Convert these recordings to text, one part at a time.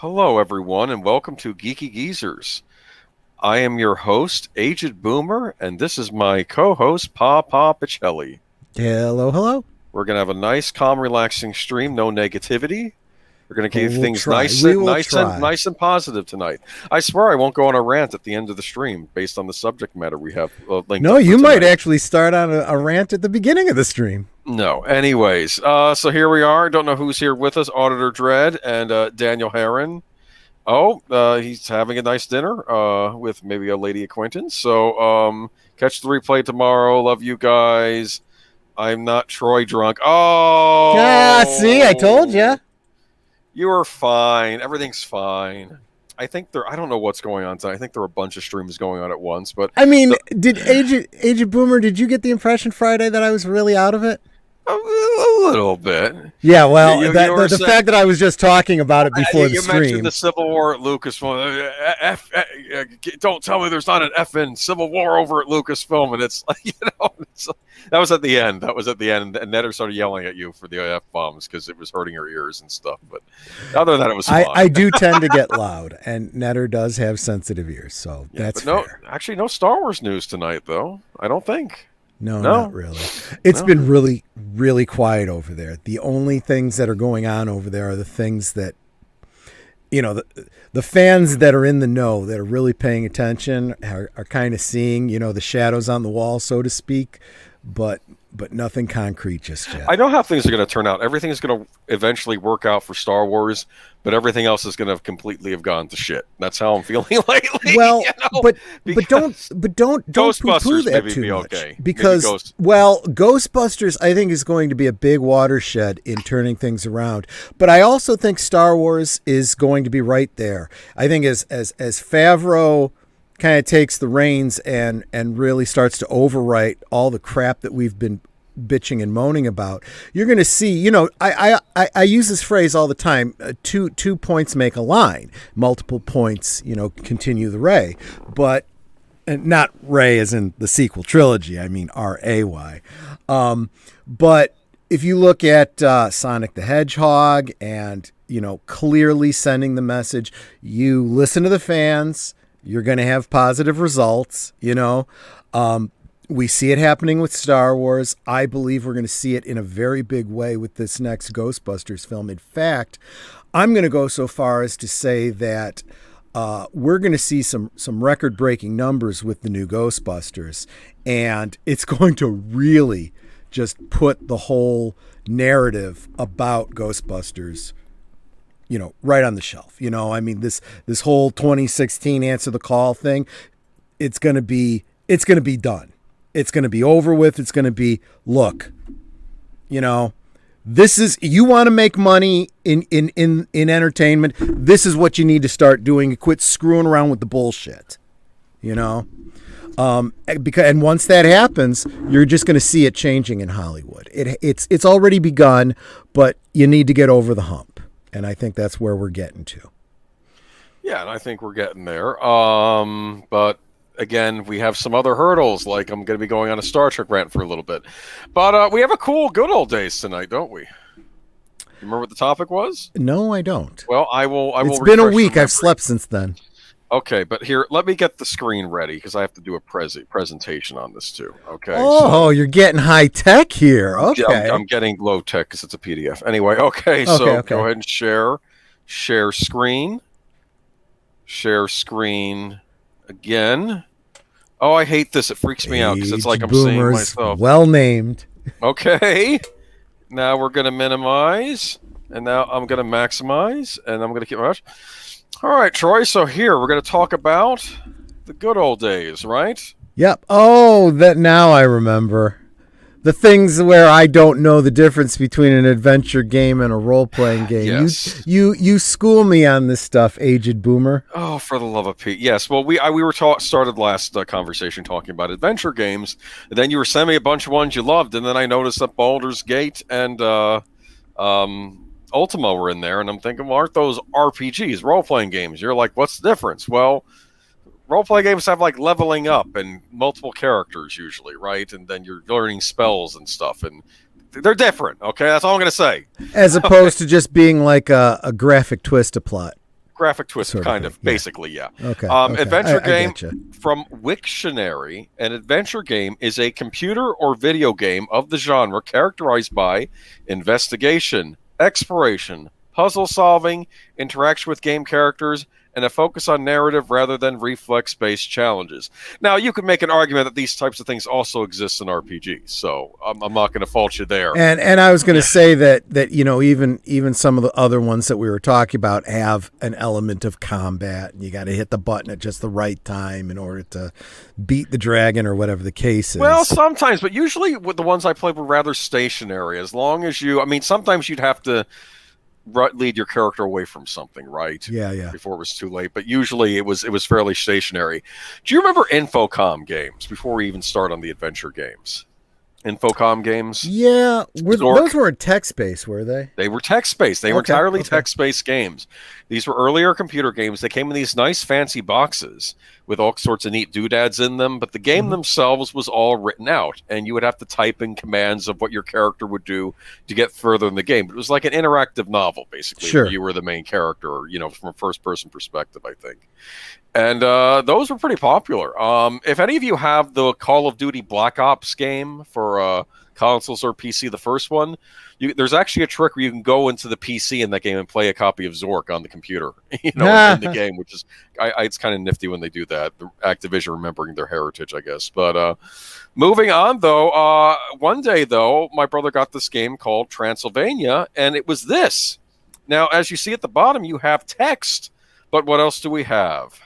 Hello, everyone, and welcome to Geeky Geezers. I am your host, Aged Boomer, and this is my co-host, PaPa Pacelli. Hello, hello. We're going to have a nice, calm, relaxing stream, no negativity. We're going to keep things try. nice and positive tonight. I swear I won't go on a rant at the end of the stream based on the subject matter we have linked No, up you for might tonight. actually start on a rant at the beginning of the stream. No. Anyways, so here we are. Don't know who's here with us. Auditor Dread and Daniel Heron. He's having a nice dinner with maybe a lady acquaintance. So catch the replay tomorrow. Love you guys. I'm not Troy drunk. Oh, yeah. See, I told you. You are fine. Everything's fine. I don't know what's going on tonight. I think there are a bunch of streams going on at once. But I mean, did Agent Boomer? Did you get the impression Friday that I was really out of it? A little bit. Yeah, well, the fact that I was just talking about it before the stream. You mentioned the Civil War at Lucasfilm. Don't tell me there's not an effing Civil War over at Lucasfilm, and it's like, that was at the end. And Netter started yelling at you for the F-bombs because it was hurting her ears and stuff. But other than that, it was fine. I do tend to get loud, and Netter does have sensitive ears, so that's fair. Actually, no Star Wars news tonight, though. I don't think. No, not really. It's been really, really quiet over there. The only things that are going on over there are the things that, the fans that are in the know, that are really paying attention, are kind of seeing, the shadows on the wall, so to speak, but nothing concrete just yet. I know how things are going to turn out. Everything is going to eventually work out for Star Wars, but everything else is going to completely have gone to shit. That's how I'm feeling lately. Well, but don't poo-poo that maybe too be much. Okay. Because Ghostbusters I think is going to be a big watershed in turning things around. But I also think Star Wars is going to be right there. I think as Favreau kind of takes the reins and really starts to overwrite all the crap that we've been bitching and moaning about, you're going to see, I use this phrase all the time, two points make a line, multiple points, continue the ray, but not Ray as in the sequel trilogy. I mean, R-A-Y. But if you look at Sonic the Hedgehog and, clearly sending the message, you listen to the fans, you're going to have positive results, We see it happening with Star Wars. I believe we're going to see it in a very big way with this next Ghostbusters film. In fact, I'm going to go so far as to say that we're going to see some record-breaking numbers with the new Ghostbusters, and it's going to really just put the whole narrative about Ghostbusters right on the shelf. I mean, this whole 2016 Answer the Call thing, it's going to be done. It's going to be over with. It's going to be, look, this is, you want to make money in entertainment. This is what you need to start doing. Quit screwing around with the bullshit, because once that happens, you're just going to see it changing in Hollywood. It's already begun, but you need to get over the hump. And I think that's where we're getting to. Yeah, and I think we're getting there. But again, we have some other hurdles, like I'm going to be going on a Star Trek rant for a little bit. But we have a cool good old days tonight, don't we? You remember what the topic was? No, I don't. Well, I will. It's been a week. I've slept since then. Okay, but here, let me get the screen ready because I have to do a presentation on this too. Okay. Oh, you're getting high tech here. Okay. Yeah, I'm getting low tech because it's a PDF. Anyway, okay. So go ahead and share screen. Share screen again. Oh, I hate this. It freaks me out because it's like I'm seeing myself. Well named. Okay. Now we're going to minimize, and now I'm going to maximize, and I'm going to keep my. All right, Troy. So here we're going to talk about the good old days, right? Yep. Oh, that now I remember. The things where I don't know the difference between an adventure game and a role-playing game. Yes. You school me on this stuff, Aged Boomer. Oh, for the love of Pete. Yes. Well, we were started last conversation talking about adventure games, and then you were sending me a bunch of ones you loved, and then I noticed that Baldur's Gate and Ultima were in there, and I'm thinking, well, aren't those RPGs, role-playing games? You're like, what's the difference? Well, role-play games have like leveling up and multiple characters usually, right? And then you're learning spells and stuff, and they're different. Okay, that's all I'm going to say. As opposed to just being like a graphic twist to plot. graphic twist, sort kind of, thing. Yeah. basically, yeah. Okay. Adventure I game getcha. from Wiktionary. An adventure game is a computer or video game of the genre characterized by investigation, exploration, puzzle solving, interaction with game characters, and a focus on narrative rather than reflex-based challenges. Now, you could make an argument that these types of things also exist in RPGs, so I'm not going to fault you there. And I was going to say that even some of the other ones that we were talking about have an element of combat, and you got to hit the button at just the right time in order to beat the dragon or whatever the case is. Well, sometimes, but usually with the ones I played were rather stationary. As long as sometimes you'd have to lead your character away from something, right? Yeah. Before it was too late. But usually it was fairly stationary. Do you remember Infocom games before we even start on the adventure games? Infocom games? Yeah. Those weren't text-based, were they? They were text-based. They were entirely text-based games. These were earlier computer games. They came in these nice fancy boxes with all sorts of neat doodads in them, but the game themselves was all written out, and you would have to type in commands of what your character would do to get further in the game. But it was like an interactive novel, basically. Sure. Where you were the main character, from a first-person perspective, I think. And those were pretty popular. If any of you have the Call of Duty Black Ops game for consoles or PC, the first one, there's actually a trick where you can go into the PC in that game and play a copy of Zork on the computer, in the game, which is it's kind of nifty when they do that. The Activision remembering their heritage, I guess. But moving on, though, one day, though, my brother got this game called Transylvania, and it was this. Now, as you see at the bottom, you have text, but what else do we have?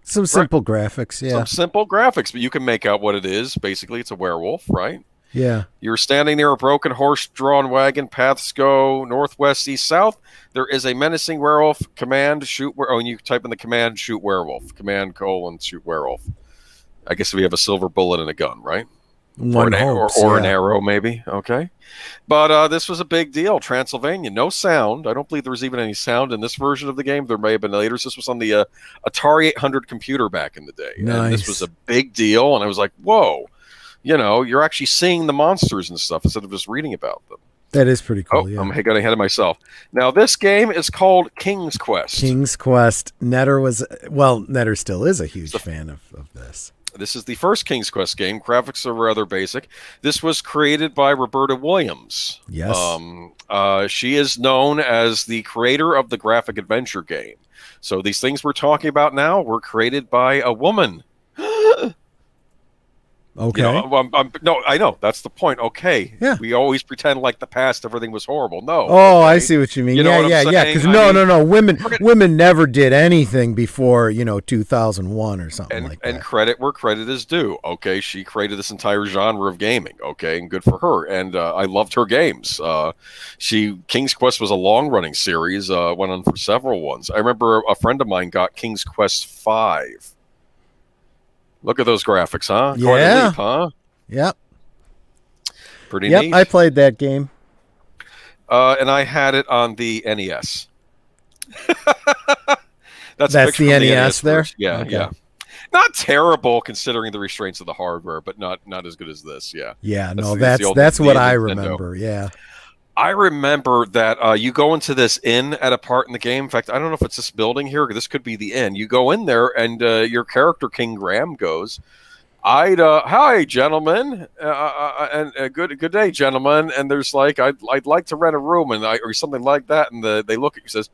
Some simple graphics, yeah. Some simple graphics, but you can make out what it is. Basically, it's a werewolf, right? Yeah. You're standing near a broken horse-drawn wagon. Paths go northwest, east, south. There is a menacing werewolf. Command, shoot. And you type in the command, shoot werewolf. Command, shoot werewolf. I guess we have a silver bullet and a gun, right? Or an arrow, maybe. Okay. But this was a big deal. Transylvania. No sound. I don't believe there was even any sound in this version of the game. There may have been later. This was on the Atari 800 computer back in the day. Nice. And this was a big deal. And I was like, whoa. You're actually seeing the monsters and stuff instead of just reading about them. That is pretty cool, yeah. I'm getting ahead of myself. Now, this game is called King's Quest. King's Quest. Netter still is a huge fan of this. This is the first King's Quest game. Graphics are rather basic. This was created by Roberta Williams. Yes. She is known as the creator of the graphic adventure game. So these things we're talking about now were created by a woman. Okay. No, I know. That's the point. Okay. Yeah. We always pretend like the past, everything was horrible. No. Oh, okay? I see what you mean. You know what I'm saying? Because no. Women never did anything before 2001 or something like that. And credit where credit is due. Okay, she created this entire genre of gaming. Okay, and good for her. And I loved her games. King's Quest was a long running series. Went on for several ones. I remember a friend of mine got King's Quest 5. Look at those graphics, huh? Yeah. Quite a leap, huh? Yep. Pretty neat. I played that game. And I had it on the NES. That's the NES there? Yeah, okay. Yeah. Not terrible considering the restraints of the hardware, but not as good as this, yeah. Yeah, that's what I remember, yeah. I remember that you go into this inn at a part in the game. In fact, I don't know if it's this building here. This could be the inn. You go in there, and your character, King Graham, goes, hi, gentlemen, and good day, gentlemen. And there's like, I'd like to rent a room, or something like that. And they look at you, says,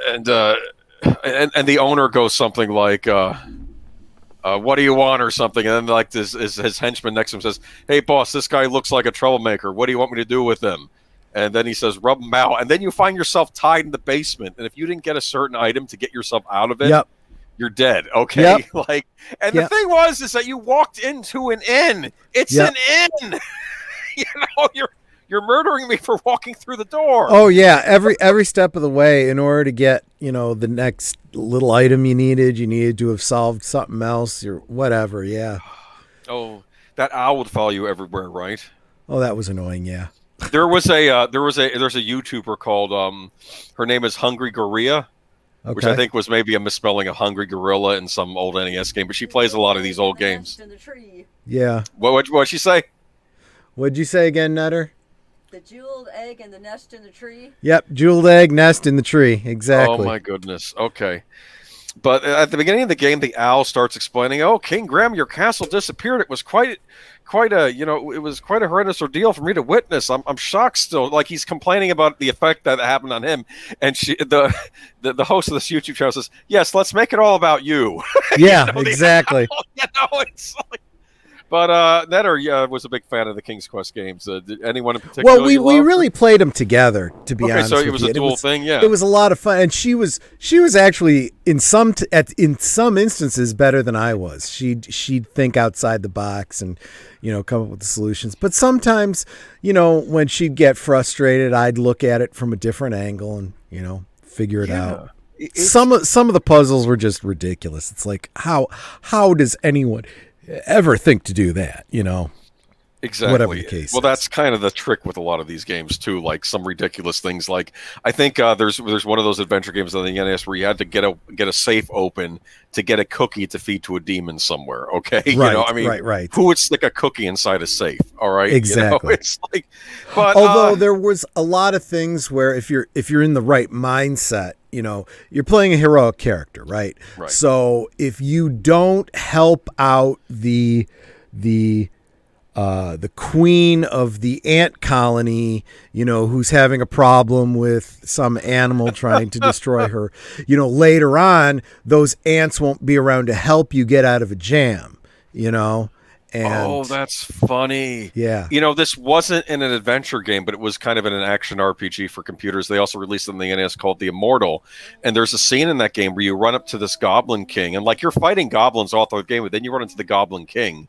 and the owner goes something like, what do you want or something? And then like his henchman next to him says, hey, boss, this guy looks like a troublemaker. What do you want me to do with him? And then he says, rub him out. And then you find yourself tied in the basement. And if you didn't get a certain item to get yourself out of it, you're dead. Okay. Yep. The thing is that you walked into an inn. It's an inn. You're murdering me for walking through the door. Oh yeah, every step of the way. In order to get the next little item you needed to have solved something else or whatever. Yeah. Oh, that owl would follow you everywhere, right? Oh, that was annoying. Yeah. There's a YouTuber called her name is Hungry Gorilla, which I think was maybe a misspelling of Hungry Gorilla in some old NES game, but she plays a lot of these old games. Yeah. What'd she say? What'd you say again, Nutter? The jeweled egg and the nest in the tree. Yep, jeweled egg, nest in the tree. Exactly. Oh my goodness. Okay. But at the beginning of the game, the owl starts explaining, "Oh, King Graham, your castle disappeared. It was quite a, it was quite a horrendous ordeal for me to witness. I'm shocked still." Like he's complaining about the effect that happened on him, and the host of this YouTube channel says, "Yes, let's make it all about you." Yeah, exactly. It's like. But Netter was a big fan of the King's Quest games. Did anyone in particular? Well, we really played them together, to be honest. Okay, so it was a dual thing, yeah. It was a lot of fun, and she was actually in some instances better than I was. She'd think outside the box and come up with the solutions. But sometimes, when she'd get frustrated, I'd look at it from a different angle and figure it out. Some of the puzzles were just ridiculous. It's like how does anyone ever think to do that, Exactly. Whatever the case. Well, that's kind of the trick with a lot of these games too. Like some ridiculous things. Like I think there's one of those adventure games on the NES where you had to get a safe open to get a cookie to feed to a demon somewhere. Okay, Right. Right. Who would stick a cookie inside a safe? All right, exactly. It's like, but although there was a lot of things where if you're in the right mindset, you're playing a heroic character, right? Right. So if you don't help out the queen of the ant colony, who's having a problem with some animal trying to destroy her, later on, those ants won't be around to help you get out of a jam, And, that's funny. Yeah. This wasn't in an adventure game, but it was kind of in an action RPG for computers. They also released it on the NES called The Immortal. And there's a scene in that game where you run up to this Goblin King, and like you're fighting goblins all through the game, but then you run into the Goblin King.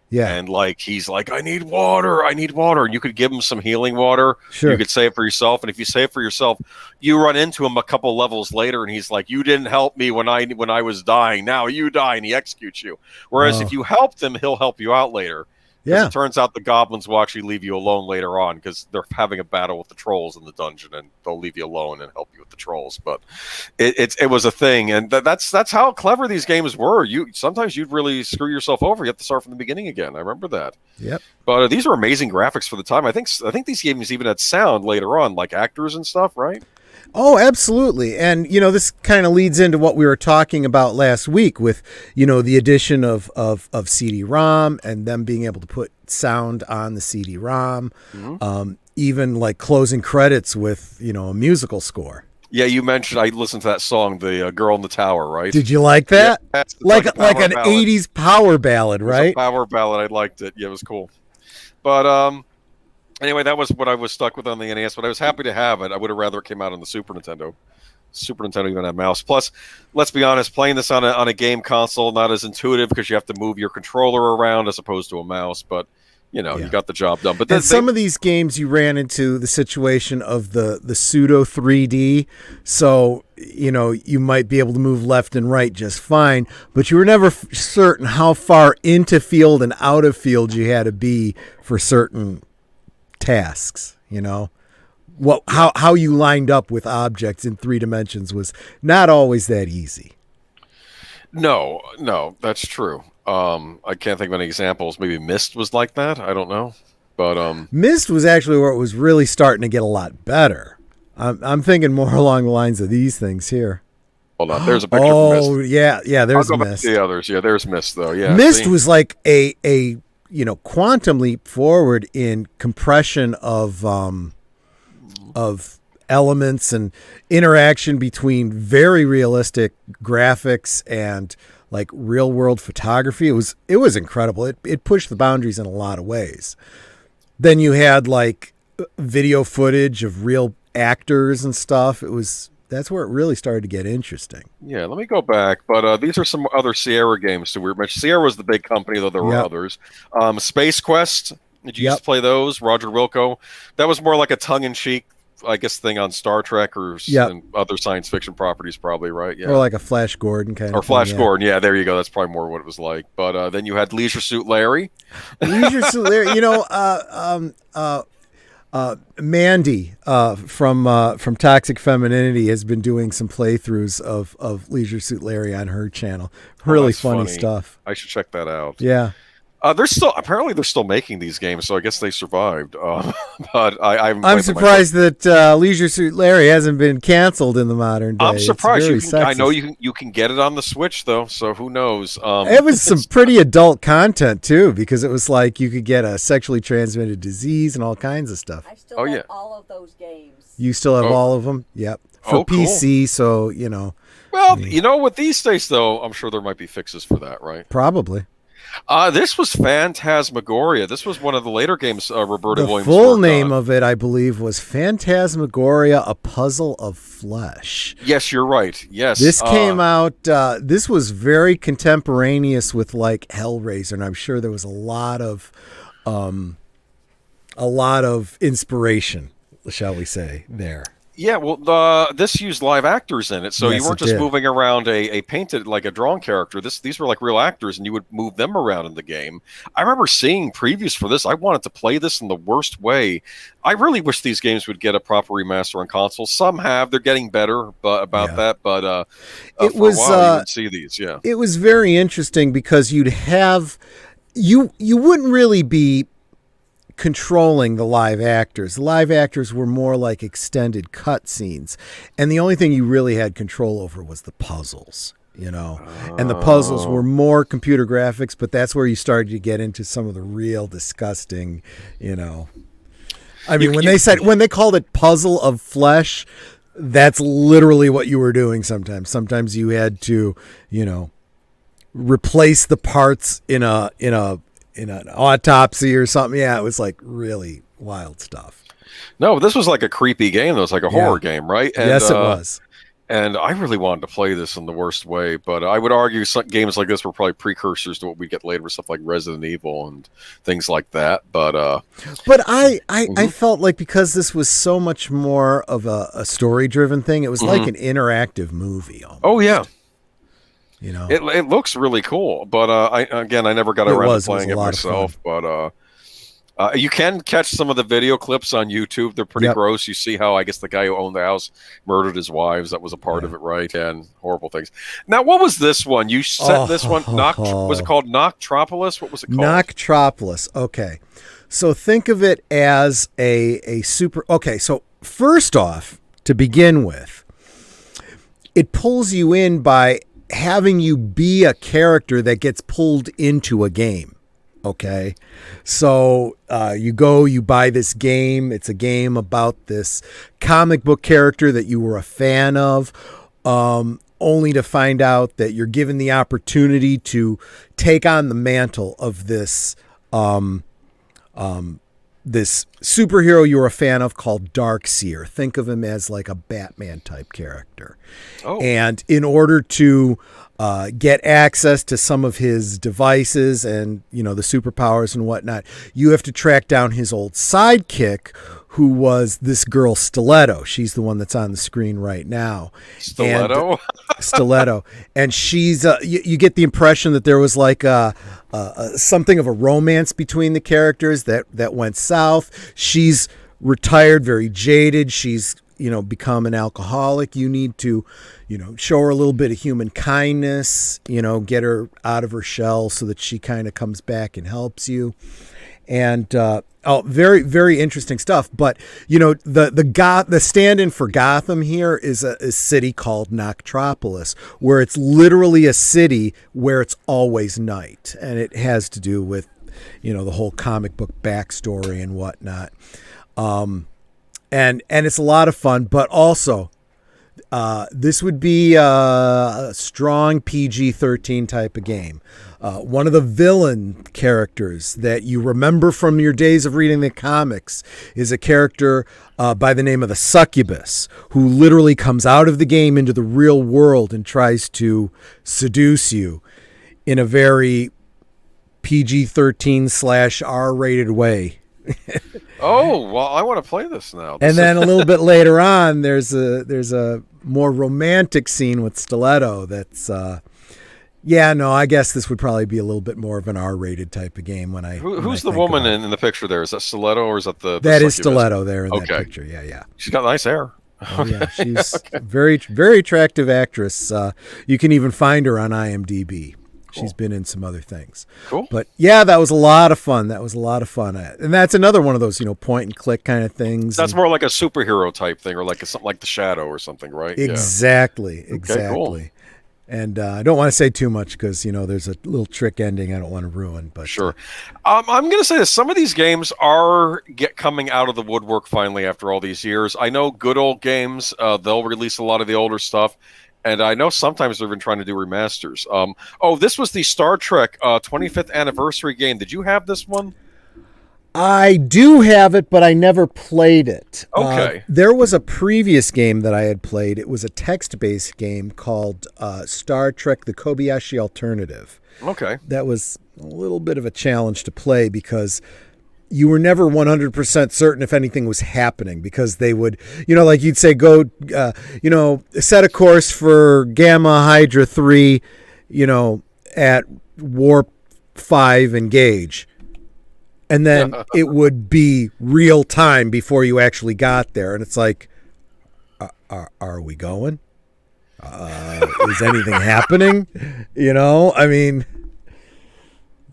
Yeah. And like he's like, I need water. And you could give him some healing water. Sure. You could say it for yourself. And if you say it for yourself, you run into him a couple levels later and he's like, you didn't help me when I was dying. Now you die, and he executes you. Whereas if you helped him, he'll help you out later. Yeah. It turns out the goblins will actually leave you alone later on because they're having a battle with the trolls in the dungeon, and they'll leave you alone and help you with the trolls. But it was a thing, and that's how clever these games were. Sometimes you'd really screw yourself over. You have to start from the beginning again. I remember that. Yep. But these were amazing graphics for the time. I think these games even had sound later on, like actors and stuff, right? Oh, absolutely. And, this kind of leads into what we were talking about last week with, the addition of CD-ROM and them being able to put sound on the CD-ROM, even like closing credits with, a musical score. Yeah, you mentioned I listened to that song, the Girl in the Tower, right? Did you like that? Yeah, like an ballad. 80s power ballad, right? It was a power ballad. I liked it. Yeah, it was cool. But anyway, that was what I was stuck with on the NES, but I was happy to have it. I would have rather it came out on the Super Nintendo. Super Nintendo even had mouse. Plus, let's be honest, playing this on a game console, not as intuitive because you have to move your controller around as opposed to a mouse, but you got the job done. But some of these games you ran into the situation of the pseudo 3D, so you might be able to move left and right just fine, but you were never certain how far into field and out of field you had to be for certain tasks. How you lined up with objects in 3 dimensions was not always that easy. No, that's true. I can't think of any examples. Maybe Myst was like that. I don't know, but Myst was actually where it was really starting to get a lot better. I'm thinking more along the lines of these things here. Hold on, there's a picture of Myst. Oh yeah, there's I'll go Myst. Back to the others. Yeah, there's Myst though. Yeah, Myst was like a quantum leap forward in compression of elements and interaction between very realistic graphics and like real world photography. It was incredible. It pushed the boundaries in a lot of ways. Then you had like video footage of real actors and stuff. That's where it really started to get interesting. Yeah, let me go back. But these are some other Sierra games too. We mentioned Sierra was the big company, though there were others. Space Quest. Did you used to play those? Roger Wilco. That was more like a tongue-in-cheek, I guess, thing on Star Trek or and other science fiction properties, probably, right? Yeah. Or like a Flash Gordon kind of thing. Or Flash Gordon, yeah, there you go. That's probably more what it was like. But then you had Leisure Suit Larry. Leisure Suit Larry, Mandy from Toxic Femininity has been doing some playthroughs of Leisure Suit Larry on her channel. Really funny stuff. I should check that out. Yeah. They're still making these games, so I guess they survived. But I haven't I'm played them myself. surprised that Leisure Suit Larry hasn't been canceled in the modern day. I'm surprised It's I very know sexist. you can get it on the Switch though, so who knows? It was some pretty adult content too, because it was like you could get a sexually transmitted disease and all kinds of stuff. I still Oh have yeah. all of those games. You still have Oh, all of them? Yep. For oh, cool. PC, so you know, Well, with these days though, I'm sure there might be fixes for that, right? probably. This was Phantasmagoria. This was one of the later games Roberta The Williams full worked name on. of it, I believe, was Phantasmagoria: A Puzzle of Flesh. Yes, you're right. Yes. This came out. This was very contemporaneous with like Hellraiser, and I'm sure there was a lot of inspiration, shall we say, there. Yeah, well, this used live actors in it, so Yes, you weren't it just did. moving around a painted, like a drawn character. These were like real actors, and you would move them around in the game. I remember seeing previews for this. I wanted to play this in the worst way. I really wish these games would get a proper remaster on consoles. Some have; they're getting better, about Yeah. that. But It for was. a while, you would see these. Yeah. It was very interesting because you'd have you wouldn't really be controlling the live actors. The live actors were more like extended cutscenes, and the only thing you really had control over was the puzzles. And the puzzles were more computer graphics, but that's where you started to get into some of the real disgusting, I mean, when they called it Puzzle of Flesh, that's literally what you were doing sometimes. Sometimes you had to, replace the parts in an autopsy or something. Yeah, it was like really wild stuff. No, this was like a creepy game. Though. It was like a horror game, right? And, Yes, it was. And I really wanted to play this in the worst way, but I would argue some games like this were probably precursors to what we get later with stuff like Resident Evil and things like that. But I felt like because this was so much more of a story-driven thing, it was like an interactive movie almost. Oh yeah, You know, it looks really cool. But I never got around to playing it a lot of myself. But you can catch some of the video clips on YouTube. They're pretty gross. You see how I guess the guy who owned the house murdered his wives. That was a part of it, right? And horrible things. Now, what was this one? You said this one. Was it called Noctropolis? What was it called? Noctropolis. Okay, so think of it as a super. Okay, so first off, to begin with, it pulls you in by having you be a character that gets pulled into a game. Okay, so you buy this game. It's a game about this comic book character that you were a fan of, only to find out that you're given the opportunity to take on the mantle of this this superhero you were a fan of called Darkseer. Think of him as like a Batman type character. Oh. And in order to get access to some of his devices and, the superpowers and whatnot, you have to track down his old sidekick, who was this girl Stiletto. She's the one that's on the screen right now. Stiletto? And, Stiletto. And she's, you get the impression that there was like something of a romance between the characters that went south. She's retired, very jaded. She's, become an alcoholic. You need to, show her a little bit of human kindness, get her out of her shell so that she kind of comes back and helps you. And, very, very interesting stuff. But, the stand-in for Gotham here is a city called Noctropolis, where it's literally a city where it's always night. And it has to do with, the whole comic book backstory and whatnot. And it's a lot of fun, but also this would be a strong PG-13 type of game. One of the villain characters that you remember from your days of reading the comics is a character by the name of the Succubus, who literally comes out of the game into the real world and tries to seduce you in a very PG-13 / R-rated way. Oh, well, I want to play this now. And then a little bit later on, there's a more romantic scene with Stiletto. That's I guess this would probably be a little bit more of an R-rated type of game. Who's the woman in the picture there? Is that Stiletto or is that the that is Succubus? Stiletto there in that picture? Yeah. She's got nice hair. Oh yeah, she's very, very attractive actress. You can even find her on IMDb. She's been in some other things. Cool. But yeah, that was a lot of fun. And that's another one of those, point and click kind of things. That's more like a superhero type thing, or like something like The Shadow or something, right? Exactly. Yeah. Exactly. Okay, cool. And I don't want to say too much because, there's a little trick ending I don't want to ruin. But sure. I'm going to say this. Some of these games are coming out of the woodwork finally after all these years. I know Good Old Games, they'll release a lot of the older stuff. And I know sometimes they're even trying to do remasters. This was the Star Trek 25th anniversary game. Did you have this one? I do have it, but I never played it. Okay. There was a previous game that I had played. It was a text-based game called Star Trek: The Kobayashi Alternative. Okay. That was a little bit of a challenge to play because you were never 100% certain if anything was happening, because they would, like you'd say, go, set a course for Gamma Hydra 3, at warp 5 engage. And then it would be real time before you actually got there. And it's like, are we going? Is anything happening?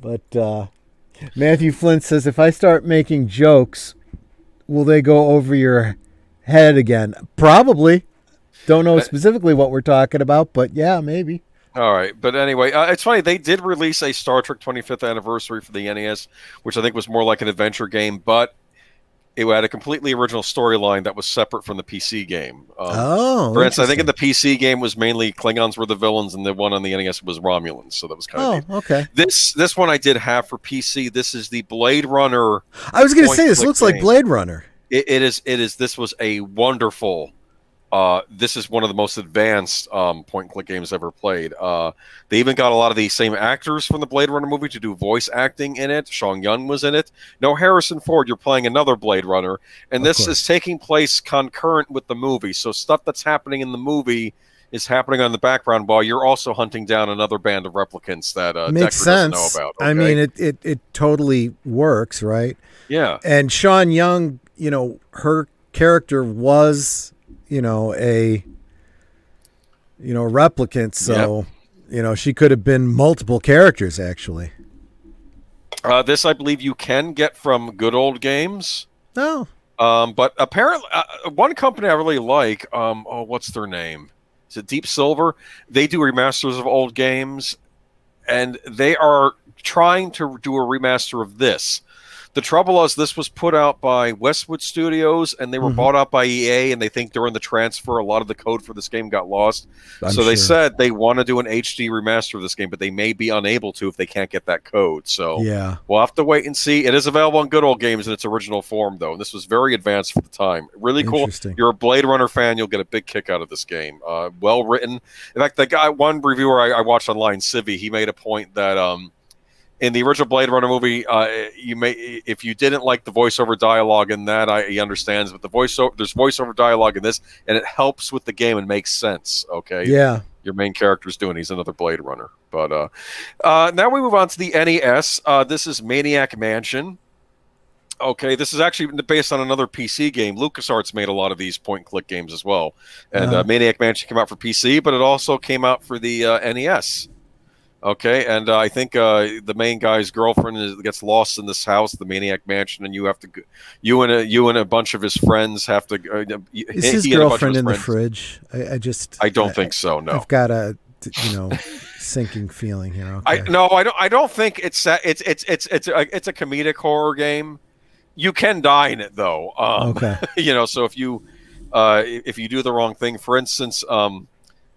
But Matthew Flint says, if I start making jokes, will they go over your head again? Probably. Don't know specifically what we're talking about, but yeah, maybe. All right. But anyway, it's funny. They did release a Star Trek 25th anniversary for the NES, which I think was more like an adventure game, but it had a completely original storyline that was separate from the PC game. For instance, I think in the PC game was mainly Klingons were the villains, and the one on the NES was Romulans. So that was kind of neat. Okay. This one I did have for PC. This is the Blade Runner. I was going to say, this looks like Blade Runner. It is. This was a wonderful. This is one of the most advanced point-and-click games ever played. They even got a lot of the same actors from the Blade Runner movie to do voice acting in it. Sean Young was in it. No Harrison Ford. You're playing another Blade Runner. And this is taking place concurrent with the movie. So stuff that's happening in the movie is happening on the background while you're also hunting down another band of replicants that makes Decker sense. doesn't know about. Okay? I mean, it totally works, right? Yeah. And Sean Young, her character was... a replicant, so she could have been multiple characters actually. This I believe you can get from Good Old Games. No. But apparently one company I really like, what's their name? Is it Deep Silver? They do remasters of old games, and they are trying to do a remaster of this. The trouble is, this was put out by Westwood Studios, and they were bought out by EA, and they think during the transfer, a lot of the code for this game got lost. They said they want to do an HD remaster of this game, but they may be unable to if they can't get that code. So yeah, we'll have to wait and see. It is available on Good Old Games in its original form, though, and this was very advanced for the time. Really cool. You're a Blade Runner fan, you'll get a big kick out of this game. Well written. In fact, the guy, one reviewer I watched online, Civi, he made a point that... in the original Blade Runner movie, if you didn't like the voiceover dialogue in that, he understands. But there's voiceover dialogue in this, and it helps with the game and makes sense. Okay, yeah, your main character's doing. He's another Blade Runner. But now we move on to the NES. This is Maniac Mansion. Okay, this is actually based on another PC game. LucasArts made a lot of these point-and-click games as well. And Maniac Mansion came out for PC, but it also came out for the NES. Okay, and I think the main guy's girlfriend gets lost in this house, the Maniac Mansion, and you have to, you and a bunch of his friends have to. Is his girlfriend in the fridge? I don't think so. No, I've got a sinking feeling here. Okay. I don't think it's a comedic horror game. You can die in it though. Okay. So if you do the wrong thing, for instance,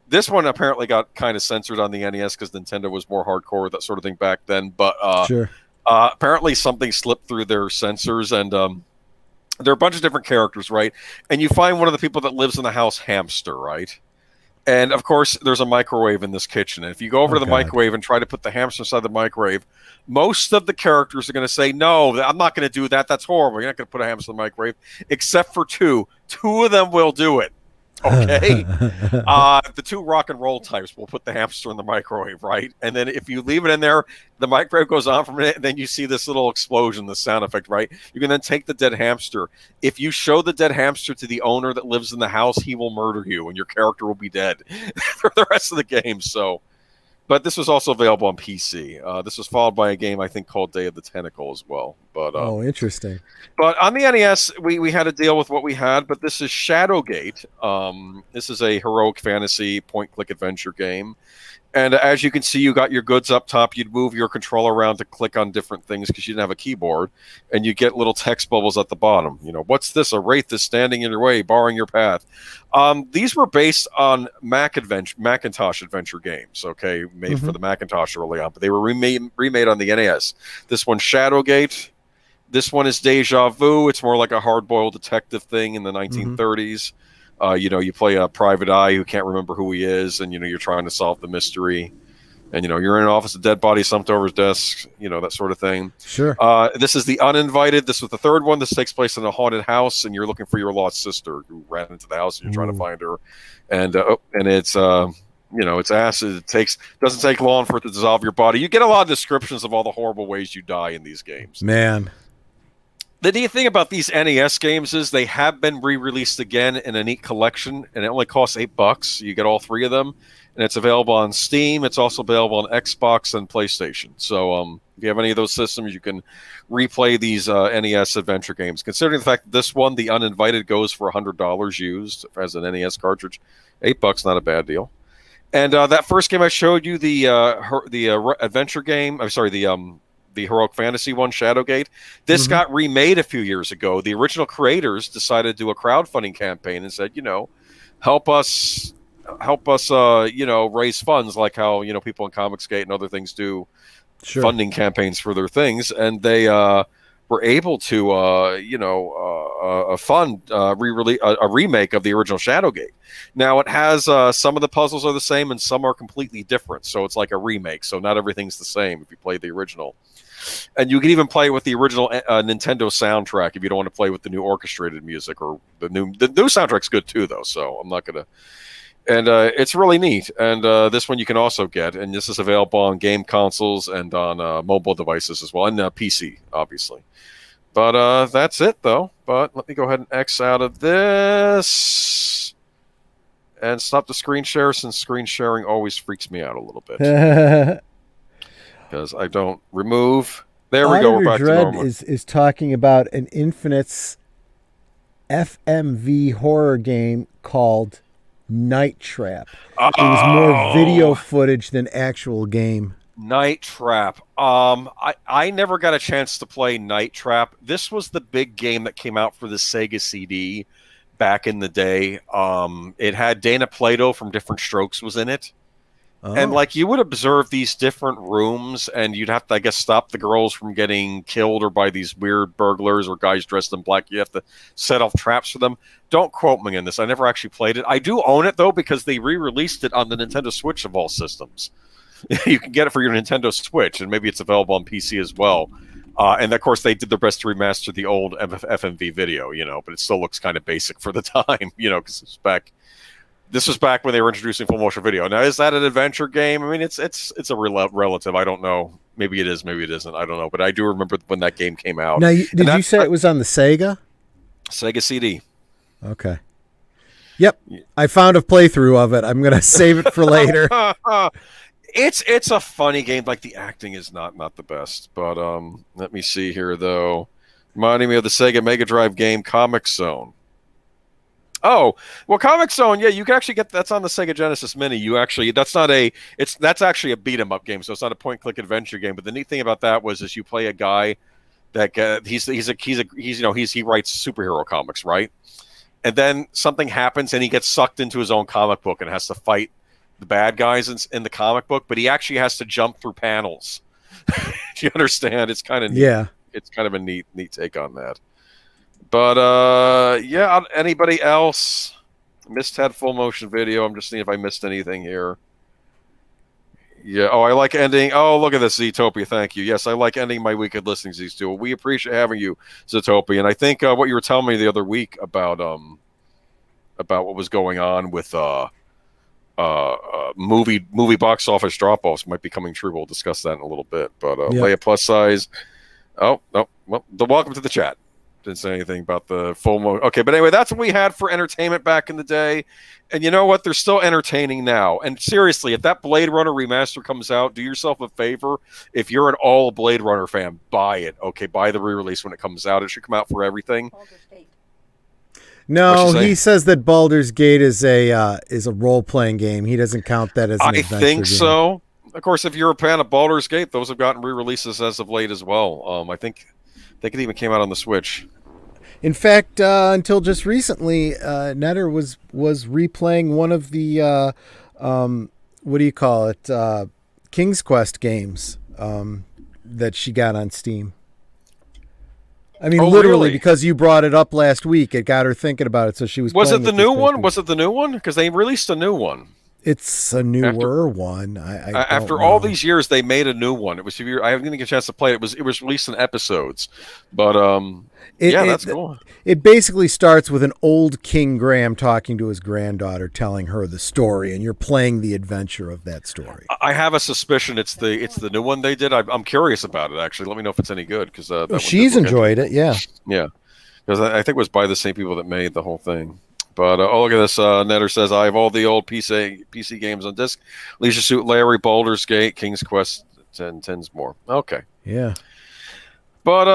this one apparently got kind of censored on the NES because Nintendo was more hardcore, that sort of thing back then. But sure. Apparently something slipped through their censors, and there are a bunch of different characters, right? And you find one of the people that lives in the house, Hamster, right? And, of course, there's a microwave in this kitchen. And if you go over to the microwave and try to put the hamster inside the microwave, most of the characters are going to say, no, I'm not going to do that. That's horrible. You're not going to put a hamster in the microwave. Except for two. Two of them will do it. Okay, the two rock and roll types will put the hamster in the microwave, right? And then if you leave it in there, the microwave goes on for a minute, and then you see this little explosion, the sound effect, right? You can then take the dead hamster. If you show the dead hamster to the owner that lives in the house, he will murder you, and your character will be dead for the rest of the game. So But this was also available on PC. This was followed by a game I think called Day of the Tentacle as well. But Oh, interesting. but on the NES, we had to deal with what we had. But this is Shadowgate. This is a heroic fantasy point-click adventure game. And as you can see, you got your goods up top. You'd move your controller around to click on different things because you didn't have a keyboard. And you get little text bubbles at the bottom. You know, what's this? A wraith is standing in your way, barring your path. These were based on Macintosh adventure games, okay, made for the Macintosh early on. But they were remade on the NES. This one's Shadowgate. This one is Deja Vu. It's more like a hard-boiled detective thing in the 1930s. You know, you play a private eye who can't remember who he is, and, you know, you're trying to solve the mystery. And, you know, you're in an office, a dead body slumped over his desk, you know, that sort of thing. Sure. This is The Uninvited. This was the third one. This takes place in a haunted house, and you're looking for your lost sister who ran into the house, and you're trying to find her. And it's, you know, it's acid. It doesn't take long for it to dissolve your body. You get a lot of descriptions of all the horrible ways you die in these games. Man. The neat thing about these NES games is they have been re-released again in a neat collection, and it only costs $8. You get all three of them, and it's available on Steam. It's also available on Xbox and PlayStation. So if you have any of those systems, you can replay these NES adventure games. Considering the fact that this one, The Uninvited, goes for $100 used as an NES cartridge, $8, not a bad deal. And that first game I showed you, the adventure game, I'm sorry, the heroic fantasy one, Shadowgate. This got remade a few years ago. The original creators decided to do a crowdfunding campaign and said, you know, help us, you know, raise funds like how, you know, people in Comicsgate and other things do funding campaigns for their things. And they were able to, you know, fund a remake of the original Shadowgate. Now, it has some of the puzzles are the same and some are completely different. So it's like a remake. So not everything's the same if you play the original. And you can even play with the original Nintendo soundtrack if you don't want to play with the new orchestrated music, or the new soundtrack's good too, though. So I'm not gonna. And it's really neat. And this one you can also get, and this is available on game consoles and on mobile devices as well, and PC, obviously. But that's it, though. But let me go ahead and X out of this and stop the screen share, since screen sharing always freaks me out a little bit. Because I don't remove. There we go. We're back to normal. is talking about an Infinite's FMV horror game called Night Trap. It was more video footage than actual game. Night Trap. I never got a chance to play Night Trap. This was the big game that came out for the Sega CD back in the day. It had Dana Plato from Different Strokes was in it. And like you would observe these different rooms, and you'd have to, I guess, stop the girls from getting killed or by these weird burglars or guys dressed in black. You have to set off traps for them. Don't quote me on this. I never actually played it. I do own it, though, because they re-released it on the Nintendo Switch of all systems. You can get it for your Nintendo Switch, and maybe it's available on PC as well. And, of course, they did their best to remaster the old FMV video, you know, but it still looks kind of basic for the time, you know, because it's back... This was back when they were introducing full motion video. Now, is that an adventure game? I mean, it's a relative. I don't know. Maybe it is. Maybe it isn't. I don't know. But I do remember when that game came out. Now, did you say it was on the Sega? Sega CD. Okay. Yep. I found a playthrough of it. I'm going to save it for later. It's a funny game. Like, the acting is not the best. But let me see here, though. Reminding me of the Sega Mega Drive game Comic Zone. Oh, well, Comic Zone, yeah, you can actually get that's on the Sega Genesis Mini. That's actually a beat 'em up game, so it's not a point click adventure game. But the neat thing about that is you play a guy that he writes superhero comics, right? And then something happens and he gets sucked into his own comic book and has to fight the bad guys in the comic book, but he actually has to jump through panels. Do you understand? It's kind of neat. Yeah. It's kind of a neat take on that. But yeah, anybody else? Missed had full motion video. I'm just seeing if I missed anything here. Yeah. Oh, I like ending. Oh, look at this, Zootopia. Thank you. Yes, I like ending my week of listening to these two. We appreciate having you, Zootopia. And I think what you were telling me the other week about what was going on with movie box office drop-offs might be coming true. We'll discuss that in a little bit. But Leia plus size. Oh no. Well, welcome to the chat. Didn't say anything about the full mode. Okay, but anyway, that's what we had for entertainment back in the day. And you know what? They're still entertaining now. And seriously, if that Blade Runner remaster comes out, do yourself a favor. If you're an all Blade Runner fan, buy it. Okay, buy the re-release when it comes out. It should come out for everything. No, he says that Baldur's Gate is a role-playing game. He doesnn't count that as an adventure think game. So. Of course, if you're a fan of Baldur's Gate, those have gotten re-releases as of late as well. I think it even came out on the Switch. In fact, until just recently, Netter was replaying one of the what do you call it? King's Quest games that she got on Steam. I mean, literally, really? because you brought it up last week, it got her thinking about it. So she was. Was it the new one? Was it the new one? Because they released a new one. It's a newer one. After all these years, they made a new one. It was. I haven't get a chance to play it. It was released in episodes, but that's cool. It basically starts with an old King Graham talking to his granddaughter, telling her the story, and you're playing the adventure of that story. I have a suspicion it's the new one they did. I'm curious about it. Actually, let me know if it's any good because she's enjoyed it. Yeah, because I think it was by the same people that made the whole thing. But look at this. Netter says, I have all the old PC games on disc. Leisure Suit Larry, Baldur's Gate, King's Quest, and tens more. Okay. Yeah. But,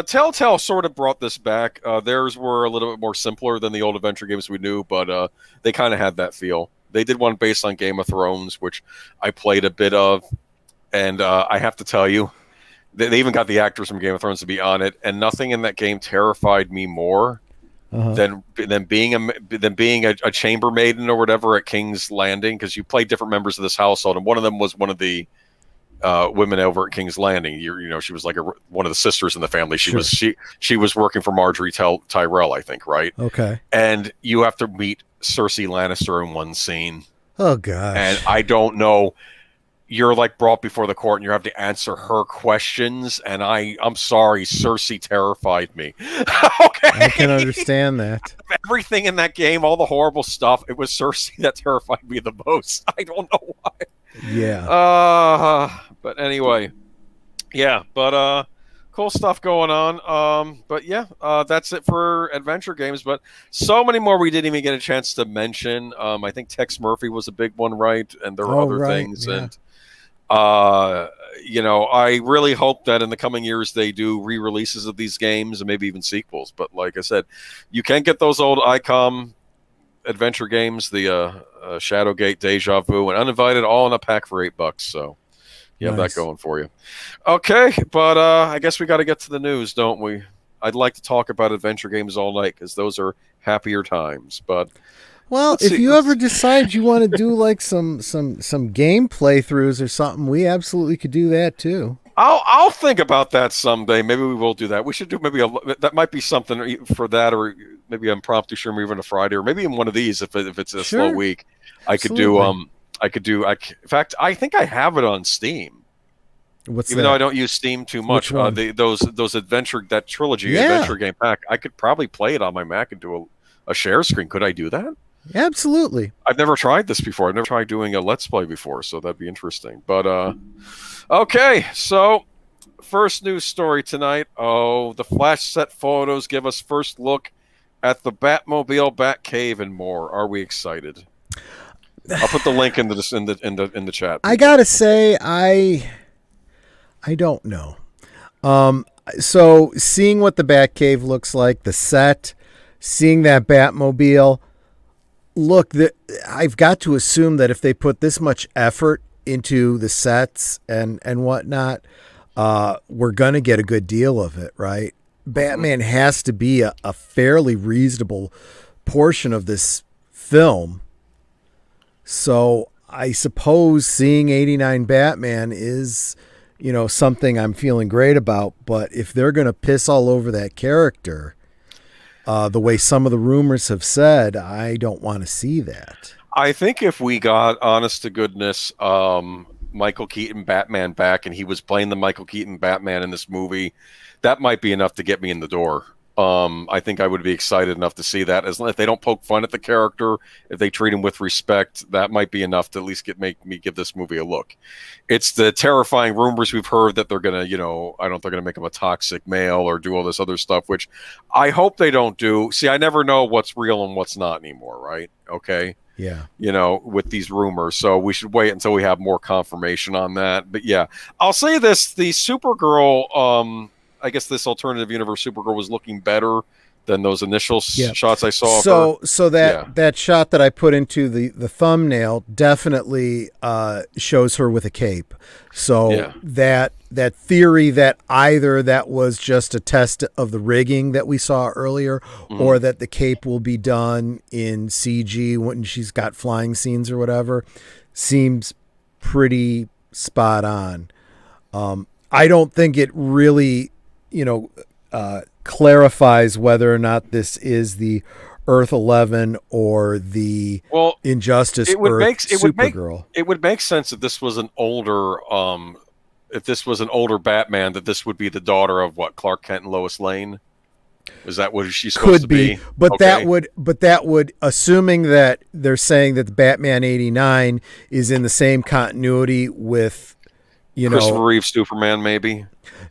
Telltale sort of brought this back. Theirs were a little bit more simpler than the old adventure games we knew, but they kind of had that feel. They did one based on Game of Thrones, which I played a bit of. And I have to tell you, they even got the actors from Game of Thrones to be on it, and nothing in that game terrified me more than being a chambermaiden or whatever at King's Landing, because you play different members of this household, and one of them was one of the women over at King's Landing. She was like one of the sisters in the family. She was working for Marjorie Tyrell, I think, right? Okay. And you have to meet Cersei Lannister in one scene. Oh gosh. And I don't know. You're like brought before the court and you have to answer her questions. And I'm sorry, Cersei terrified me. Okay. I can understand that. Everything in that game, all the horrible stuff, it was Cersei that terrified me the most. I don't know why. Yeah. But anyway. Yeah, but cool stuff going on. But yeah, that's it for adventure games. But so many more we didn't even get a chance to mention. I think Tex Murphy was a big one, right? And there were other things. Yeah. And I really hope that in the coming years they do re-releases of these games and maybe even sequels. But like I said, you can get those old ICOM adventure games, the Shadowgate, Deja Vu, and Uninvited, all in a pack for $8. So you have that going for you. Okay, but I guess we got to get to the news, don't we? I'd like to talk about adventure games all night because those are happier times. But well, if you ever decide you want to do like some game playthroughs or something, we absolutely could do that too. I'll think about that someday. Maybe we will do that. We should do that might be something for that, or maybe an impromptu stream, even a Friday, or maybe even one of these if it's a slow week. I could do. In fact, I think I have it on Steam. Even though I don't use Steam too much, those adventure adventure game pack, I could probably play it on my Mac and do a share screen. Could I do that? Absolutely. I've never tried this before. I've never tried doing a Let's Play before, so that'd be interesting. But okay, so first news story tonight. Oh, the flash set photos give us first look at the Batmobile, Batcave, and more. Are we excited? I'll put the link in the chat. I gotta say, I don't know. So seeing what the Batcave looks like, the set, seeing that Batmobile. Look, I've got to assume that if they put this much effort into the sets and whatnot, we're going to get a good deal of it, right? Batman has to be a fairly reasonable portion of this film. So I suppose seeing 89 Batman is, something I'm feeling great about. But if they're going to piss all over that character, the way some of the rumors have said, I don't want to see that. I think if we got, honest to goodness, Michael Keaton Batman back and he was playing the Michael Keaton Batman in this movie, that might be enough to get me in the door. I think I would be excited enough to see that. As if they don't poke fun at the character, if they treat him with respect, that might be enough to at least make me give this movie a look. It's the terrifying rumors we've heard that they're gonna, I don't, they're gonna make him a toxic male or do all this other stuff, which I hope they don't do. See, I never know what's real and what's not anymore, right? Okay. Yeah. With these rumors. So we should wait until we have more confirmation on that. But yeah, I'll say this: the Supergirl. I guess this alternative universe Supergirl was looking better than those initial shots I saw. So that shot that I put into the thumbnail definitely shows her with a cape. So that theory that either that was just a test of the rigging that we saw earlier, or that the cape will be done in CG when she's got flying scenes or whatever, seems pretty spot on. I don't think it really clarifies whether or not this is the Earth 11 or the Injustice Supergirl. It would make sense if this was an older Batman, that this would be the daughter of Clark Kent and Lois Lane. Is that what she's supposed to be? But that would, assuming that they're saying that the Batman 89 is in the same continuity with Christopher Reeve Superman, maybe.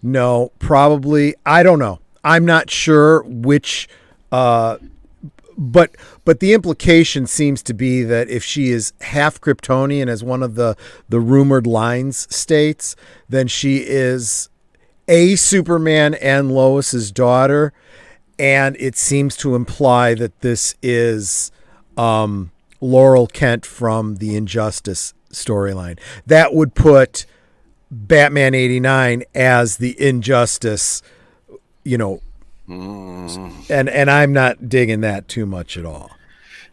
No, probably. I don't know. I'm not sure which, but the implication seems to be that if she is half Kryptonian, as one of the rumored lines states, then she is a Superman and Lois's daughter, and it seems to imply that this is Laurel Kent from the Injustice storyline. That would put Batman 89 as the Injustice, and I'm not digging that too much at all.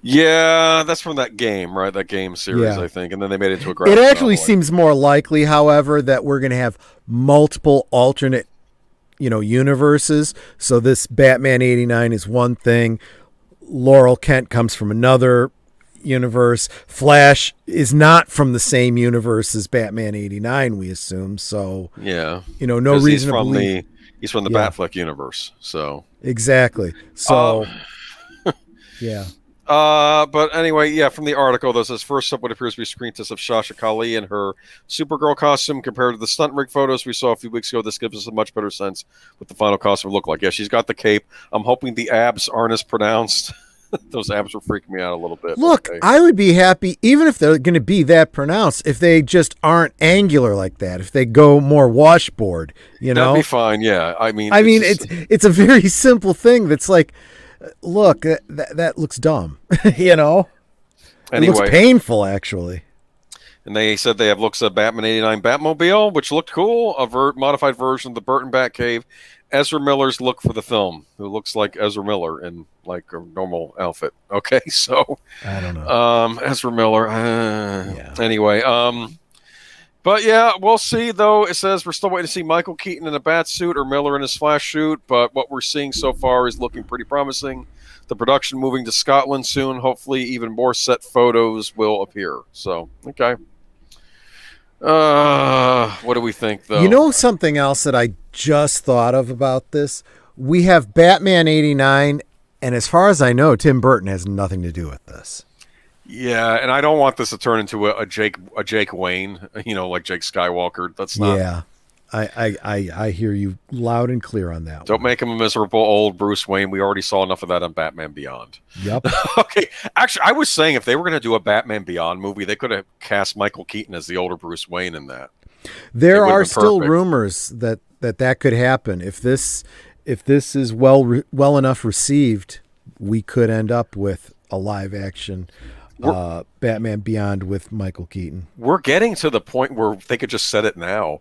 Yeah, that's from that game, right? That game series, I think, and then they made it into a graphic novel. It actually novel. seems more likely, however, that we're going to have multiple alternate, universes. So this Batman 89 is one thing. Laurel Kent comes from another universe. Flash is not from the same universe as Batman 89, we assume. So no reason to believe he's from the Batfleck universe. So exactly. So but anyway, from the article, this says first up what appears to be a screen test of Sasha Kali in her Supergirl costume compared to the stunt rig photos we saw a few weeks ago. This gives us a much better sense what the final costume will look like. Yeah, she's got the cape. I'm hoping the abs aren't as pronounced. Those abs were freaking me out a little bit. Look, I would be happy, even if they're going to be that pronounced, if they just aren't angular like that. If they go more washboard, that'd be fine. Yeah, I mean, it's a very simple thing. That's like, look, that looks dumb. Anyway, it looks painful, actually. And they said they have looks of Batman 89 Batmobile, which looked cool. A modified version of the Burton Batcave. Ezra Miller's look for the film, who looks like Ezra Miller in like a normal outfit. Okay, so I don't know. Ezra Miller. Anyway, but yeah, we'll see. Though it says we're still waiting to see Michael Keaton in a bat suit or Miller in his Flash suit. But what we're seeing so far is looking pretty promising. The production moving to Scotland soon. Hopefully, even more set photos will appear. So okay. What do we think, though? Something else that I just thought of about this? We have Batman 89, and as far as I know, Tim Burton has nothing to do with this. Yeah, and I don't want this to turn into a Jake Wayne, like Jake Skywalker. That's not. Yeah, I hear you loud and clear on that. Don't make him a miserable old Bruce Wayne. We already saw enough of that on Batman Beyond. Yep. Okay. Actually, I was saying if they were going to do a Batman Beyond movie, they could have cast Michael Keaton as the older Bruce Wayne in that. There are still rumors that could happen. If this is well enough received, we could end up with a live action Batman Beyond with Michael Keaton. We're getting to the point where they could just set it now.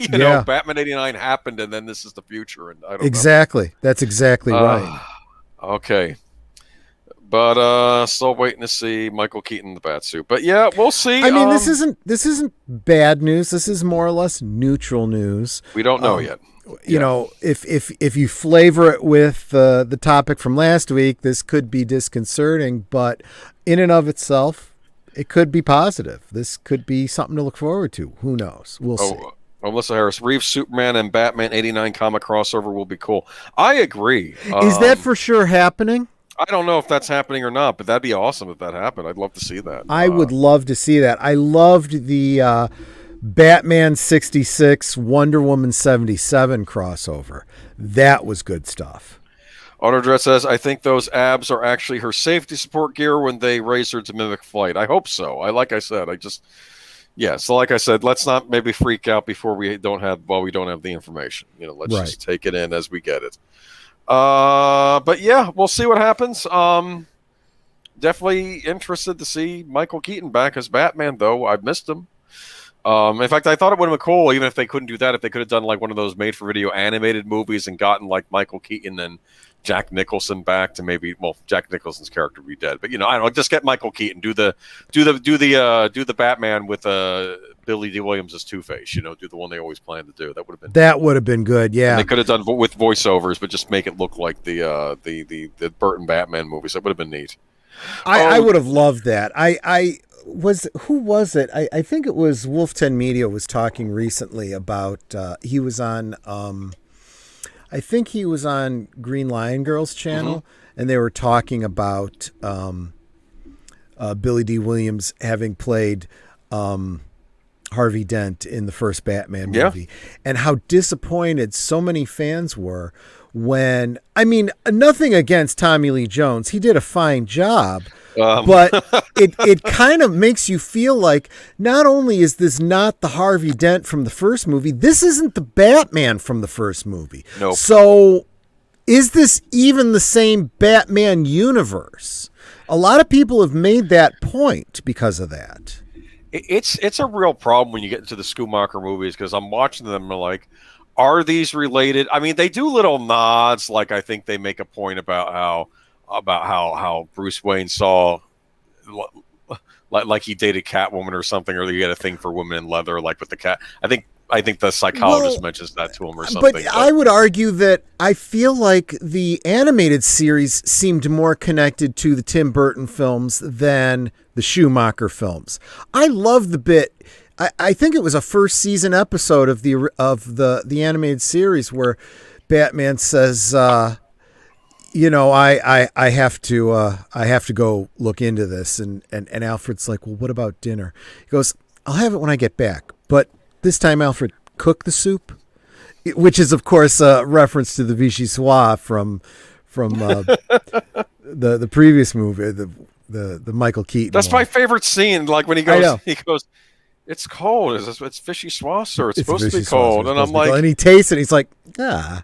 Batman 89 happened, and then this is the future, and I don't know. That's exactly right. Okay. But still waiting to see Michael Keaton in the Batsuit. But yeah, we'll see. I mean, this isn't bad news. This is more or less neutral news. We don't know yet. If you flavor it with the topic from last week, this could be disconcerting. But in and of itself, it could be positive. This could be something to look forward to. Who knows? We'll see. Melissa Harris, Reeves Superman and Batman '89 comic crossover will be cool. I agree. Is that for sure happening? I don't know if that's happening or not, but that'd be awesome if that happened. I'd love to see that. I would love to see that. I loved the Batman 66, Wonder Woman 77 crossover. That was good stuff. Autodress says, I think those abs are actually her safety support gear when they raise her to mimic flight. I hope so. Like I said, so like I said, let's not maybe freak out before we don't have the information. Let's just take it in as we get it. But yeah, we'll see what happens. Definitely interested to see Michael Keaton back as Batman, though. I've missed him. In fact, I thought it would have been cool, even if they couldn't do that, if they could have done like one of those made-for-video animated movies and gotten like Michael Keaton and Jack Nicholson back to Jack Nicholson's character would be dead, but I don't know, just get Michael Keaton, do the Batman with Billy D. Williams as Two-Face, do the one they always planned to do. That would have been good. Yeah, and they could have done with voiceovers, but just make it look like the Burton Batman movies. That would have been neat. I would have loved that. Who was it? I think it was Wolf 10 Media was talking recently about he was on I think he was on Green Lion Girl's channel, and they were talking about Billy D. Williams having played Harvey Dent in the first Batman movie, and how disappointed so many fans were when, nothing against Tommy Lee Jones. He did a fine job. But it kind of makes you feel like not only is this not the Harvey Dent from the first movie, this isn't the Batman from the first movie. Nope. So is this even the same Batman universe? A lot of people have made that point because of that. It's a real problem when you get into the Schumacher movies, because I'm watching them and I'm like, are these related? They do little nods, like I think they make a point about how Bruce Wayne saw like he dated Catwoman or something, or he had a thing for women in leather, like with the cat. I think the psychologist mentions that to him or something. But I would argue that I feel like the animated series seemed more connected to the Tim Burton films than the Schumacher films. I love the bit. I think it was a first season episode of the animated series where Batman says, I have to go look into this, and Alfred's like, well, what about dinner? He goes, I'll have it when I get back, but this time, Alfred, cook the soup, which is of course a reference to the Vichy Soir from the previous movie, the Michael Keaton. That's my favorite scene. Like when he goes, it's cold. It's Vichy Soir, sir. It's supposed to be cold. And I'm like, and he tastes it. He's like, and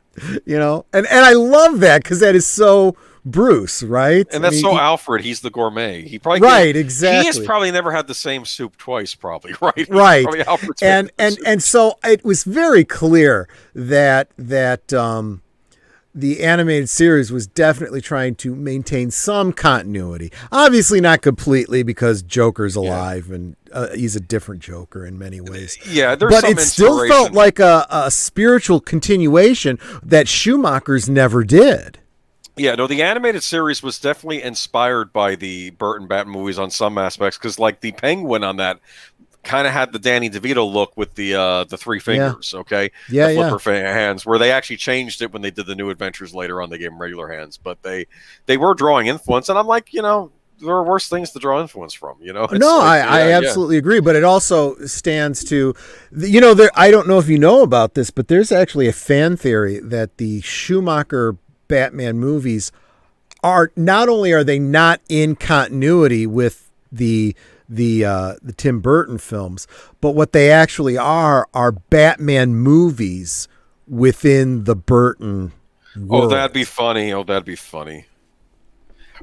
I love that because that is so Bruce, right? And that's Alfred. He's the gourmet. He probably exactly. He has probably never had the same soup twice, probably, right? Right. Probably Alfred's and so it was very clear that the animated series was definitely trying to maintain some continuity. Obviously not completely, because Joker's alive and he's a different Joker in many ways. Yeah, there's but it still felt like a spiritual continuation that Schumacher's never did. Yeah, no, the animated series was definitely inspired by the Burton Batman movies on some aspects, because like the Penguin on that kind of had the Danny DeVito look with the three fingers, the flipper hands, where they actually changed it when they did the New Adventures later on. They gave him regular hands, but they were drawing influence, and I'm like, there are worse things to draw influence from, I absolutely agree, but it also stands to, I don't know if you know about this, but there's actually a fan theory that the Schumacher Batman movies are not only are they not in continuity with the Tim Burton films, but what they actually are Batman movies within the Burton world. Oh, that'd be funny.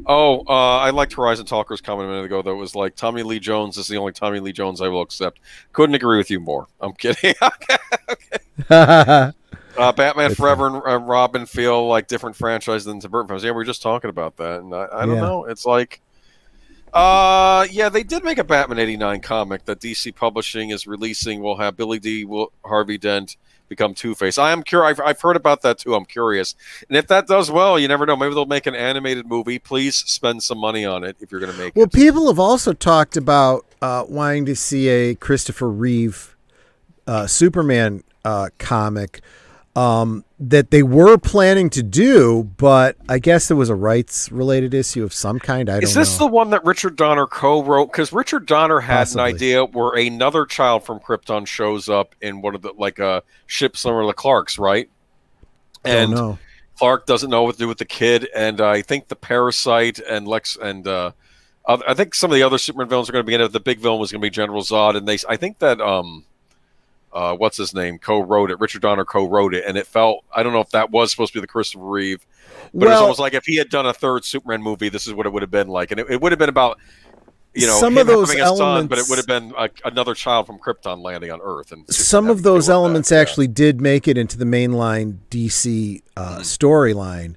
I liked Horizon Talker's comment a minute ago, though. It was like, Tommy Lee Jones is the only Tommy Lee Jones I will accept. Couldn't agree with you more. I'm kidding. Okay. Batman Forever and Robin feel like different franchises than the Burton films. Yeah, we were just talking about that, and I don't know. It's like, they did make a Batman '89 comic that DC Publishing is releasing. Will have Billy D. Harvey Dent become Two-Face. I am curious. I've heard about that too. I'm curious, and if that does well, you never know. Maybe they'll make an animated movie. Please spend some money on it if you're going to make it. Well, people have also talked about wanting to see a Christopher Reeve Superman comic that they were planning to do, but I guess there was a rights-related issue of some kind. I don't know. Is this the one that Richard Donner co-wrote? Because Richard Donner had Possibly. an idea where another child from Krypton shows up in one of the a ship similar to Clark's, right? Don't And know. Clark doesn't know what to do with the kid, and I think the Parasite and Lex and I think some of the other Superman villains are going to be in it. The big villain was going to be General Zod, and I think that what's his name co-wrote it. Richard Donner co-wrote it, and it felt, I don't know if that was supposed to be the Christopher Reeve, but it was almost like if he had done a third Superman movie, this is what it would have been like, and it would have been about some him of those having elements, a son, but it would have been another child from Krypton landing on Earth, and some of those elements actually did make it into the mainline DC storyline,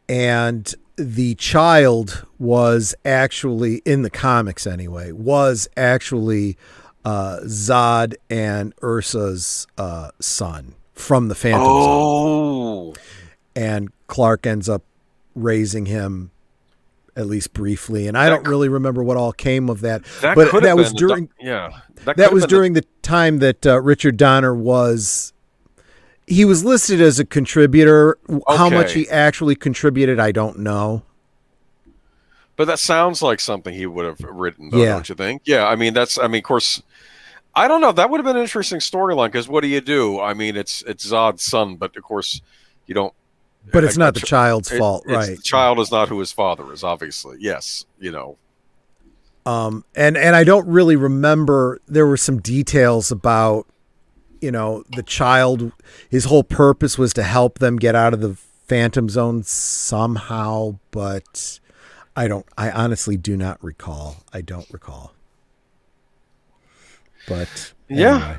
and the child was actually in the comics anyway. Was actually Zod and Ursa's son from the Phantom Zone. And Clark ends up raising him, at least briefly. And I don't really remember what all came of that. But that was during that was during the time that Richard Donner was listed as a contributor. Okay. How much he actually contributed, I don't know. But that sounds like something he would have written, though, don't you think? Yeah, I mean, of course, I don't know. That would have been an interesting storyline, because what do? I mean, it's Zod's son, but of course, you don't. But it's not the child's fault, right? The child is not who his father is, obviously. Yes, And I don't really remember. There were some details about, the child. His whole purpose was to help them get out of the Phantom Zone somehow, but I honestly do not recall. I don't recall. But anyway.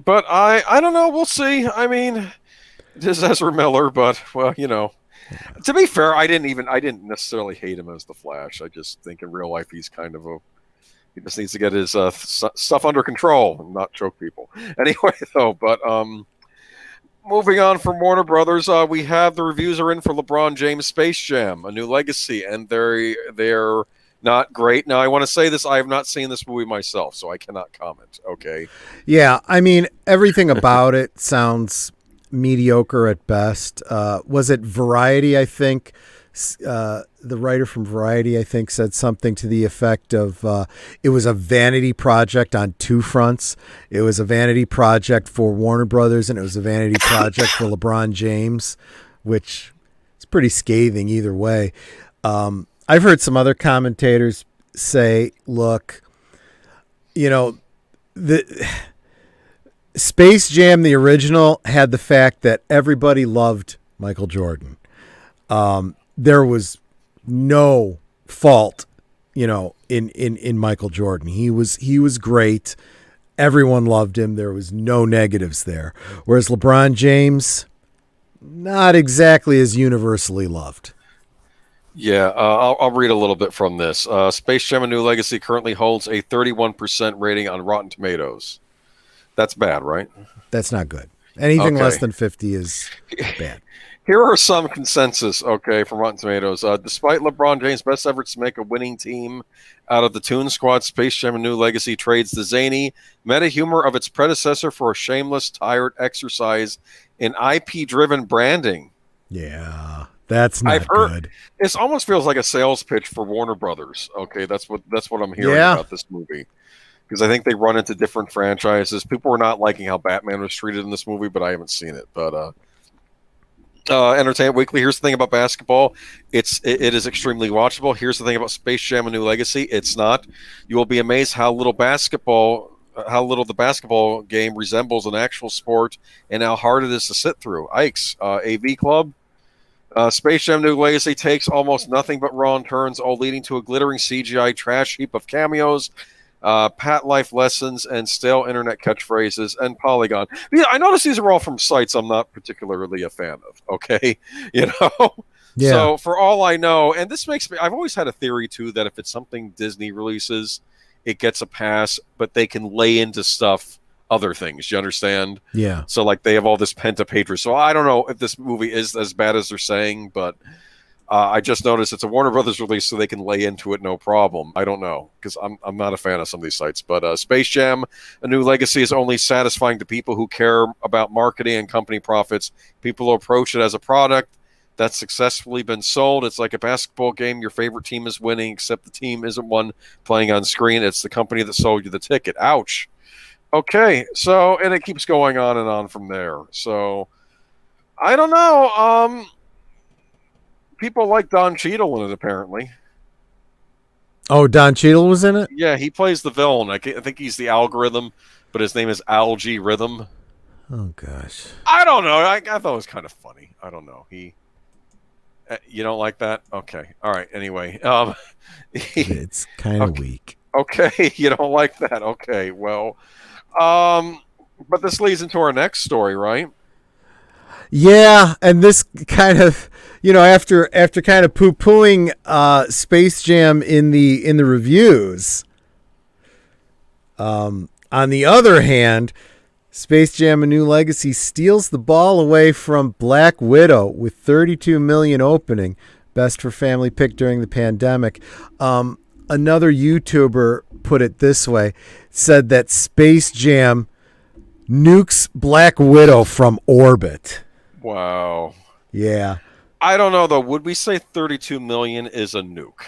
But I don't know. We'll see. I mean, this is Ezra Miller, but to be fair, I didn't necessarily hate him as the Flash. I just think in real life he's kind of he just needs to get his stuff under control and not choke people. Anyway, though, but moving on from Warner Brothers, we have the reviews are in for LeBron James Space Jam: A New Legacy, and they're not great. Now, I want to say this: I have not seen this movie myself, so I cannot comment. Okay. Yeah, I mean, everything about it sounds mediocre at best. Was it Variety? I think the writer from Variety, I think, said something to the effect of it was a vanity project on two fronts. It was a vanity project for Warner Brothers, and it was a vanity project for LeBron James, which is pretty scathing either way. I've heard some other commentators say, look, the Space Jam, the original, had the fact that everybody loved Michael Jordan. There was no fault, in Michael Jordan. He was great. Everyone loved him. There was no negatives there. Whereas LeBron James, not exactly as universally loved. Yeah, I'll read a little bit from this. Space Jam: A New Legacy currently holds a 31% rating on Rotten Tomatoes. That's bad, right? That's not good. Anything less than 50 is bad. Here are some consensus, from Rotten Tomatoes. Despite LeBron James' best efforts to make a winning team out of the Toon Squad, Space Jam: A New Legacy trades the zany meta humor of its predecessor for a shameless, tired exercise in IP-driven branding. Yeah, that's not good. This almost feels like a sales pitch for Warner Brothers. Okay, that's what I'm hearing about this movie. Because I think they run into different franchises. People were not liking how Batman was treated in this movie, but I haven't seen it. But Entertainment Weekly, here's the thing about basketball. It is extremely watchable. Here's the thing about Space Jam: A New Legacy. It's not. You will be amazed how little the basketball game resembles an actual sport and how hard it is to sit through. Ike's AV Club. Space Jam: New Legacy takes almost nothing but wrong turns, all leading to a glittering CGI trash heap of cameos, pat life lessons, and stale internet catchphrases, and Polygon. Yeah, I notice these are all from sites I'm not particularly a fan of. Okay, Yeah. So for all I know, and this makes me, I've always had a theory too that if it's something Disney releases, it gets a pass, but they can lay into stuff other things. You understand? Yeah. So like they have all this pent up hatred. So I don't know if this movie is as bad as they're saying, but I just noticed it's a Warner Brothers release, so they can lay into it no problem. I don't know, because I'm not a fan of some of these sites. But Space Jam: A New Legacy is only satisfying to people who care about marketing and company profits. People who approach it as a product that's successfully been sold. It's like a basketball game. Your favorite team is winning, except the team isn't one playing on screen. It's the company that sold you the ticket. Ouch. Okay, so, and it keeps going on and on from there. So, I don't know. People like Don Cheadle in it, apparently. Oh, Don Cheadle was in it? Yeah, he plays the villain. I think he's the algorithm, but his name is Algae Rhythm. Oh, gosh. I don't know. I thought it was kind of funny. I don't know. You don't like that? Okay. All right. Anyway. It's kind of weak. Okay. You don't like that. Okay. Well, but this leads into our next story, right? Yeah, and this kind of, after kind of poo-pooing Space Jam in the reviews, on the other hand, Space Jam: A New Legacy steals the ball away from Black Widow with $32 million opening, best for family pick during the pandemic. Another YouTuber put it this way, said that Space Jam nukes Black Widow from orbit. Wow. Yeah. I don't know though. Would we say 32 million is a nuke?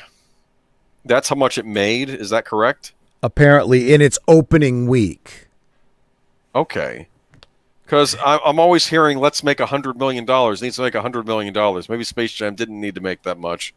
That's how much it made. Is that correct? Apparently, in its opening week. Okay. Because I'm always hearing, let's make $100 million. Needs to make $100 million. Maybe Space Jam didn't need to make that much.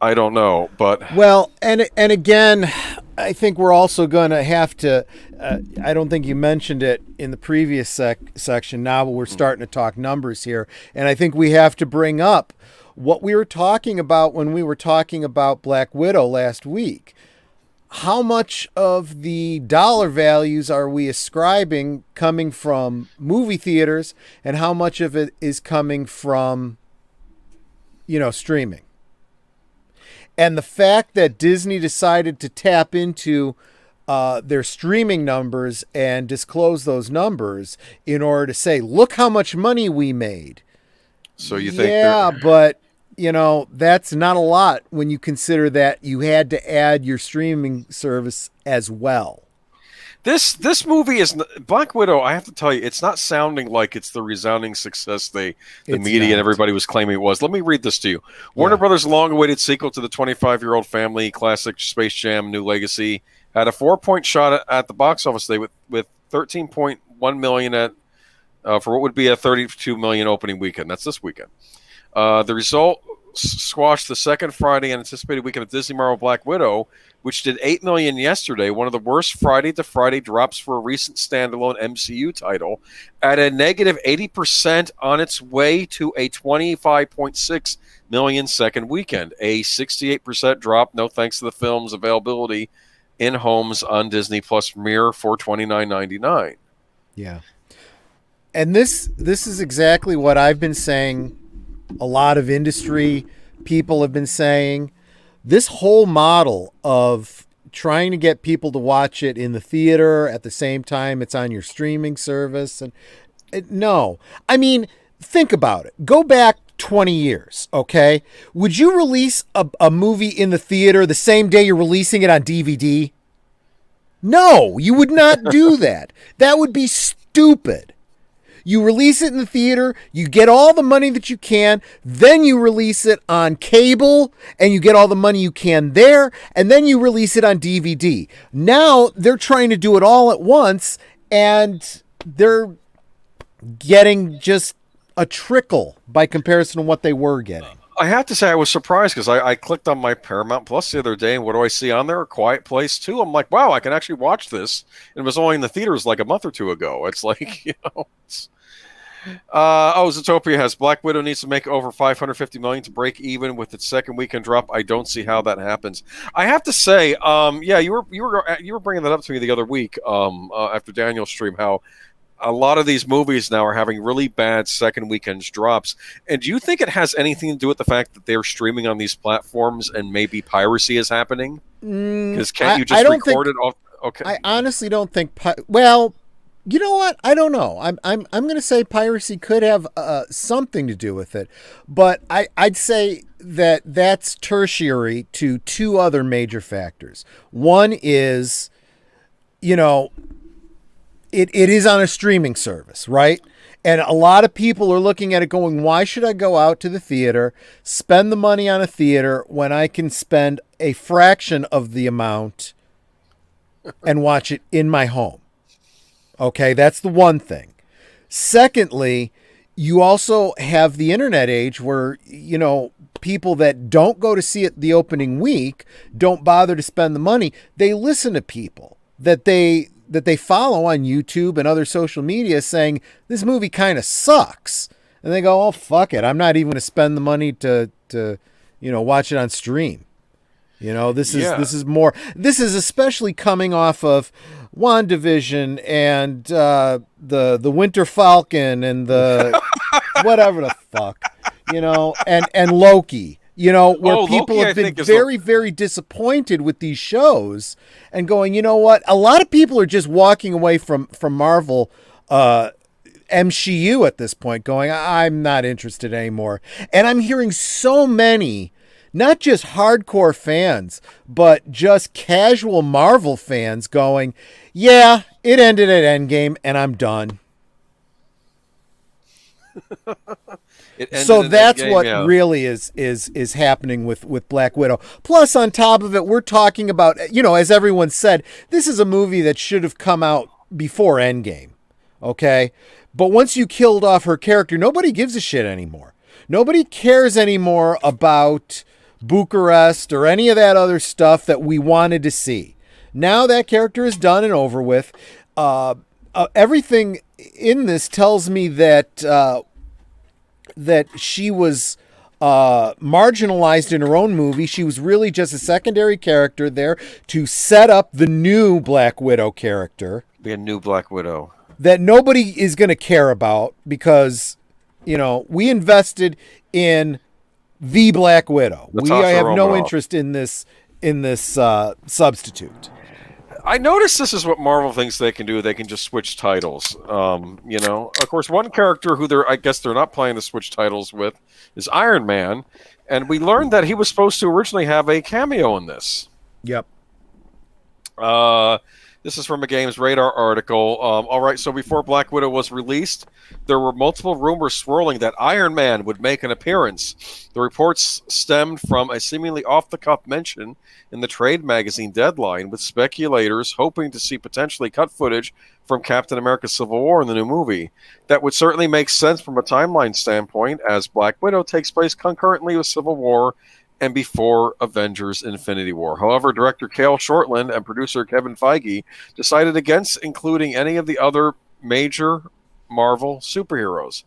I don't know, but well, and again, I think we're also going to have to. I don't think you mentioned it in the previous section. Now, but we're starting to talk numbers here, and I think we have to bring up what we were talking about when we were talking about Black Widow last week. How much of the dollar values are we ascribing coming from movie theaters, and how much of it is coming from, streaming? And the fact that Disney decided to tap into their streaming numbers and disclose those numbers in order to say, look how much money we made. So you think? Yeah, but, that's not a lot when you consider that you had to add your streaming service as well. This movie is Black Widow. I have to tell you, it's not sounding like it's the resounding success the media and everybody was claiming it was. Let me read this to you. Warner Brothers' long-awaited sequel to the 25-year-old family classic Space Jam: New Legacy had a 4-point shot at the box office today with 13.1 million for what would be a 32 million opening weekend. That's this weekend. The result squashed the second Friday anticipated weekend of Disney Marvel Black Widow, which did 8 million yesterday, one of the worst Friday-to-Friday drops for a recent standalone MCU title, at a negative 80% on its way to a 25.6 million second weekend, a 68% drop, no thanks to the film's availability in homes on Disney Plus Premiere for $29.99. Yeah. And this is exactly what I've been saying. A lot of industry people have been saying this whole model of trying to get people to watch it in the theater at the same time it's on your streaming service. And no, I mean, think about it. Go back 20 years. Okay. Would you release a movie in the theater the same day you're releasing it on DVD? No, you would not do that. That would be stupid. You release it in the theater, you get all the money that you can, then you release it on cable, and you get all the money you can there, and then you release it on DVD. Now, they're trying to do it all at once, and they're getting just a trickle by comparison to what they were getting. I have to say I was surprised because I clicked on my Paramount Plus the other day, and what do I see on there? A Quiet Place 2. I'm like, wow, I can actually watch this. And it was only in the theaters like a month or two ago. It's like, Zootopia has Black Widow needs to make over $550 million to break even with its second weekend drop. I don't see how that happens. I have to say, you were bringing that up to me the other week after Daniel's stream, how a lot of these movies now are having really bad second weekend drops. And do you think it has anything to do with the fact that they're streaming on these platforms and maybe piracy is happening? Because can't you just record it off? Okay. I honestly don't think. Well, you know what? I don't know. I'm going to say piracy could have something to do with it, but I'd say that's tertiary to two other major factors. One is, you know, it is on a streaming service, right? And a lot of people are looking at it going, why should I go out to the theater, spend the money on a theater when I can spend a fraction of the amount and watch it in my home? Okay, that's the one thing. Secondly, you also have the internet age where, you know, people that don't go to see it the opening week, don't bother to spend the money. They listen to people that they follow on YouTube and other social media saying this movie kind of sucks. And they go, oh, fuck it. I'm not even going to spend the money to watch it on stream. You know, this is especially coming off of WandaVision and the Winter Falcon and the whatever the fuck, you know, and Loki, you know, where people Loki, have been very, very disappointed with these shows and going, you know what? A lot of people are just walking away from Marvel MCU at this point going, I'm not interested anymore. And I'm hearing so many, not just hardcore fans, but just casual Marvel fans going, yeah, it ended at Endgame and I'm done. So that's Endgame, what really is happening with Black Widow. Plus, on top of it, we're talking about, you know, as everyone said, this is a movie that should have come out before Endgame. Okay? But once you killed off her character, nobody gives a shit anymore. Nobody cares anymore about Bucharest or any of that other stuff that we wanted to see. Now that character is done and over with. Everything in this tells me that she was marginalized in her own movie. She was really just a secondary character there to set up the new Black Widow character. Be a new Black Widow that nobody is going to care about because, you know, we invested in the Black Widow. We have no interest in this substitute. I noticed this is what Marvel thinks they can do. They can just switch titles. You know, of course, one character who I guess they're not planning to switch titles with is Iron Man, and we learned that he was supposed to originally have a cameo in this. Yep. This is from a Games Radar article. All right, so before Black Widow was released, there were multiple rumors swirling that Iron Man would make an appearance. The reports stemmed from a seemingly off-the-cuff mention in the trade magazine Deadline, with speculators hoping to see potentially cut footage from Captain America Civil War in the new movie. That would certainly make sense from a timeline standpoint, as Black Widow takes place concurrently with Civil War and before Avengers Infinity War. However, director Cale Shortland and producer Kevin Feige decided against including any of the other major Marvel superheroes.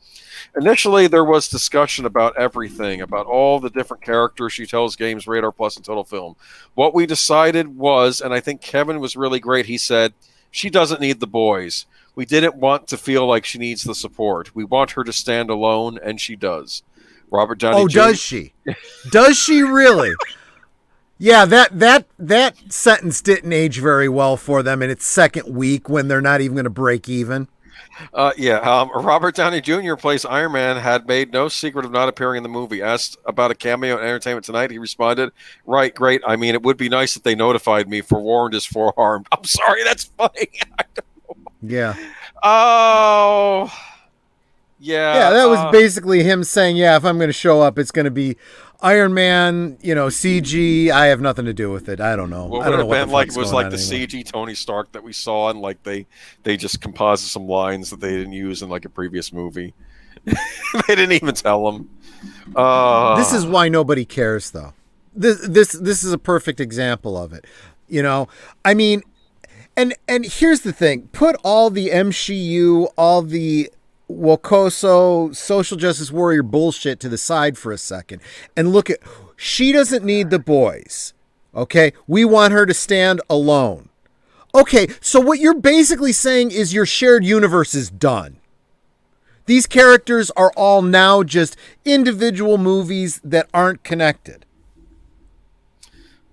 Initially, there was discussion about everything, about all the different characters, she tells Games Radar Plus and Total Film. What we decided was, and I think Kevin was really great, he said, she doesn't need the boys. We didn't want to feel like she needs the support. We want her to stand alone, and she does. Robert Downey Jr. Does she? Does she really? Yeah, that sentence didn't age very well for them in its second week when they're not even going to break even. Robert Downey Jr. plays Iron Man, had made no secret of not appearing in the movie. Asked about a cameo in Entertainment Tonight, he responded, right, great. I mean, it would be nice if they notified me. Forewarned is forearmed. I'm sorry, that's funny. I don't know. Yeah. Oh... Yeah, that was basically him saying, yeah, if I'm going to show up, it's going to be Iron Man, you know, CG. I have nothing to do with it. I don't know. What would it have been like? It was like the CG Tony Stark that we saw, and like they just composite some lines that they didn't use in like a previous movie. They didn't even tell him. This is why nobody cares, though. This is a perfect example of it. You know, I mean, and here's the thing: put all the MCU, all the Wokoso social justice warrior bullshit to the side for a second and look at, she doesn't need the boys. Okay. We want her to stand alone. Okay. So what you're basically saying is your shared universe is done. These characters are all now just individual movies that aren't connected.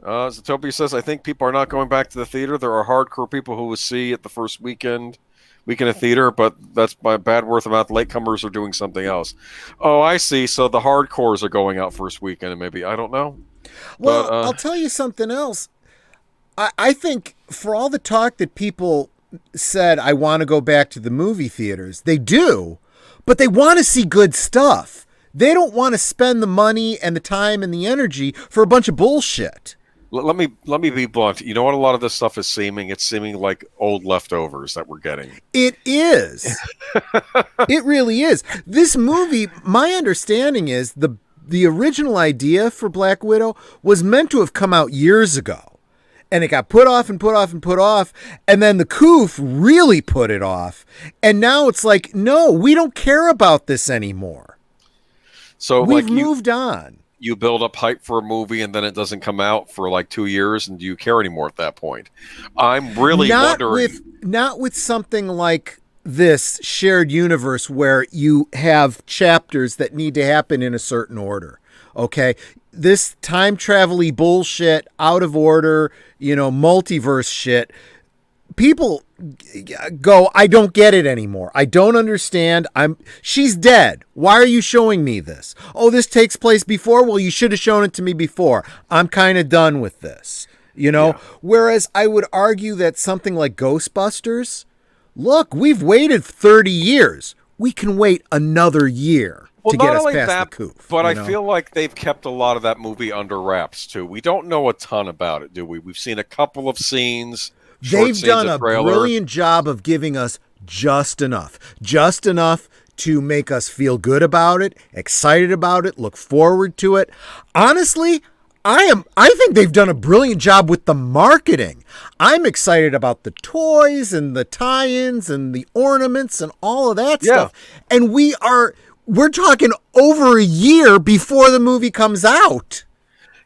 Zatopia says, I think people are not going back to the theater. There are hardcore people who will see it the first weekend. week in a theater, but that's by bad word of mouth. Latecomers are doing something else. Oh, I see. So the hardcores are going out first weekend, and maybe I don't know. Well, But I'll tell you something else. I think for all the talk that people said, I want to go back to the movie theaters, they do, but they want to see good stuff. They don't want to spend the money and the time and the energy for a bunch of bullshit. let me be blunt. You know what? A lot of this stuff is seeming. It's seeming like old leftovers that we're getting. It is. It really is. This movie, my understanding is the original idea for Black Widow was meant to have come out years ago. And it got put off and put off and put off. And then the COOF really put it off. And now it's like, no, we don't care about this anymore. So We've like moved on. you build up hype for a movie and then it doesn't come out for like 2 years, and do you care anymore at that point? I'm really wondering. Not with something like this shared universe where you have chapters that need to happen in a certain order. Okay? This time travel-y bullshit, out of order, multiverse shit. People go, I don't get it anymore. I don't understand. She's dead. Why are you showing me this? Oh, this takes place before? Well, you should have shown it to me before. I'm kind of done with this. Yeah. Whereas I would argue that something like Ghostbusters, look, we've waited 30 years. We can wait another year to get us past the COOF. But I feel like they've kept a lot of that movie under wraps too. We don't know a ton about it, do we? We've seen a couple of scenes. They've done a brilliant job of giving us just enough to make us feel good about it, excited about it, look forward to it. Honestly, I think they've done a brilliant job with the marketing. I'm excited about the toys and the tie-ins and the ornaments and all of that stuff. And we're talking over a year before the movie comes out.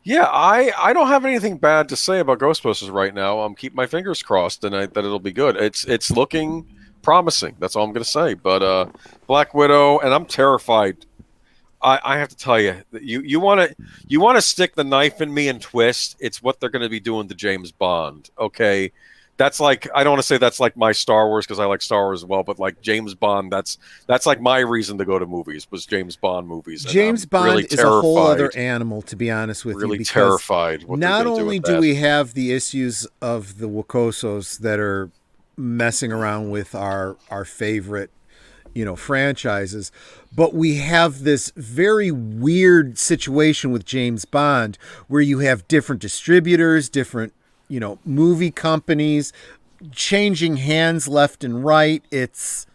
Yeah, I don't have anything bad to say about Ghostbusters right now. I'm keep my fingers crossed and that it'll be good. It's looking promising. That's all I'm going to say. But Black Widow, and I'm terrified. I have to tell you, you want to stick the knife in me and twist. It's what they're going to be doing to James Bond. Okay, that's like, I don't want to say that's like my Star Wars because I like Star Wars as well, but like James Bond, that's like my reason to go to movies was James Bond movies. James Bond really is a whole other animal, to be honest with you. Really terrified. Not only do we have the issues of the Wakosos that are messing around with our favorite, franchises, but we have this very weird situation with James Bond where you have different distributors, different movie companies changing hands left and right. It's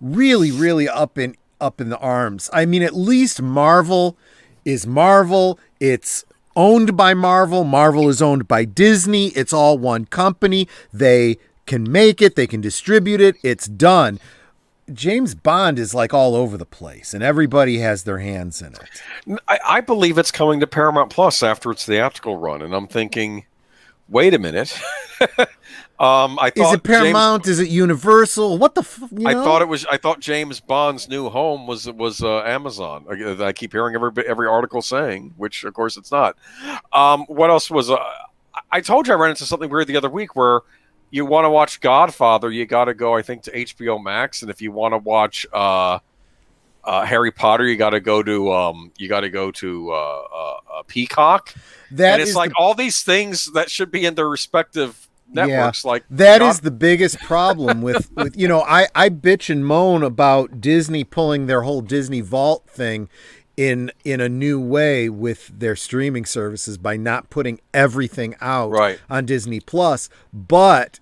really, really up in the arms. I mean, at least Marvel is Marvel. It's owned by Marvel. Marvel is owned by Disney. It's all one company. They can make it. They can distribute it. It's done. James Bond is like all over the place, and everybody has their hands in it. I believe it's coming to Paramount Plus after its theatrical run, and I'm thinking, wait a minute. I thought, is it Paramount? Is it Universal? What the? I thought James Bond's new home was Amazon. I keep hearing every article saying, which of course it's not. What else was? I told you I ran into something weird the other week where you want to watch Godfather, you got to go, I think, to HBO Max, and if you want to watch Harry Potter, you got to go to Peacock. It's like all these things that should be in their respective networks. Yeah, like is the biggest problem with I bitch and moan about Disney pulling their whole Disney Vault thing in a new way with their streaming services by not putting everything out on Disney Plus, but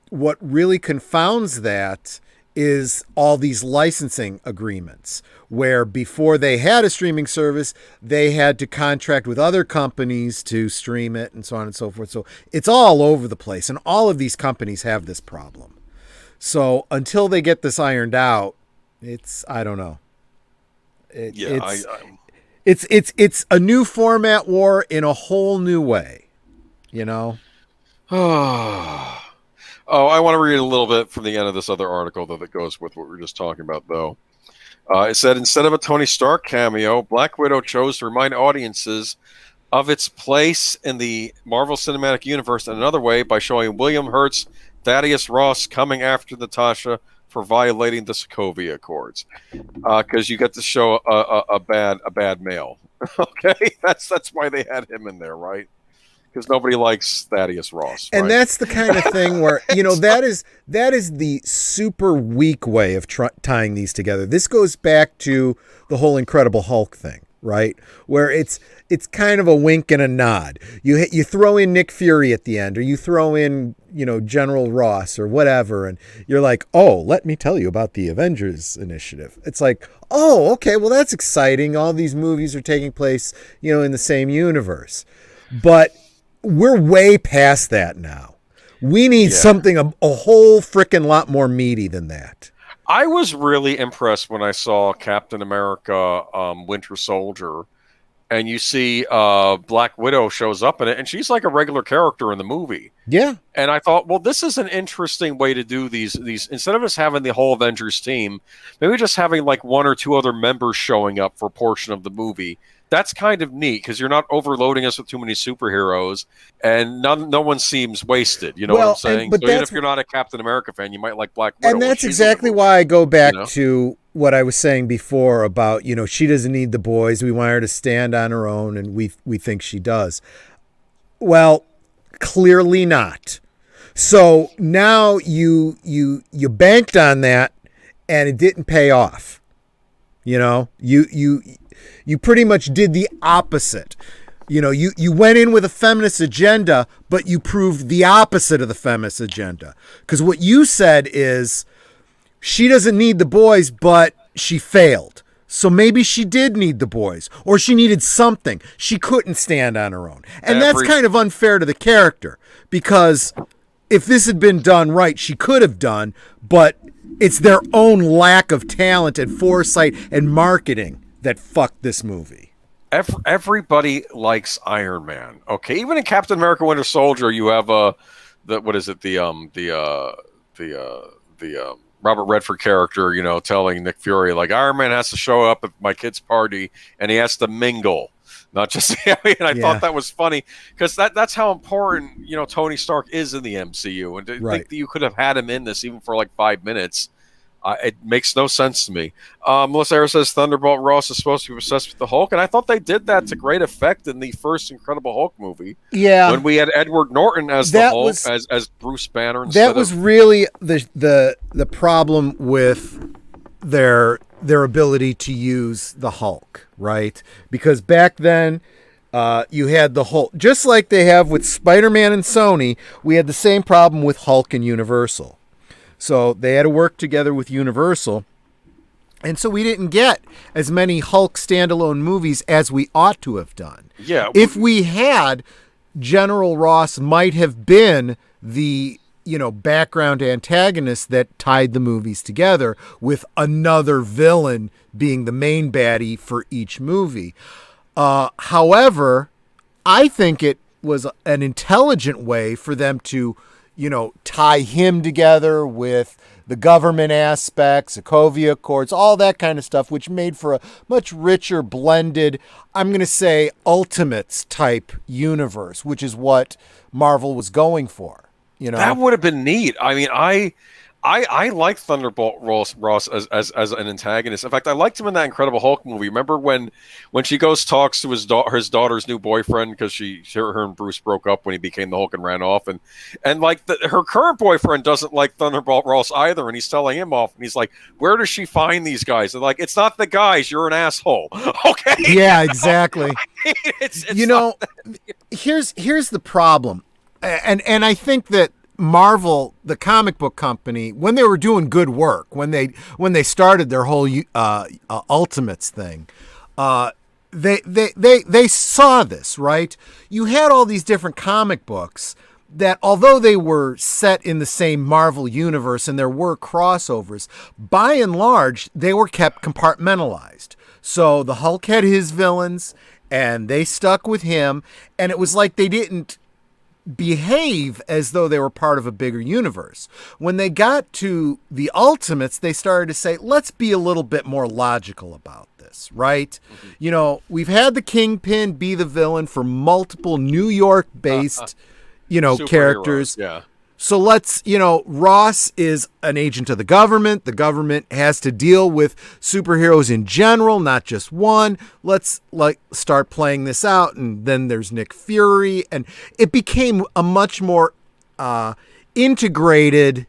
what really confounds that is all these licensing agreements where before they had a streaming service, they had to contract with other companies to stream it and so on and so forth. So it's all over the place, and all of these companies have this problem. So until they get this ironed out, I don't know. It's a new format war in a whole new way, Oh, I want to read a little bit from the end of this other article that goes with what we were just talking about, though. It said, instead of a Tony Stark cameo, Black Widow chose to remind audiences of its place in the Marvel Cinematic Universe in another way by showing William Hurt's Thaddeus Ross coming after Natasha for violating the Sokovia Accords, because you get to show a bad male. Okay, that's why they had him in there, right? Because nobody likes Thaddeus Ross, and right? that's the kind of thing where that is the super weak way of tying these together. This goes back to the whole Incredible Hulk thing, right? Where it's kind of a wink and a nod. You throw in Nick Fury at the end, or you throw in General Ross or whatever, and you're like, oh, let me tell you about the Avengers Initiative. It's like, oh, okay, well that's exciting. All these movies are taking place, in the same universe, but we're way past that now. We need something a whole freaking lot more meaty than that. I was really impressed when I saw Captain America Winter Soldier, and you see Black Widow shows up in it, and she's like a regular character in the movie. Yeah. And I thought, well, this is an interesting way to do these instead of just having the whole Avengers team, maybe just having like one or two other members showing up for a portion of the movie. That's kind of neat because you're not overloading us with too many superheroes, and no one seems wasted. You know what I'm saying? So even if you're not a Captain America fan, you might like Black Widow. And that's exactly why I go back to what I was saying before about, she doesn't need the boys. We want her to stand on her own, and we think she does. Well, clearly not. So now you banked on that, and it didn't pay off. You pretty much did the opposite. You went in with a feminist agenda, but you proved the opposite of the feminist agenda. Because what you said is she doesn't need the boys, but she failed. So maybe she did need the boys, or she needed something. She couldn't stand on her own. And that's kind of unfair to the character, because if this had been done right, she could have done, but it's their own lack of talent and foresight and marketing that fucked this movie. Everybody likes Iron Man. Okay, even in Captain America: Winter Soldier, you have the Robert Redford character, telling Nick Fury like Iron Man has to show up at my kid's party and he has to mingle, not just. I thought that was funny because that's how important Tony Stark is in the MCU, and to think that you could have had him in this even for like 5 minutes. It makes no sense to me. Melissa Ayers says Thunderbolt Ross is supposed to be obsessed with the Hulk, and I thought they did that to great effect in the first Incredible Hulk movie. Yeah, when we had Edward Norton as the Hulk, as Bruce Banner. That was really the problem with their ability to use the Hulk, right? Because back then, you had the Hulk, just like they have with Spider-Man and Sony. We had the same problem with Hulk and Universal. So they had to work together with Universal. And so we didn't get as many Hulk standalone movies as we ought to have done. Yeah. If we had, General Ross might have been the, background antagonist that tied the movies together, with another villain being the main baddie for each movie. However, I think it was an intelligent way for them to tie him together with the government aspects, Sokovia Accords, all that kind of stuff, which made for a much richer, blended, I'm going to say, Ultimates type universe, which is what Marvel was going for. That would have been neat. I mean, I like Thunderbolt Ross as an antagonist. In fact, I liked him in that Incredible Hulk movie. Remember when she talks to his daughter's new boyfriend, because her and Bruce broke up when he became the Hulk and ran off, and like her current boyfriend doesn't like Thunderbolt Ross either, and he's telling him off, and he's like, where does she find these guys? And like, it's not the guys, you're an asshole. Okay. Yeah, exactly. It's here's the problem, and I think that Marvel, the comic book company, when they were doing good work, when they started their whole Ultimates thing, they saw this, right? You had all these different comic books that, although they were set in the same Marvel universe and there were crossovers, by and large, they were kept compartmentalized. So the Hulk had his villains, and they stuck with him, and it was like they didn't behave as though they were part of a bigger universe. When they got to the Ultimates, they started to say, let's be a little bit more logical about this, right? Mm-hmm. We've had the Kingpin be the villain for multiple New York-based, characters. Yeah. So let's, Ross is an agent of the government. The government has to deal with superheroes in general, not just one. Let's start playing this out. And then there's Nick Fury, and it became a much more integrated,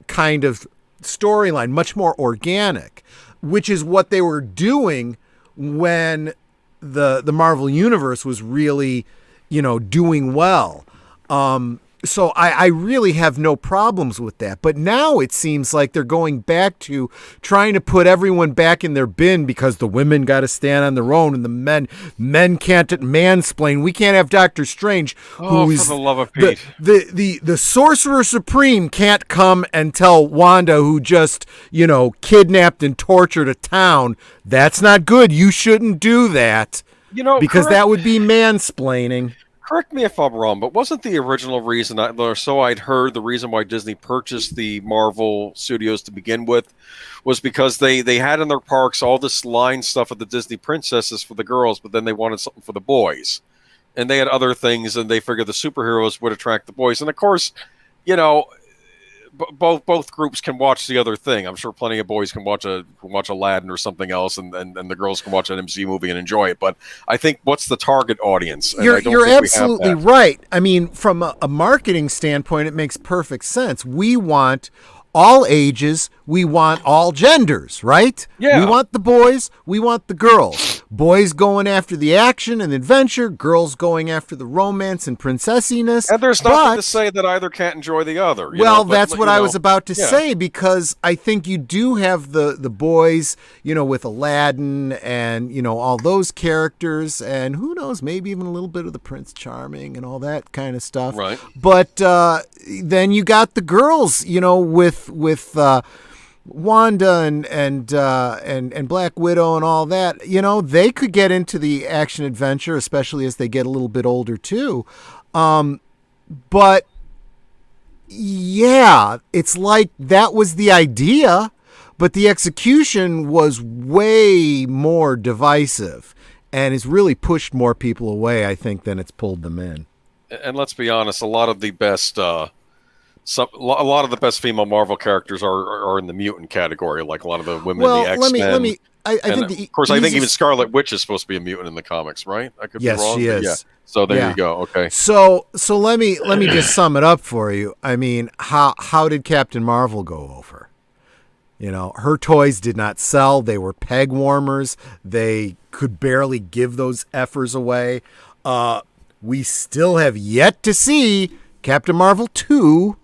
kind of storyline, much more organic, which is what they were doing when the Marvel Universe was really, doing well. So I really have no problems with that. But now it seems like they're going back to trying to put everyone back in their bin because the women got to stand on their own and the men can't mansplain. We can't have Doctor Strange, who is for the love of Pete. The Sorcerer Supreme can't come and tell Wanda, who just, kidnapped and tortured a town. That's not good. You shouldn't do that. Because that would be mansplaining. Correct me if I'm wrong, but wasn't the original reason, or so I'd heard, the reason why Disney purchased the Marvel Studios to begin with was because they had in their parks all this line stuff of the Disney princesses for the girls, but then they wanted something for the boys. And they had other things, and they figured the superheroes would attract the boys. And of course, both groups can watch the other thing. I'm sure plenty of boys can watch Aladdin or something else, and the girls can watch an MCU movie and enjoy it. But I think, what's the target audience? And you're absolutely right. I mean, from a marketing standpoint, it makes perfect sense. We want all ages, we want all genders, right? Yeah. We want the boys, we want the girls. Boys going after the action and adventure, girls going after the romance and princessiness. And there's nothing to say that either can't enjoy the other. That's what I was about to say, because I think you do have the boys, with Aladdin and, all those characters, and who knows, maybe even a little bit of the Prince Charming and all that kind of stuff. Right. But then you got the girls, with Wanda and Black Widow and all that. They could get into the action adventure, especially as they get a little bit older too. But yeah, it's like that was the idea, but the execution was way more divisive and has really pushed more people away, I think, than it's pulled them in. And let's be honest, a lot of the best female Marvel characters are in the mutant category, like a lot of the women in the X-Men. I think even Scarlet Witch is supposed to be a mutant in the comics, right? I could be wrong. She is. Yeah. So there you go. Okay. So let me just sum it up for you. I mean, how did Captain Marvel go over? Her toys did not sell. They were peg warmers. They could barely give those effers away. We still have yet to see Captain Marvel 2,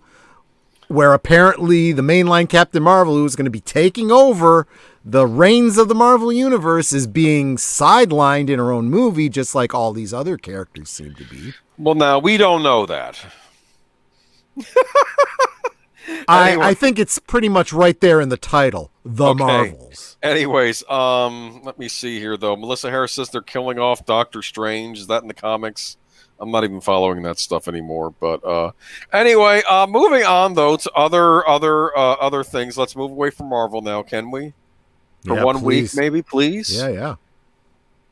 where apparently the mainline Captain Marvel, who is going to be taking over the reins of the Marvel Universe, is being sidelined in her own movie, just like all these other characters seem to be. Well, now, we don't know that. I think it's pretty much right there in the title, The Marvels. Anyways, let me see here, though. Melissa Harris says they're killing off Doctor Strange. Is that in the comics? I'm not even following that stuff anymore. But anyway, moving on though to other things. Let's move away from Marvel now, can we? For 1 week, maybe, please. Yeah.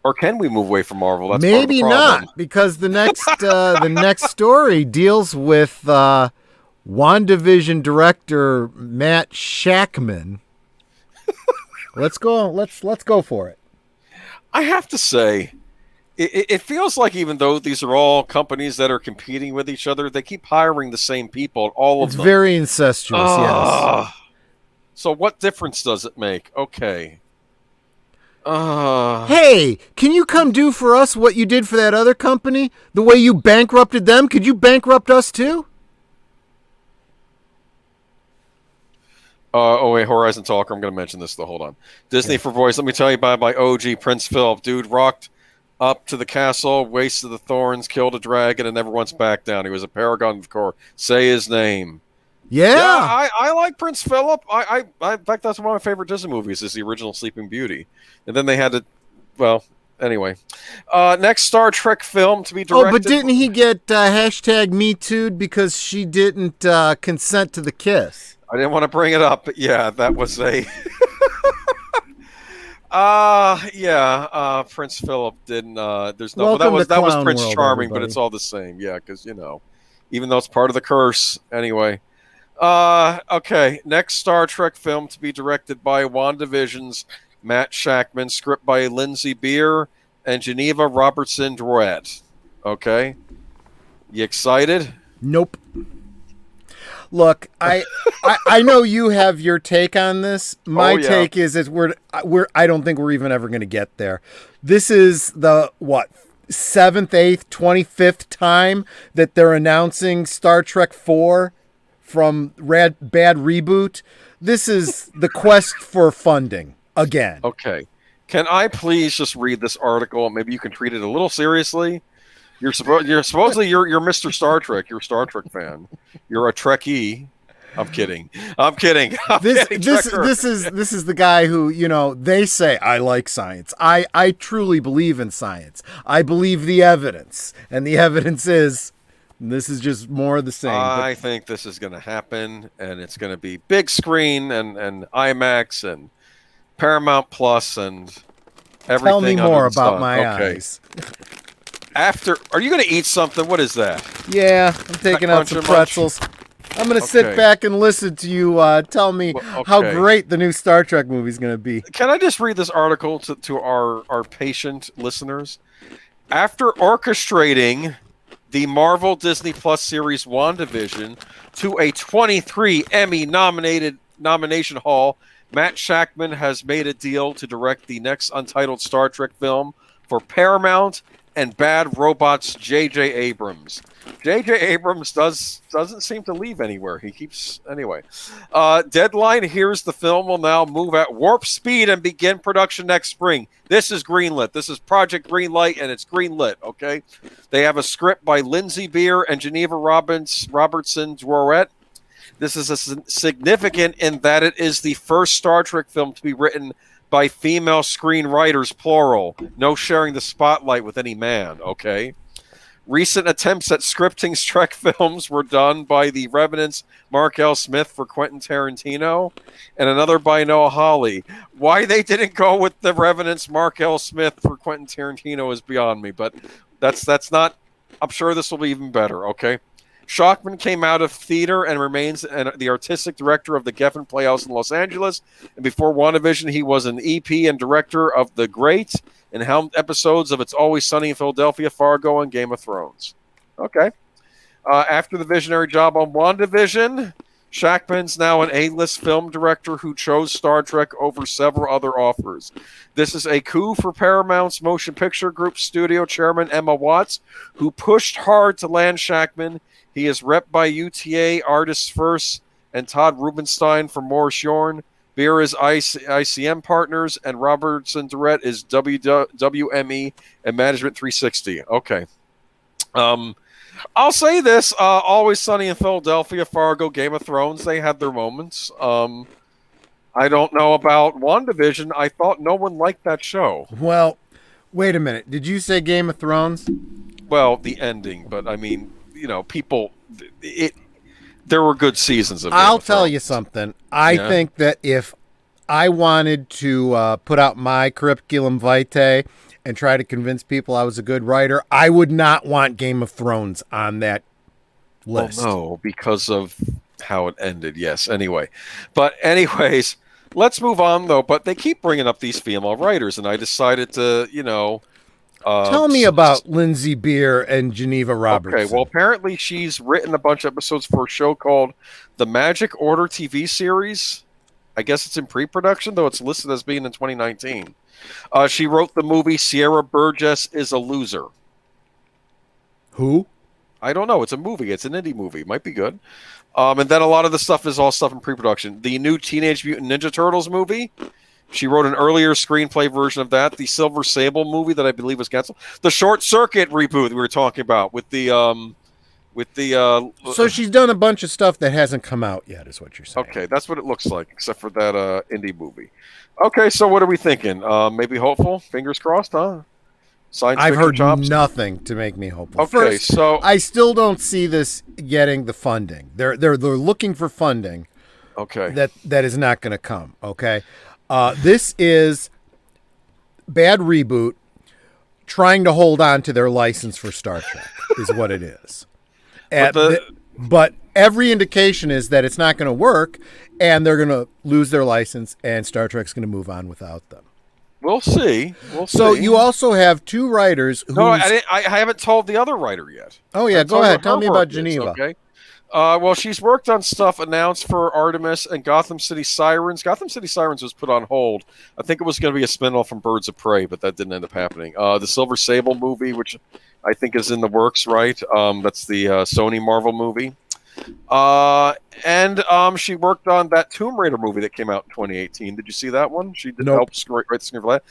Or can we move away from Marvel? That's maybe not, because the next story deals with WandaVision director Matt Shakman. Let's go for it. I have to say, it feels like, even though these are all companies that are competing with each other, they keep hiring the same people. It's very incestuous. Yes. So what difference does it make? Okay. Hey, can you come do for us what you did for that other company? The way you bankrupted them, could you bankrupt us too? Wait, Horizon Talker, I'm going to mention this though. Hold on. Disney for Voice. Let me tell you about my OG Prince Philip. Dude rocked up to the castle, wasted the thorns, killed a dragon, and never once backed down. He was a paragon of core. Say his name. Yeah, I like Prince Philip. In fact, that's one of my favorite Disney movies, is the original Sleeping Beauty. And then they had to, well, anyway. Next Star Trek film to be directed. Oh, but didn't he get hashtag Me Too'd because she didn't consent to the kiss? I didn't want to bring it up, but yeah, that was a... Prince Philip didn't, there's no... Well, that was Prince Charming, everybody. But it's all the same, yeah, because, even though it's part of the curse. Anyway. Okay. Next Star Trek film to be directed by WandaVision's Matt Shackman, script by Lindsay Beer and Geneva Robertson Drouet. Okay. You excited? Nope. Look, I know you have your take on this. My take is I don't think we're even ever going to get there. This is the seventh, eighth, 25th time that they're announcing Star Trek 4 from Bad Reboot. This is the quest for funding again. Okay. Can I please just read this article? Maybe you can treat it a little seriously. You're supposedly you're Mr. Star Trek. You're a Star Trek fan. You're a Trekkie. I'm kidding. This is the guy who, they say I like science. I truly believe in science. I believe the evidence, and the evidence is this is just more of the same. I think this is going to happen, and it's going to be big screen and IMAX and Paramount Plus and everything. Tell me more about my eyes. Are you going to eat something? What is that? Yeah, I'm taking out some pretzels. I'm going to sit back and listen to you tell me how great the new Star Trek movie is going to be. Can I just read this article to our patient listeners? After orchestrating the Marvel Disney Plus series WandaVision to a 23 Emmy nomination haul, Matt Shackman has made a deal to direct the next untitled Star Trek film for Paramount and Bad Robot's J.J. Abrams. J.J. Abrams doesn't seem to leave anywhere. He keeps... Anyway. Deadline hears the film will now move at warp speed and begin production next spring. This is greenlit. This is Project Greenlight, and it's greenlit, okay? They have a script by Lindsay Beer and Geneva Robertson Drouet. This is significant in that it is the first Star Trek film to be written by female screenwriters, plural. No sharing the spotlight with any man, okay? Recent attempts at scripting Trek films were done by The Revenant's Mark L. Smith for Quentin Tarantino and another by Noah Hawley. Why they didn't go with The Revenant's Mark L. Smith for Quentin Tarantino is beyond me, but that's not... I'm sure this will be even better, okay? Shackman came out of theater and remains the artistic director of the Geffen Playhouse in Los Angeles. And before WandaVision, he was an EP and director of The Great and helmed episodes of It's Always Sunny in Philadelphia, Fargo, and Game of Thrones. Okay. After the visionary job on WandaVision, Shackman's now an A-list film director who chose Star Trek over several other offers. This is a coup for Paramount's Motion Picture Group studio chairman Emma Watts, who pushed hard to land Shackman. He is rep by UTA Artists First and Todd Rubenstein from Morris Yorn. Beer is ICM Partners, and Robertson Durrett is WME and Management 360. Okay. I'll say this. Always Sunny in Philadelphia, Fargo, Game of Thrones, they had their moments. I don't know about WandaVision. I thought no one liked that show. Well, wait a minute. Did you say Game of Thrones? Well, the ending, but I mean... people, there were good seasons of Game I'll of tell Thrones. you something. I think that if I wanted to put out my curriculum vitae and try to convince people I was a good writer, I would not want Game of Thrones on that list. Oh, no, because of how it ended, yes. Anyway. But anyways, let's move on, though. But they keep bringing up these female writers, and I decided to, tell me about Lindsay Beer and Geneva Robertson. Okay, well, apparently she's written a bunch of episodes for a show called The Magic Order TV series. I guess it's in pre-production, though it's listed as being in 2019. She wrote the movie Sierra Burgess is a Loser. Who? I don't know. It's a movie. It's an indie movie. Might be good. And then a lot of the stuff is all stuff in pre-production. The new Teenage Mutant Ninja Turtles movie. She wrote an earlier screenplay version of that. The Silver Sable movie that I believe was canceled. The Short Circuit reboot we were talking about with the So she's done a bunch of stuff that hasn't come out yet, is what you're saying. Okay, that's what it looks like, except for that indie movie. Okay, so what are we thinking? Maybe hopeful? Fingers crossed, huh? I've heard nothing to make me hopeful. Okay, First, so I still don't see this getting the funding. They're looking for funding. Okay. That is not going to come. Okay. This is Bad Reboot trying to hold on to their license for Star Trek is what it is. But every indication is that it's not going to work, and they're going to lose their license, and Star Trek's going to move on without them. We'll see. So you also have two writers who... No, I haven't told the other writer yet. Oh, yeah, go ahead. Tell me about Geneva. Okay. Well, she's worked on stuff announced for Artemis and Gotham City Sirens. Gotham City Sirens was put on hold. I think it was going to be a spinoff from Birds of Prey, but that didn't end up happening. The Silver Sable movie, which I think is in the works, right? That's the Sony Marvel movie. And she worked on that Tomb Raider movie that came out in 2018. Did you see that one? She helped write the screenplay.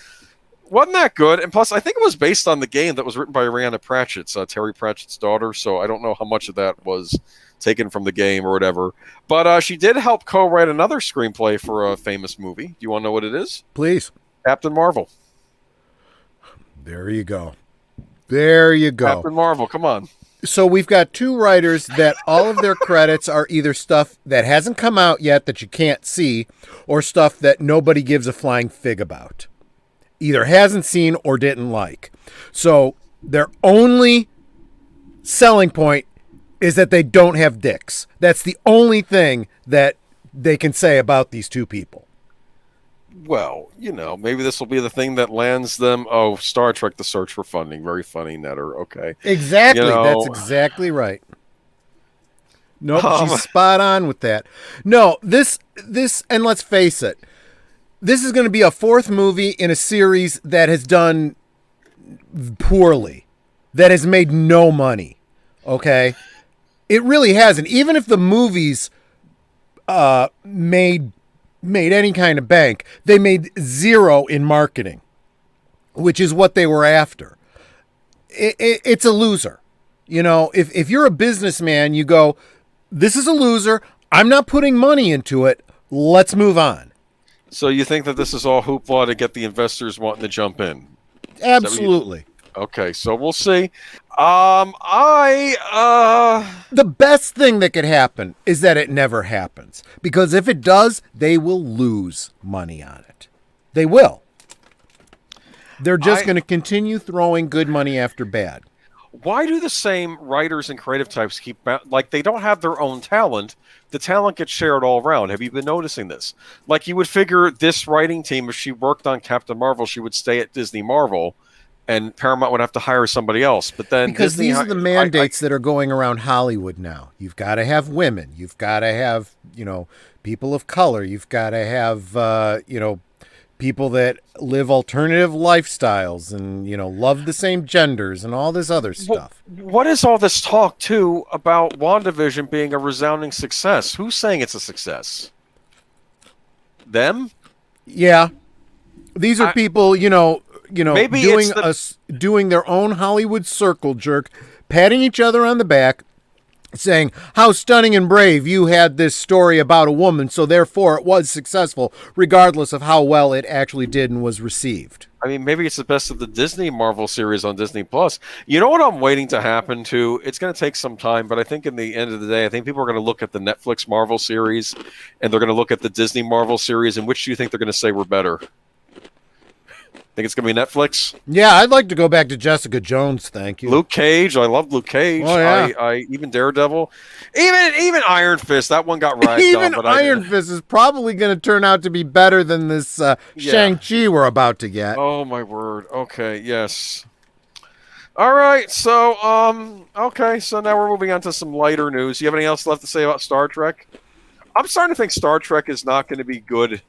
Wasn't that good? And plus, I think it was based on the game that was written by Rhianna Pratchett, Terry Pratchett's daughter. So I don't know how much of that was taken from the game or whatever. But she did help co-write another screenplay for a famous movie. Do you want to know what it is? Please. Captain Marvel. There you go. There you go. Captain Marvel, come on. So we've got two writers that all of their credits are either stuff that hasn't come out yet that you can't see, or stuff that nobody gives a flying fig about. Either hasn't seen or didn't like. So their only selling point is that they don't have dicks. That's the only thing that they can say about these two people. Well, maybe this will be the thing that lands them. Oh, Star Trek: The Search for Funding. Very funny, Netter. Okay. Exactly. That's exactly right. Nope, she's spot on with that. No, this, and let's face it, this is going to be a fourth movie in a series that has done poorly, that has made no money. Okay? It really hasn't. Even if the movies made any kind of bank, they made zero in marketing, which is what they were after. It's a loser. If you're a businessman, you go, this is a loser. I'm not putting money into it. Let's move on. So you think that this is all hoopla to get the investors wanting to jump in? Absolutely. Okay, so we'll see. The best thing that could happen is that it never happens. Because if it does, they will lose money on it. They will. They're just going to continue throwing good money after bad. Why do the same writers and creative types keep... Like, they don't have their own talent. The talent gets shared all around. Have you been noticing this? Like, you would figure this writing team, if she worked on Captain Marvel, she would stay at Disney Marvel, and Paramount would have to hire somebody else. But then because Disney, these are the mandates that are going around Hollywood now. You've got to have women. You've got to have, people of color. You've got to have, people that live alternative lifestyles and, love the same genders and all this other stuff. What is all this talk, too, about WandaVision being a resounding success? Who's saying it's a success? Them? Yeah. These are people, maybe doing their own Hollywood circle jerk, patting each other on the back, saying, how stunning and brave you had this story about a woman, so therefore it was successful, regardless of how well it actually did and was received. I mean, maybe it's the best of the Disney Marvel series on Disney Plus. You know what I'm waiting to happen to? It's going to take some time, but I think in the end of the day, I think people are going to look at the Netflix Marvel series, and they're going to look at the Disney Marvel series, and which do you think they're going to say were better? Think it's going to be Netflix? Yeah, I'd like to go back to Jessica Jones, thank you. Luke Cage, I love Luke Cage. Oh, yeah. I even Daredevil. Even Iron Fist, that one got ragged even on. But Iron Fist is probably going to turn out to be better than this Shang-Chi we're about to get. Oh, my word. Okay, yes. All right, so, okay, so now we're moving on to some lighter news. You have anything else left to say about Star Trek? I'm starting to think Star Trek is not going to be good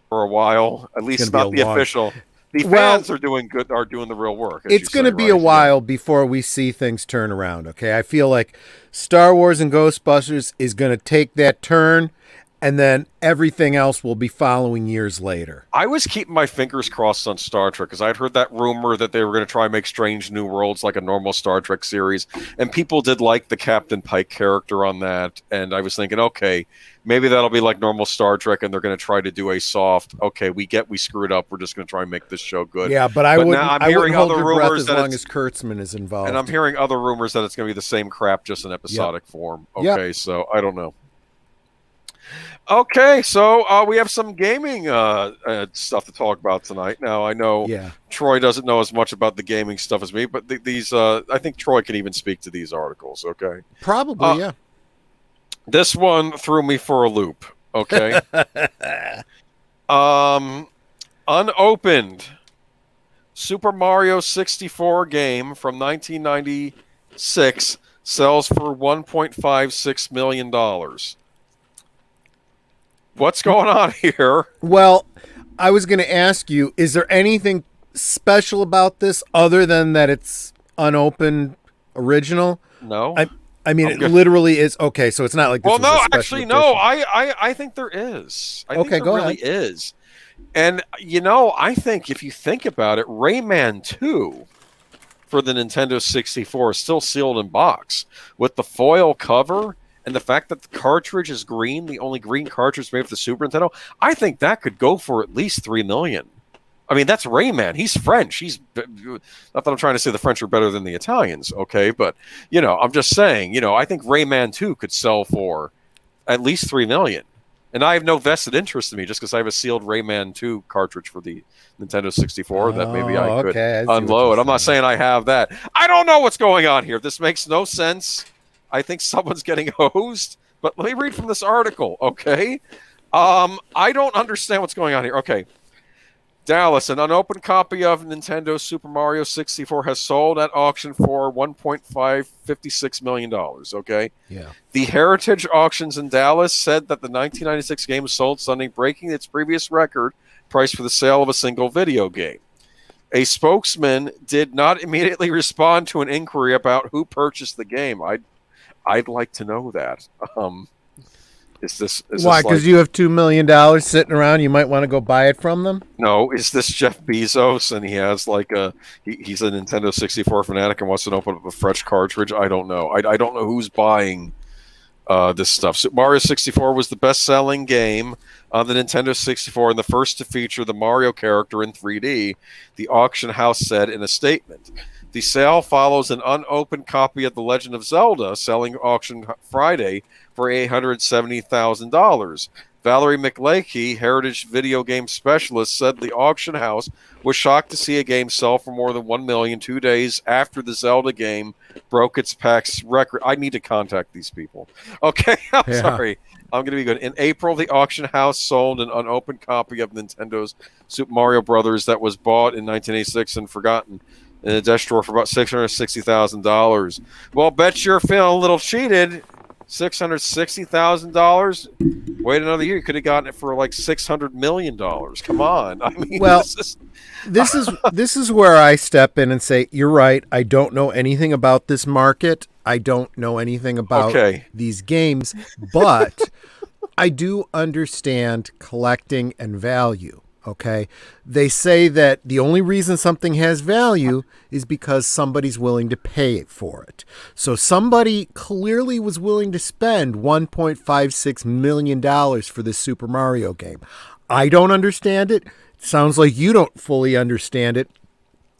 for a while, at least not the official. The fans are doing good, are doing the real work. It's going to be a while before we see things turn around, okay? I feel like Star Wars and Ghostbusters is going to take that turn, and then everything else will be following years later. I was keeping my fingers crossed on Star Trek because I'd heard that rumor that they were going to try and make Strange New Worlds like a normal Star Trek series, and people did like the Captain Pike character on that, and I was thinking, okay, maybe that'll be like normal Star Trek, and they're going to try to do a soft, okay, we screwed up, we're just going to try and make this show good. Yeah, but I wouldn't hold your breath as long as Kurtzman is involved. And I'm hearing other rumors that it's going to be the same crap, just in episodic form. Okay, so I don't know. Okay, so we have some gaming stuff to talk about tonight. Now, I know Yeah. Troy doesn't know as much about the gaming stuff as me, but these I think Troy can even speak to these articles. Okay, Probably, uh, yeah. this one threw me for a loop. Okay, um, unopened Super Mario 64 game from 1996 sells for $1.56 million. What's going on here? Well, I was going to ask you, is there anything special about this other than that it's unopened original? No, I mean, I'm it good. literally is. Okay, so it's not like this Well, was a no, special actually, edition. no. I think there is. I think Okay, there go really ahead. is. And I think if you think about it, Rayman 2 for the Nintendo 64 is still sealed in box with the foil cover and the fact that the cartridge is green, the only green cartridge made for the Super Nintendo. I think that could go for at least 3 million. I mean, that's Rayman. He's French. He's not that I'm trying to say the French are better than the Italians, okay? But I'm just saying. I think Rayman 2 could sell for at least 3 million. And I have no vested interest in me just because I have a sealed Rayman 2 cartridge for the Nintendo 64 that maybe I Oh, could okay. I see what you're unload. I'm not saying. saying I have that. I don't know what's going on here. This makes no sense. I think someone's getting hosed. But let me read from this article, okay? I don't understand what's going on here. Okay. Dallas, an unopened copy of Nintendo Super Mario 64 has sold at auction for $1.556 million. Okay. Yeah. The Heritage Auctions in Dallas said that the 1996 game sold Sunday, breaking its previous record price for the sale of a single video game. A spokesman did not immediately respond to an inquiry about who purchased the game. I'd like to know that. Is Why? this like Because you have $2 million sitting around. You might want to go buy it from them. no? Is this Jeff Bezos and he has like he's a Nintendo 64 fanatic and wants to open up a fresh cartridge? I don't know. I don't know who's buying this stuff. Super Mario 64 was the best-selling game on the Nintendo 64 and the first to feature the Mario character in 3D, the auction house said in a statement. The sale follows an unopened copy of The Legend of Zelda selling auction Friday for $870,000. Valerie McLakey, Heritage video game specialist, said the auction house was shocked to see a game sell for more than 1 million 2 days after the Zelda game broke its PAX record. I need to contact these people. Okay, I'm Yeah. sorry. I'm going to be good. In April, the auction house sold an unopened copy of Nintendo's Super Mario Brothers that was bought in 1986 and forgotten in a desk drawer for about $660,000. Well, bet you're feeling a little cheated. $660,000. Wait another year, you could have gotten it for like $600 million. Come on, I mean, Well, this is where I step in and say, you're right. I don't know anything about this market. I don't know anything about Okay. these games, but I do understand collecting and value. Okay. They say that the only reason something has value is because somebody's willing to pay for it. So somebody clearly was willing to spend $1.56 million for this Super Mario game. I don't understand it. Sounds like you don't fully understand it.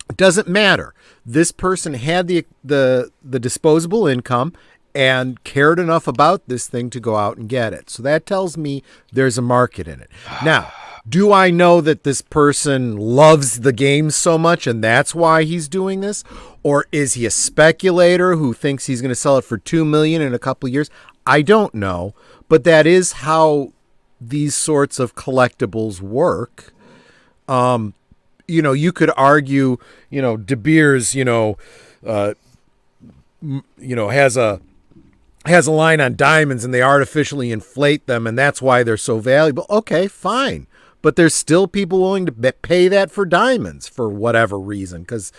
It doesn't matter. This person had the disposable income and cared enough about this thing to go out and get it. So that tells me there's a market in it. Now, do I know that this person loves the game so much and that's why he's doing this? Or is he a speculator who thinks he's going to sell it for $2 million in a couple of years? I don't know, but that is how these sorts of collectibles work. You could argue, De Beers, has a line on diamonds and they artificially inflate them and that's why they're so valuable. Okay, fine. But there's still people willing to pay that for diamonds for whatever reason. Because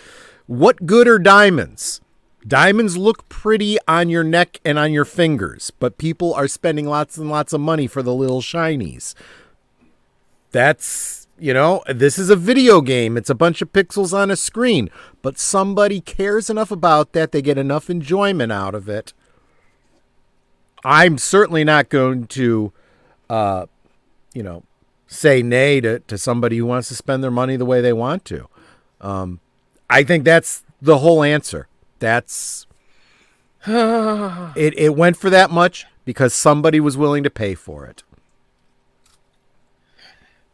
what good are diamonds? Diamonds look pretty on your neck and on your fingers, but people are spending lots and lots of money for the little shinies. That's, this is a video game. It's a bunch of pixels on a screen, but somebody cares enough about that. They get enough enjoyment out of it. I'm certainly not going to, say nay to somebody who wants to spend their money the way they want to. I think that's the whole answer. That's it went for that much because somebody was willing to pay for it.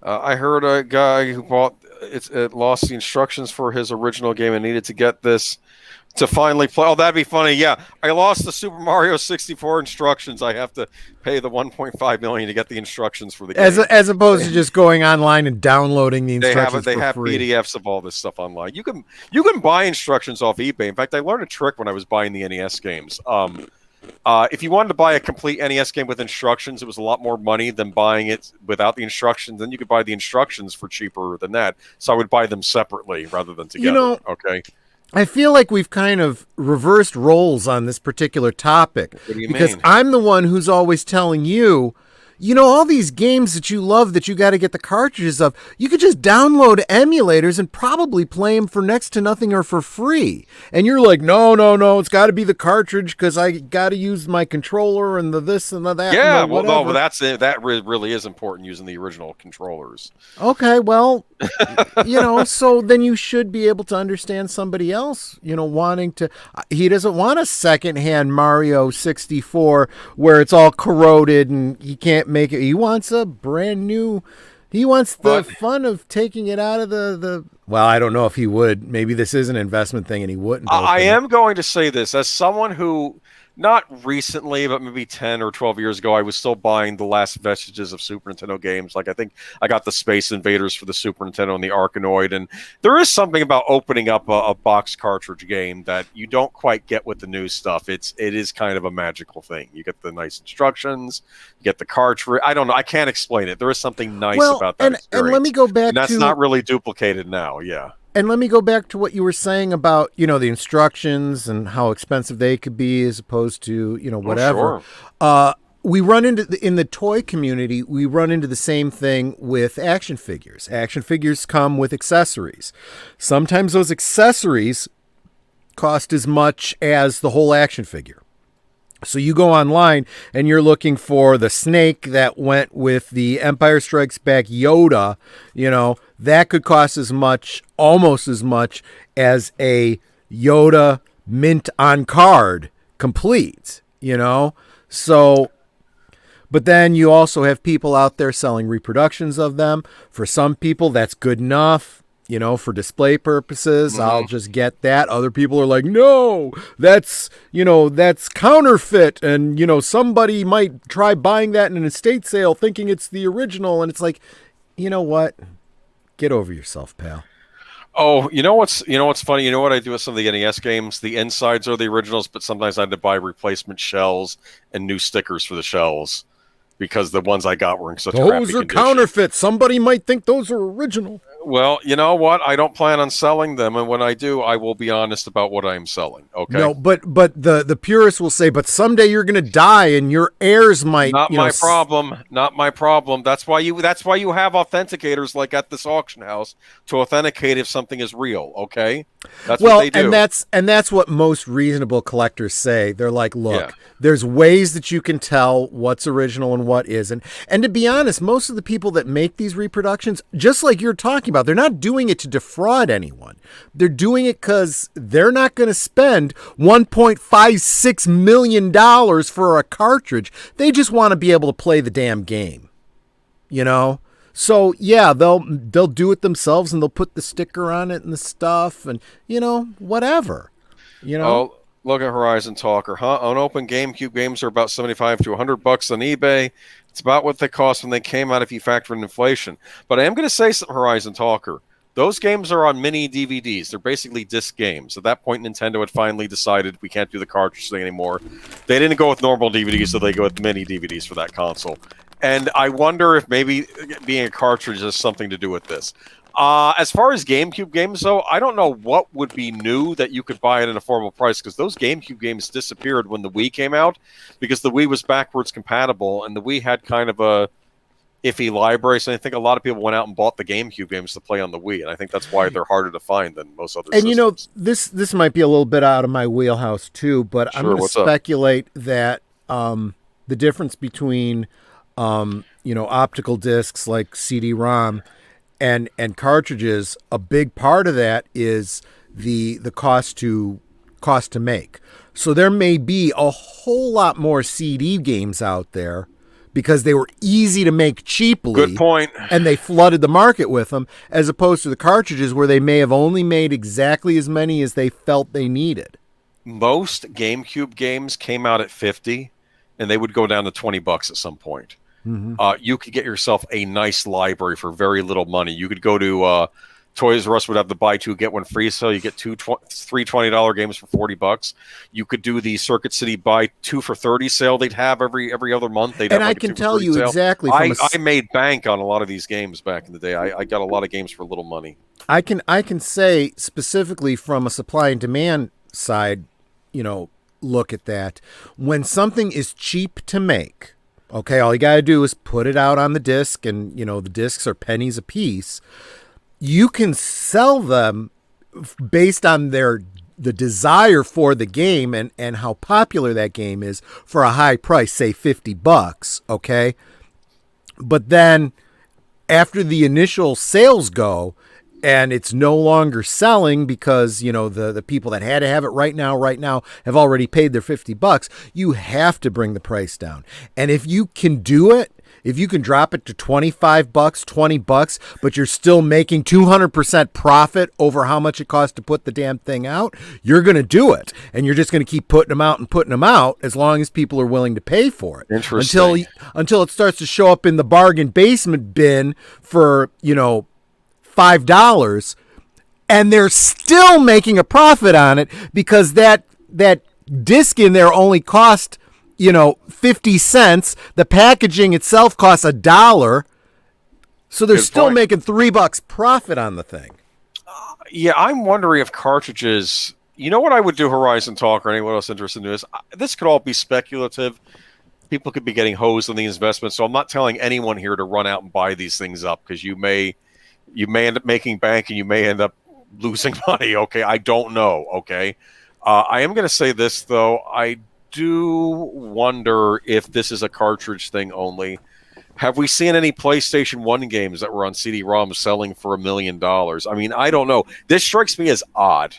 I heard a guy who bought it lost the instructions for his original game and needed to get this to finally play. Oh, that'd be funny. Yeah, I lost the Super Mario 64 instructions. I have to pay the 1.5 million to get the instructions for the game. As opposed to just going online and downloading the instructions They for have free. PDFs of all this stuff online. You can buy instructions off eBay. In fact, I learned a trick when I was buying the NES games. If you wanted to buy a complete NES game with instructions, it was a lot more money than buying it without the instructions. Then you could buy the instructions for cheaper than that. So I would buy them separately rather than together. You know, okay. I feel like we've kind of reversed roles on this particular topic. What do you because mean? I'm the one who's always telling you, all these games that you love that you got to get the cartridges of, you could just download emulators and probably play them for next to nothing or for free. And you're like, no, it's got to be the cartridge because I got to use my controller and the this and the that. Yeah, and the well, no, whatever. but that's it. That really is important using the original controllers. Okay, well, so then you should be able to understand somebody else, wanting to. He doesn't want a secondhand Mario 64 where it's all corroded and he can't make it. He wants a brand new. He wants the fun of taking it out of the. Well, I don't know if he would. Maybe this is an investment thing and he wouldn't. I am going to say this as someone who, not recently, but maybe 10 or 12 years ago, I was still buying the last vestiges of Super Nintendo games. Like, I think I got the Space Invaders for the Super Nintendo and the Arkanoid. And there is something about opening up a box cartridge game that you don't quite get with the new stuff. It is kind of a magical thing. You get the nice instructions, you get the cartridge. I don't know. I can't explain it. There is something nice about that experience. And let me go back and that's not really duplicated now. Yeah. And let me go back to what you were saying about, the instructions and how expensive they could be as opposed to, whatever. Oh, sure. We run into, in the toy community, we run into the same thing with action figures. Action figures come with accessories. Sometimes those accessories cost as much as the whole action figure. So you go online and you're looking for the snake that went with the Empire Strikes Back Yoda, that could cost almost as much as a Yoda mint on card complete, So, but then you also have people out there selling reproductions of them. For some people, that's good enough. For display purposes, I'll just get that. Other people are like, no, that's counterfeit. And, somebody might try buying that in an estate sale thinking it's the original. And it's like, you know what? Get over yourself, pal. Oh, you know what's funny? You know what I do with some of the NES games? The insides are the originals, but sometimes I had to buy replacement shells and new stickers for the shells because the ones I got were in such crappy condition. Those are counterfeit. Somebody might think those are original. Well, you know what? I don't plan on selling them, and when I do, I will be honest about what I am selling. Okay. No, but the purists will say, but someday you're going to die, and your heirs might. Not my problem. Not my problem. That's why you have authenticators like at this auction house to authenticate if something is real. Okay. That's what they do. and that's what most reasonable collectors say. They're like, look, there's ways that you can tell what's original and what isn't. And to be honest, most of the people that make these reproductions, just like you're talking about, they're not doing it to defraud anyone. They're doing it because they're not going to spend $1.56 million for a cartridge. They just want to be able to play the damn game, So yeah, they'll do it themselves and they'll put the sticker on it and the stuff and whatever. Oh, look at Horizon Talker, huh? Unopened GameCube games are about $75 to $100 on eBay. It's about what they cost when they came out if you factor in inflation. But I am going to say something, Horizon Talker. Those games are on mini DVDs. They're basically disc games. At that point, Nintendo had finally decided we can't do the cartridge thing anymore. They didn't go with normal DVDs, so they go with mini DVDs for that console. And I wonder if maybe being a cartridge has something to do with this. As far as GameCube games, though, I don't know what would be new that you could buy at an affordable price, because those GameCube games disappeared when the Wii came out, because the Wii was backwards compatible, and the Wii had kind of a iffy library, so I think a lot of people went out and bought the GameCube games to play on the Wii, and I think that's why they're harder to find than most other systems. This might be a little bit out of my wheelhouse, too, but I'm going to speculate that the difference between optical discs like CD-ROM and cartridges, a big part of that is the cost to make. So there may be a whole lot more CD games out there because they were easy to make cheaply. Good point. And they flooded the market with them, as opposed to the cartridges where they may have only made exactly as many as they felt they needed. Most GameCube games came out at 50, and they would go down to $20 at some point. You could get yourself a nice library for very little money. You could go to Toys R Us would have the buy two get one free sale. You get three $20 games for $40. You could do the Circuit City buy 2 for $30 sale. They'd have every other month. They'd And have I like a can 2 for tell 30 you sale. exactly. I made bank on a lot of these games back in the day. I got a lot of games for little money. I can say specifically from a supply and demand side, look at that. When something is cheap to make, okay, all you got to do is put it out on the disc, and the discs are pennies a piece. You can sell them based on the desire for the game and how popular that game is for a high price, say $50, okay? But then after the initial sales go and it's no longer selling because, the people that had to have it right now have already paid their $50, you have to bring the price down. And if you can do it, if you can drop it to $25, $20, but you're still making 200% profit over how much it costs to put the damn thing out, you're going to do it. And you're just going to keep putting them out as long as people are willing to pay for it. Interesting. Until it starts to show up in the bargain basement bin for, $5, and they're still making a profit on it because that disc in there only cost 50 cents. The packaging itself costs $1. So they're still making $3 profit on the thing. Yeah, I'm wondering if cartridges, what I would do, Horizon Talk or anyone else interested in this, this could all be speculative. People could be getting hosed on the investment. So I'm not telling anyone here to run out and buy these things up because you may end up making bank and you may end up losing money. Okay. I don't know. Okay. I am going to say this though. I do wonder if this is a cartridge thing only. Have we seen any PlayStation 1 games that were on CD-ROM selling for $1 million? I mean, I don't know. This strikes me as odd.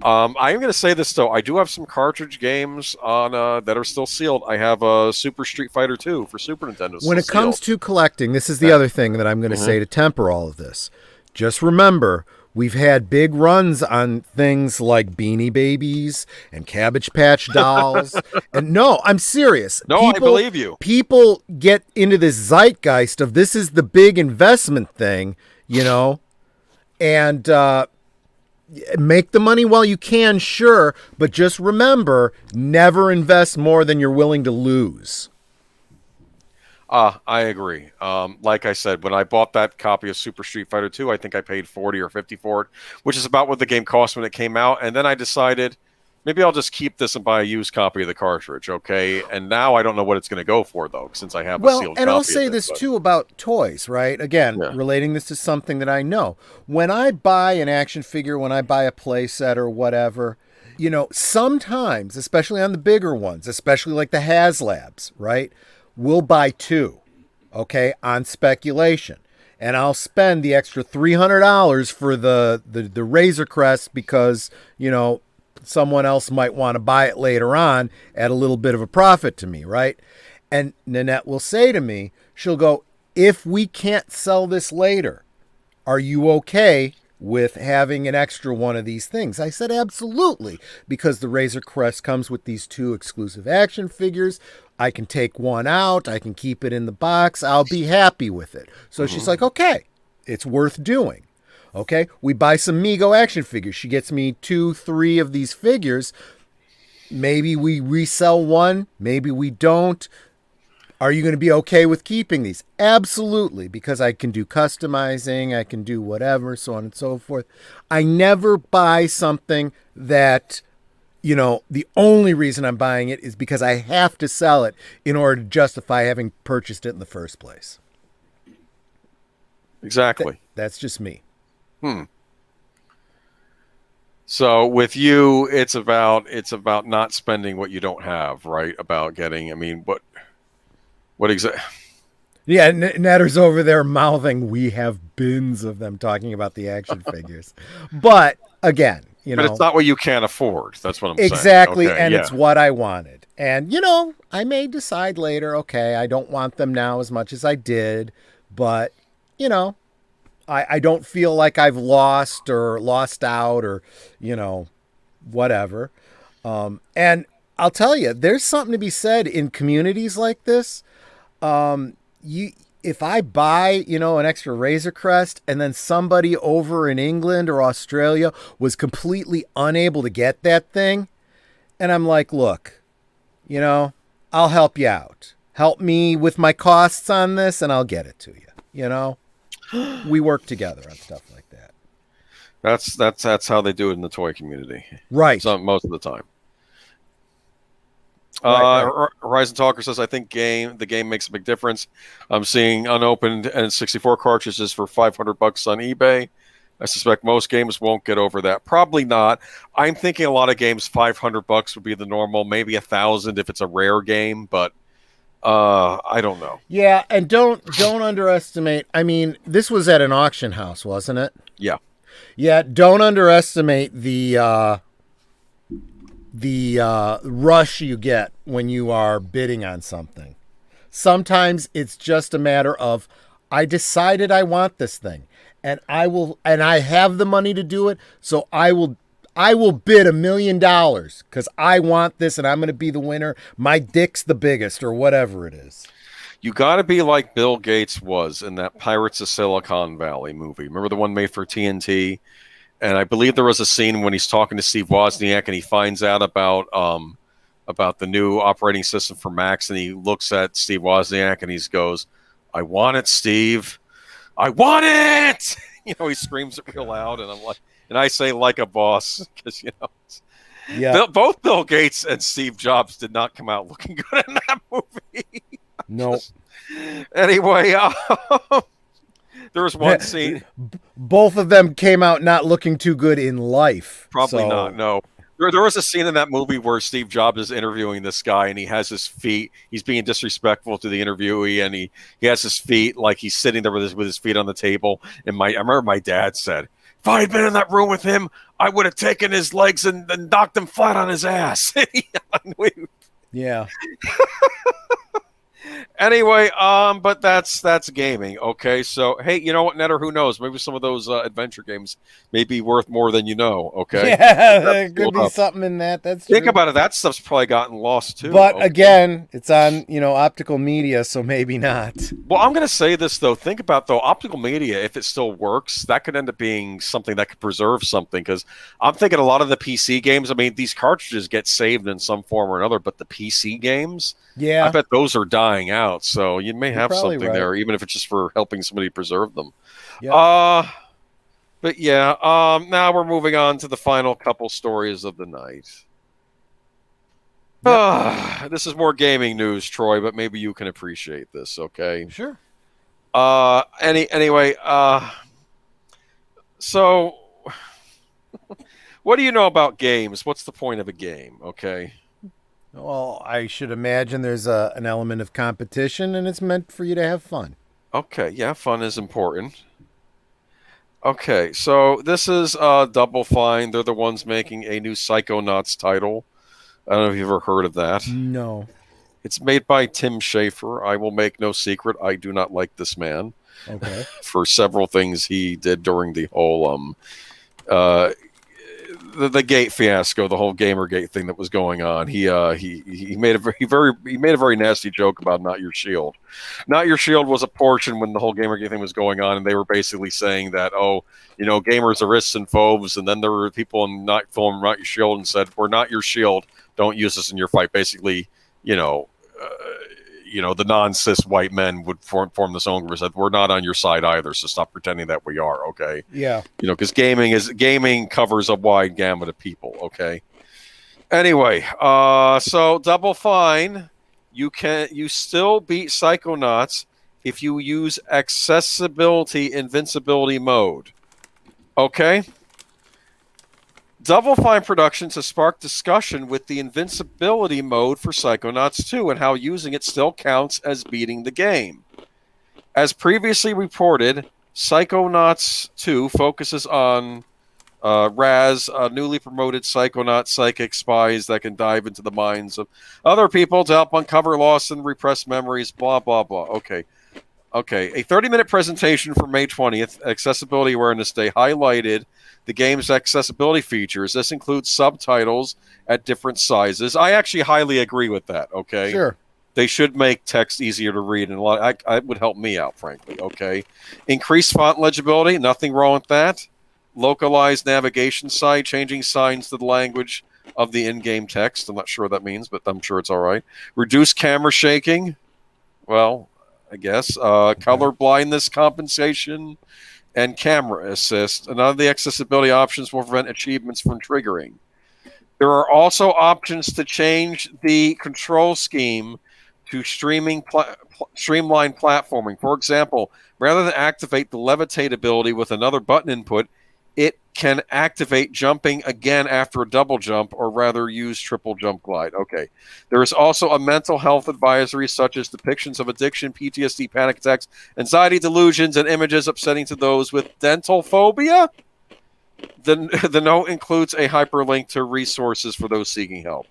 I am going to say this, though. I do have some cartridge games on that are still sealed. I have a Super Street Fighter 2 for Super Nintendo. When it comes to collecting, this is the other thing that I'm going to say to temper all of this. Just remember, we've had big runs on things like Beanie Babies and Cabbage Patch Dolls. And no, I'm serious. No, I believe you. People get into this zeitgeist of this is the big investment thing, and make the money while you can, sure. But just remember, never invest more than you're willing to lose. I agree. Like I said, when I bought that copy of Super Street Fighter 2, I think I paid 40 or 50 for it, which is about what the game cost when it came out. And then I decided maybe I'll just keep this and buy a used copy of the cartridge, okay? And now I don't know what it's going to go for, though, since I have a sealed copy. And I'll say this, too, about toys, right? Again, relating this to something that I know. When I buy an action figure, when I buy a play set or whatever, sometimes, especially on the bigger ones, especially like the HasLabs, right? We'll buy 2, okay, on speculation. And I'll spend the extra $300 for the Razor Crest because, someone else might want to buy it later on at a little bit of a profit to me, right? And Nanette will say to me, she'll go, if we can't sell this later, are you okay with having an extra one of these things? I said, absolutely, because the Razor Crest comes with these 2 exclusive action figures. I can take one out. I can keep it in the box. I'll be happy with it. So she's like, okay, it's worth doing. Okay, we buy some Mego action figures. She gets me 2, 3 of these figures. Maybe we resell one. Maybe we don't. Are you going to be okay with keeping these? Absolutely, because I can do customizing. I can do whatever, so on and so forth. I never buy something that, the only reason I'm buying it is because I have to sell it in order to justify having purchased it in the first place. Exactly. That's just me. So with you, it's about not spending what you don't have, right? About getting, what exactly? Yeah, Netter's over there mouthing, we have bins of them talking about the action figures. But again, But it's not what you can't afford. That's what I'm saying. Exactly, Okay, and yeah. it's what I wanted. And, I may decide later, okay, I don't want them now as much as I did, but, I don't feel like I've lost out or, whatever. And I'll tell you, there's something to be said in communities like this. If I buy, an extra Razor Crest and then somebody over in England or Australia was completely unable to get that thing, and I'm like, look, I'll help you out. Help me with my costs on this and I'll get it to you. We work together on stuff like that. That's how they do it in the toy community. Right. Most of the time. Right. Horizon Talker says, I think the game makes a big difference. I'm seeing unopened N64 cartridges for $500 on eBay. I suspect most games won't get over that. Probably not. I'm thinking a lot of games, $500 would be the normal, maybe $1,000 if it's a rare game, but I don't know. Yeah, and don't underestimate. I mean, this was at an auction house, wasn't it? Yeah. Yeah, don't underestimate the rush you get when you are bidding on something. Sometimes it's just a matter of, I decided I want this thing, and I have the money to do it, so I will bid $1 million because I want this and I'm going to be the winner. My dick's the biggest, or whatever it is. You got to be like Bill Gates was in that Pirates of Silicon Valley movie. Remember the one made for TNT? And I believe there was a scene when he's talking to Steve Wozniak and he finds out about the new operating system for Macs, and he looks at Steve Wozniak and he goes, "I want it, Steve. I want it!" He screams it real loud, and I'm like, and I say like a boss because Yeah. both Bill Gates and Steve Jobs did not come out looking good in that movie. No. Anyway, there was one scene. Both of them came out not looking too good in life. Probably not. No. There was a scene in that movie where Steve Jobs is interviewing this guy, and he has his feet. He's being disrespectful to the interviewee, and he has his feet like he's sitting there with his feet on the table. And I remember my dad said, "If I had been in that room with him, I would have taken his legs and knocked him flat on his ass." Yeah. Anyway, but that's gaming. Okay, so hey, you know what, Netter? Who knows? Maybe some of those adventure games may be worth more than you know. Okay, yeah, there could be something in that. That's think true. about it. That stuff's probably gotten lost too. But again, it's on optical media, so maybe not. Well, I'm going to say this though. Think about optical media. If it still works, that could end up being something that could preserve something. Because I'm thinking a lot of the PC games. I mean, these cartridges get saved in some form or another, but the PC games, yeah, I bet those are dying out. So you may have something right there, even if it's just for helping somebody preserve them. Yep. But yeah. Now we're moving on to the final couple stories of the night. Yep. This is more gaming news, Troy, but maybe you can appreciate this. Okay. Sure. Anyway. So, what do you know about games? What's the point of a game? Okay. Well, I should imagine there's an element of competition, and it's meant for you to have fun. Okay, yeah, fun is important. Okay, so this is Double Fine. They're the ones making a new Psychonauts title. I don't know if you've ever heard of that. No. It's made by Tim Schafer. I will make no secret, I do not like this man. Okay. For several things he did during the whole the Gate fiasco, the whole Gamergate thing that was going on. He made a very nasty joke about Not Your Shield. Not Your Shield was a portion when the whole Gamergate thing was going on, and they were basically saying that, gamers are risks and phobes, and then there were people in Not Your Shield and said, "We're not your shield. Don't use us in your fight." Basically, the non-cis white men would form this own group and said, "We're not on your side either, so stop pretending that we are." Okay. Yeah. Because gaming covers a wide gamut of people. Okay. Anyway, so Double Fine, you still beat Psychonauts if you use accessibility invincibility mode. Okay. Double Fine Productions has sparked discussion with the invincibility mode for Psychonauts 2 and how using it still counts as beating the game. As previously reported, Psychonauts 2 focuses on Raz, newly promoted psychonaut psychic spies that can dive into the minds of other people to help uncover lost and repressed memories, blah, blah, blah. Okay. Okay. A 30-minute presentation for May 20th, Accessibility Awareness Day, highlighted the game's accessibility features. This includes subtitles at different sizes. I actually highly agree with that, okay? Sure. They should make text easier to read, and it would help me out, frankly, okay? Increased font legibility, nothing wrong with that. Localized navigation site, changing signs to the language of the in-game text. I'm not sure what that means, but I'm sure it's all right. Reduced camera shaking. Well, I guess. Color blindness compensation and camera assist. None of the accessibility options will prevent achievements from triggering. There are also options to change the control scheme to streamline platforming. For example, rather than activate the levitate ability with another button input, it can activate jumping again after a double jump, or rather use triple jump glide. Okay. There is also a mental health advisory, such as depictions of addiction, PTSD, panic attacks, anxiety, delusions, and images upsetting to those with dental phobia. The note includes a hyperlink to resources for those seeking help.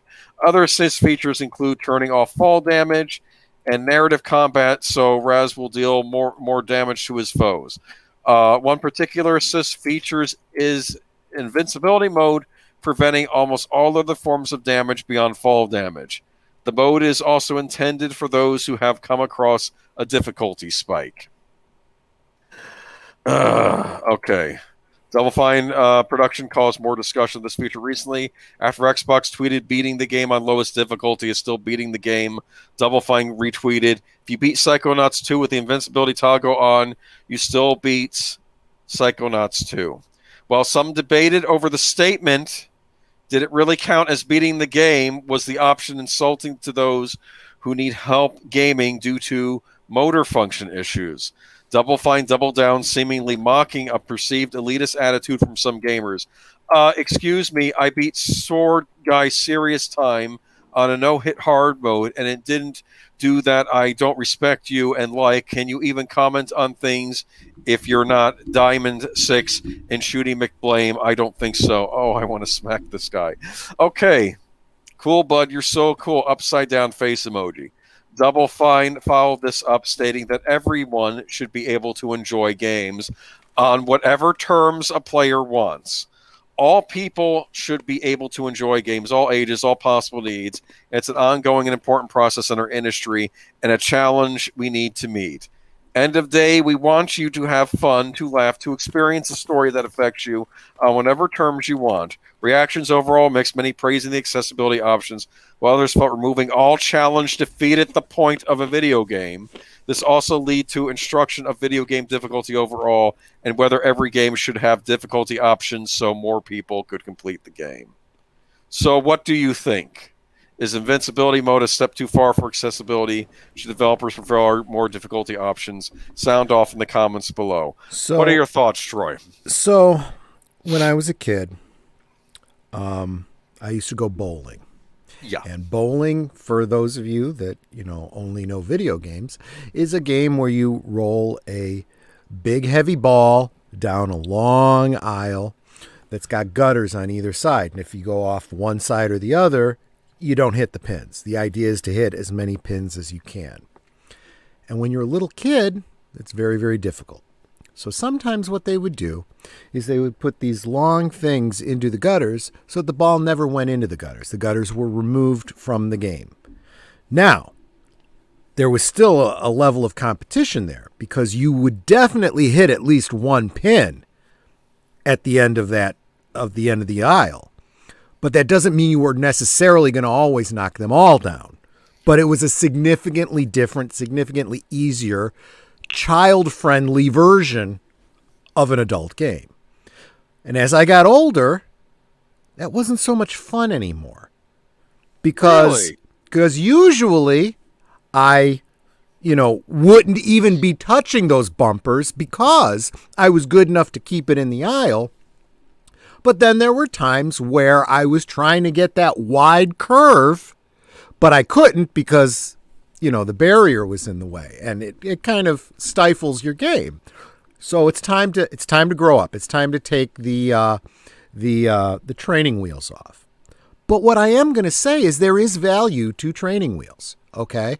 Other assist features include turning off fall damage and narrative combat, so Raz will deal more damage to his foes. One particular assist features is invincibility mode, preventing almost all other forms of damage beyond fall damage. The mode is also intended for those who have come across a difficulty spike. Okay. Double Fine production caused more discussion of this feature recently after Xbox tweeted beating the game on lowest difficulty is still beating the game. Double Fine retweeted, if you beat Psychonauts 2 with the invincibility toggle on, you still beat Psychonauts 2. While some debated over the statement, did it really count as beating the game? Was the option insulting to those who need help gaming due to motor function issues? Double Fine double down, seemingly mocking a perceived elitist attitude from some gamers. Excuse me, I beat Sword Guy Serious Time on a no-hit hard mode, and it didn't do that. I don't respect you, and can you even comment on things if you're not Diamond 6 and Shooty McBlame? I don't think so. Oh, I want to smack this guy. Okay, cool, bud, you're so cool. Upside down face emoji. Double Fine followed this up, stating that everyone should be able to enjoy games on whatever terms a player wants. All people should be able to enjoy games, all ages, all possible needs. It's an ongoing and important process in our industry and a challenge we need to meet. End of day, we want you to have fun, to laugh, to experience a story that affects you on whatever terms you want. Reactions overall mixed, many praising the accessibility options, while others felt removing all challenge defeated the point of a video game. This also lead to instruction of video game difficulty overall and whether every game should have difficulty options so more people could complete the game. So what do you think? Is invincibility mode a step too far for accessibility? Should developers prefer more difficulty options? Sound off in the comments below. So, what are your thoughts, Troy? So, when I was a kid, I used to go bowling. Yeah. And bowling, for those of you that, only know video games, is a game where you roll a big, heavy ball down a long aisle that's got gutters on either side. And if you go off one side or the other, you don't hit the pins. The idea is to hit as many pins as you can. And when you're a little kid, it's very, very difficult. So sometimes what they would do is they would put these long things into the gutters so that the ball never went into the gutters. The gutters were removed from the game. Now, there was still a level of competition there because you would definitely hit at least one pin at the end of the aisle. But that doesn't mean you were necessarily going to always knock them all down. But it was a significantly different, significantly easier, child-friendly version of an adult game. And as I got older, that wasn't so much fun anymore. Because usually I, wouldn't even be touching those bumpers because I was good enough to keep it in the aisle. But then there were times where I was trying to get that wide curve, but I couldn't because, the barrier was in the way, and it kind of stifles your game. So it's time to grow up. It's time to take the the training wheels off. But what I am going to say is there is value to training wheels, okay?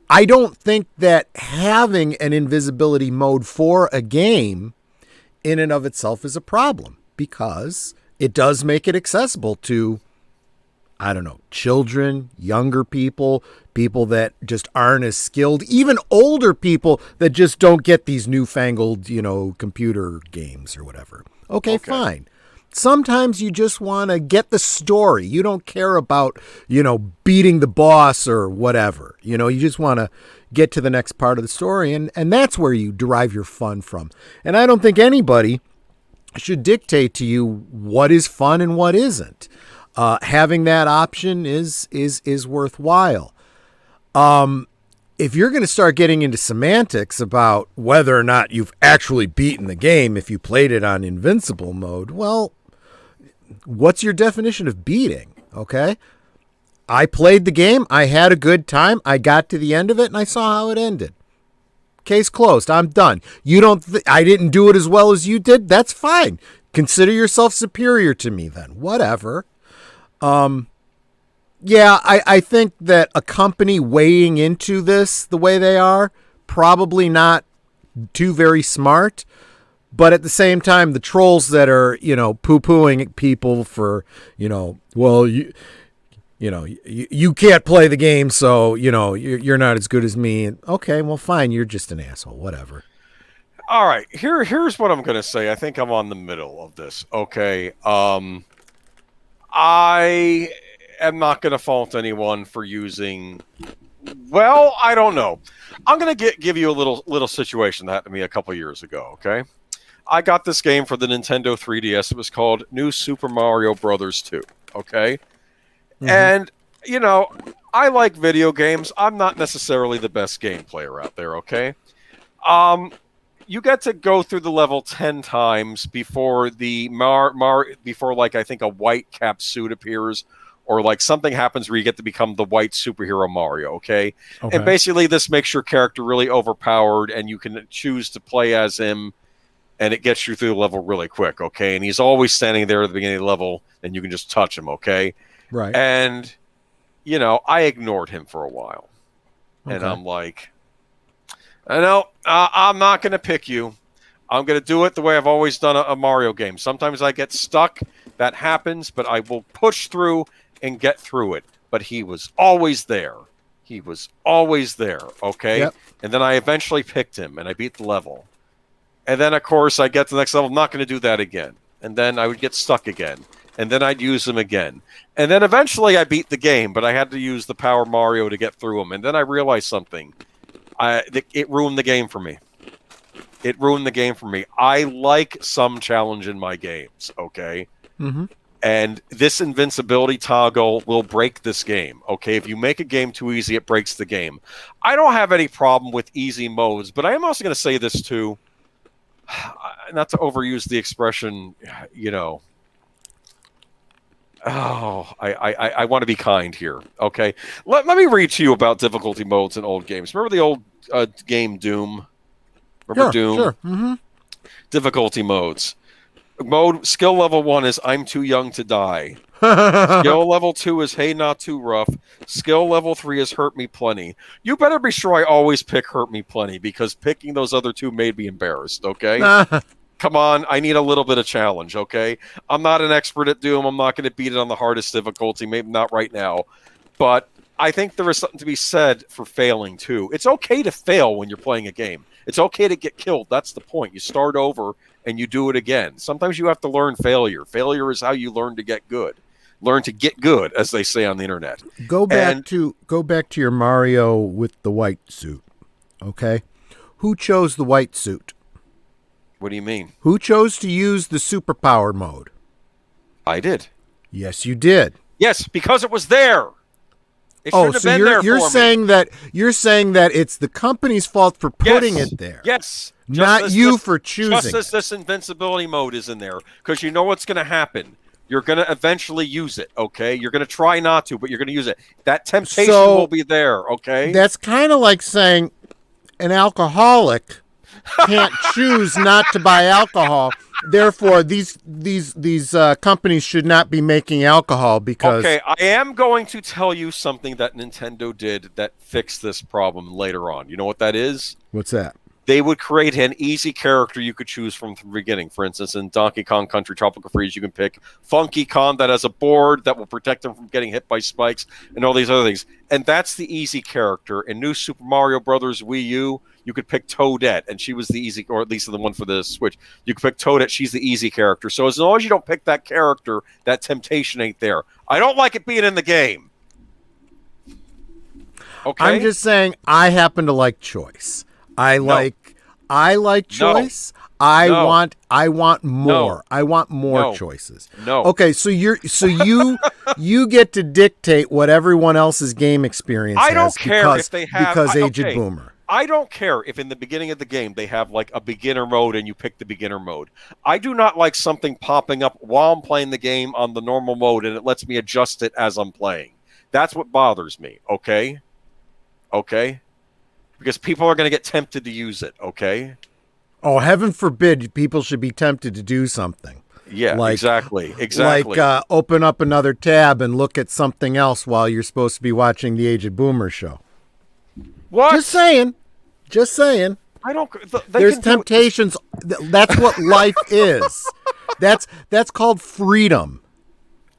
I don't think that having an invisibility mode for a game in and of itself is a problem, because it does make it accessible to, I don't know, children, younger people, people that just aren't as skilled, even older people that just don't get these newfangled, computer games or whatever. Okay, fine. Sometimes you just want to get the story. You don't care about, beating the boss or whatever. You just want to get to the next part of the story, and that's where you derive your fun from. And I don't think anybody should dictate to you what is fun and what isn't. Having that option is worthwhile. If you're going to start getting into semantics about whether or not you've actually beaten the game if you played it on invincible mode, well, what's your definition of beating? Okay. I played the game. I had a good time. I got to the end of it and I saw how it ended. Case closed. I'm done. I didn't do it as well as you did. That's fine. Consider yourself superior to me then. Whatever. Yeah, I think that a company weighing into this the way they are, probably not too very smart. But at the same time, the trolls that are, poo-pooing people for, well, you can't play the game, so, you're not as good as me. Okay, well, fine, you're just an asshole, whatever. All right, here's what I'm going to say. I think I'm on the middle of this, okay? I am not going to fault anyone for using... Well, I don't know. I'm going to give you a little situation that happened to me a couple years ago, okay? I got this game for the Nintendo 3DS. It was called New Super Mario Brothers 2, okay? Mm-hmm. And, I like video games. I'm not necessarily the best game player out there, okay? You get to go through the level 10 times before I think a white cap suit appears, or like something happens where you get to become the white superhero Mario, okay? And basically this makes your character really overpowered, and you can choose to play as him, and it gets you through the level really quick, okay? And he's always standing there at the beginning of the level, and you can just touch him, okay? Right. And, I ignored him for a while. Okay. And I'm like, no, I'm not going to pick you. I'm going to do it the way I've always done a Mario game. Sometimes I get stuck. That happens, but I will push through and get through it. But he was always there. He was always there, okay? Yep. And then I eventually picked him, and I beat the level. And then, of course, I get to the next level. I'm not going to do that again. And then I would get stuck again. And then I'd use him again. And then eventually I beat the game, but I had to use the Power Mario to get through him. And then I realized something. It ruined the game for me. It ruined the game for me. I like some challenge in my games, okay? Mm-hmm. And this invincibility toggle will break this game, okay? If you make a game too easy, it breaks the game. I don't have any problem with easy modes, but I am also going to say this too. Not to overuse the expression, I want to be kind here, okay? Let me read to you about difficulty modes in old games. Remember the old game Doom? Remember Doom? Sure. Mm-hmm. Difficulty modes. Skill level 1 is I'm too young to die. Skill level 2 is hey, not too rough. Skill level 3 is hurt me plenty. You better be sure I always pick hurt me plenty, because picking those other two made me embarrassed, okay? Come on, I need a little bit of challenge, okay? I'm not an expert at Doom. I'm not going to beat it on the hardest difficulty, maybe not right now. But I think there is something to be said for failing, too. It's okay to fail when you're playing a game. It's okay to get killed. That's the point. You start over and you do it again. Sometimes you have to learn failure. Failure is how you learn to get good. Learn to get good, as they say on the internet. Go back to your Mario with the white suit, okay? Who chose the white suit? What do you mean? Who chose to use the superpower mode? I did. Yes, you did. Yes, because it was there. It shouldn't have been there for me. You're saying that it's the company's fault for putting it there. Yes. Not you for choosing. Just as this invincibility mode is in there, because you know what's going to happen. You're going to eventually use it, okay? You're going to try not to, but you're going to use it. That temptation will be there, okay? That's kind of like saying an alcoholic can't choose not to buy alcohol therefore, these companies should not be making alcohol because. Okay, I am going to tell you something that Nintendo did that fixed this problem later on. You know what that is? What's that? They would create an easy character you could choose from the beginning. For instance, in Donkey Kong Country Tropical Freeze, you can pick Funky Kong that has a board that will protect him from getting hit by spikes and all these other things. And that's the easy character. In New Super Mario Brothers Wii U, you could pick Toadette, and she was the easy, or at least the one for the Switch. You could pick Toadette, she's the easy character. So as long as you don't pick that character, that temptation ain't there. I don't like it being in the game. Okay? I'm just saying I happen to like choice. I like choice. I want more. I want more choices. No. Okay, so you get to dictate what everyone else's game experience I has don't care if they have because Aged Boomer. I don't care if in the beginning of the game they have like a beginner mode and you pick the beginner mode. I do not like something popping up while I'm playing the game on the normal mode and it lets me adjust it as I'm playing. That's what bothers me, okay? Okay? Because people are going to get tempted to use it, okay? Oh, heaven forbid people should be tempted to do something. Yeah, exactly. Like open up another tab and look at something else while you're supposed to be watching the Aged Boomer show. What? Just saying. I don't. There's temptations. That's what life is. That's called freedom.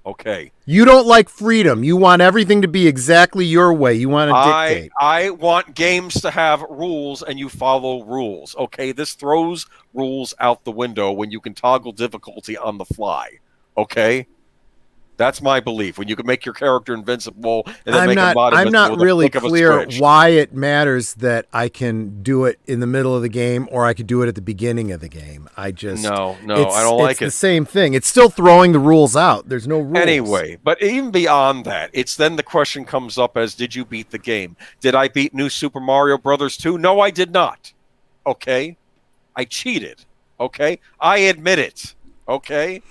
Okay. You don't like freedom. You want everything to be exactly your way. You want to dictate. I want games to have rules and you follow rules. Okay, this throws rules out the window when you can toggle difficulty on the fly. Okay? That's my belief. When you can make your character invincible and then make a mod I'm not really clear switch. why it matters that I can do it in the middle of the game or I could do it at the beginning of the game. I just No, I don't like it. It's the same thing. It's still throwing the rules out. There's no rules. Anyway, but even beyond that, it's then the question comes up as, did you beat the game? Did I beat New Super Mario Brothers 2? No, I did not. Okay? I cheated. Okay? I admit it. Okay?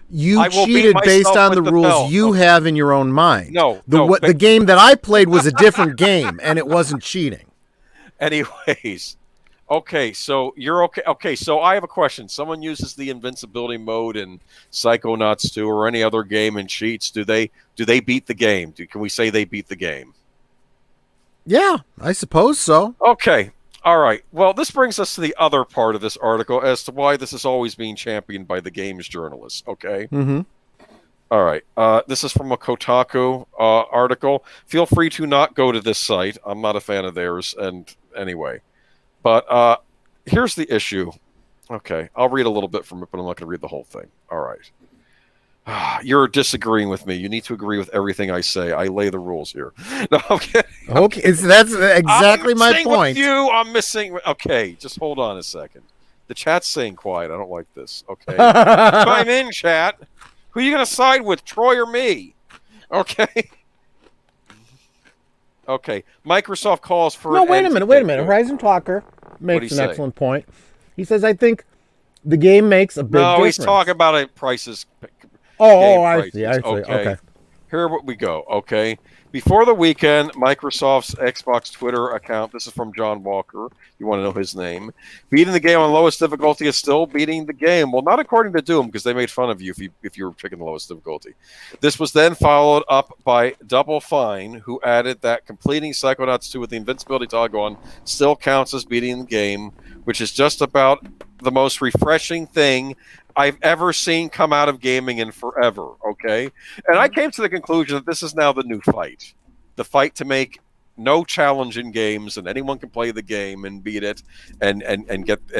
You cheated based on the rules you have in your own mind. The game that I played was a different game, and it wasn't cheating. Anyways, okay, so you're okay. Okay, so I have a question. Someone uses the invincibility mode in Psychonauts 2 or any other game and cheats. Do they beat the game? Can we say they beat the game? Yeah, I suppose so. Okay. All right. Well, this brings us to the other part of this article as to why this is always being championed by the games journalists. Okay. Mm-hmm. All right. This is from a Kotaku article. Feel free to not go to this site. I'm not a fan of theirs. And anyway, but here's the issue. Okay. I'll read a little bit from it, but I'm not going to read the whole thing. All right. You're disagreeing with me. You need to agree with everything I say. I lay the rules here. No, okay. Okay, that's exactly my point. With you, I'm missing. Okay, just hold on a second. The chat's staying quiet. I don't like this. Okay, chime in, chat. Who are you going to side with, Troy or me? Okay. Okay. Microsoft calls for. No, wait a minute. Horizon Talker makes an excellent point. He says, "I think the game makes a big difference." No, he's talking about prices. I see. Okay. Here we go. Okay. Before the weekend, Microsoft's Xbox Twitter account, this is from John Walker, you want to know his name, beating the game on lowest difficulty is still beating the game. Well, not according to Doom, because they made fun of you if you were picking the lowest difficulty. This was then followed up by Double Fine, who added that completing Psychonauts 2 with the invincibility toggle on still counts as beating the game, which is just about the most refreshing thing I've ever seen come out of gaming in forever, okay? And I came to the conclusion that this is now the new fight. The fight to make no challenge in games and anyone can play the game and beat it and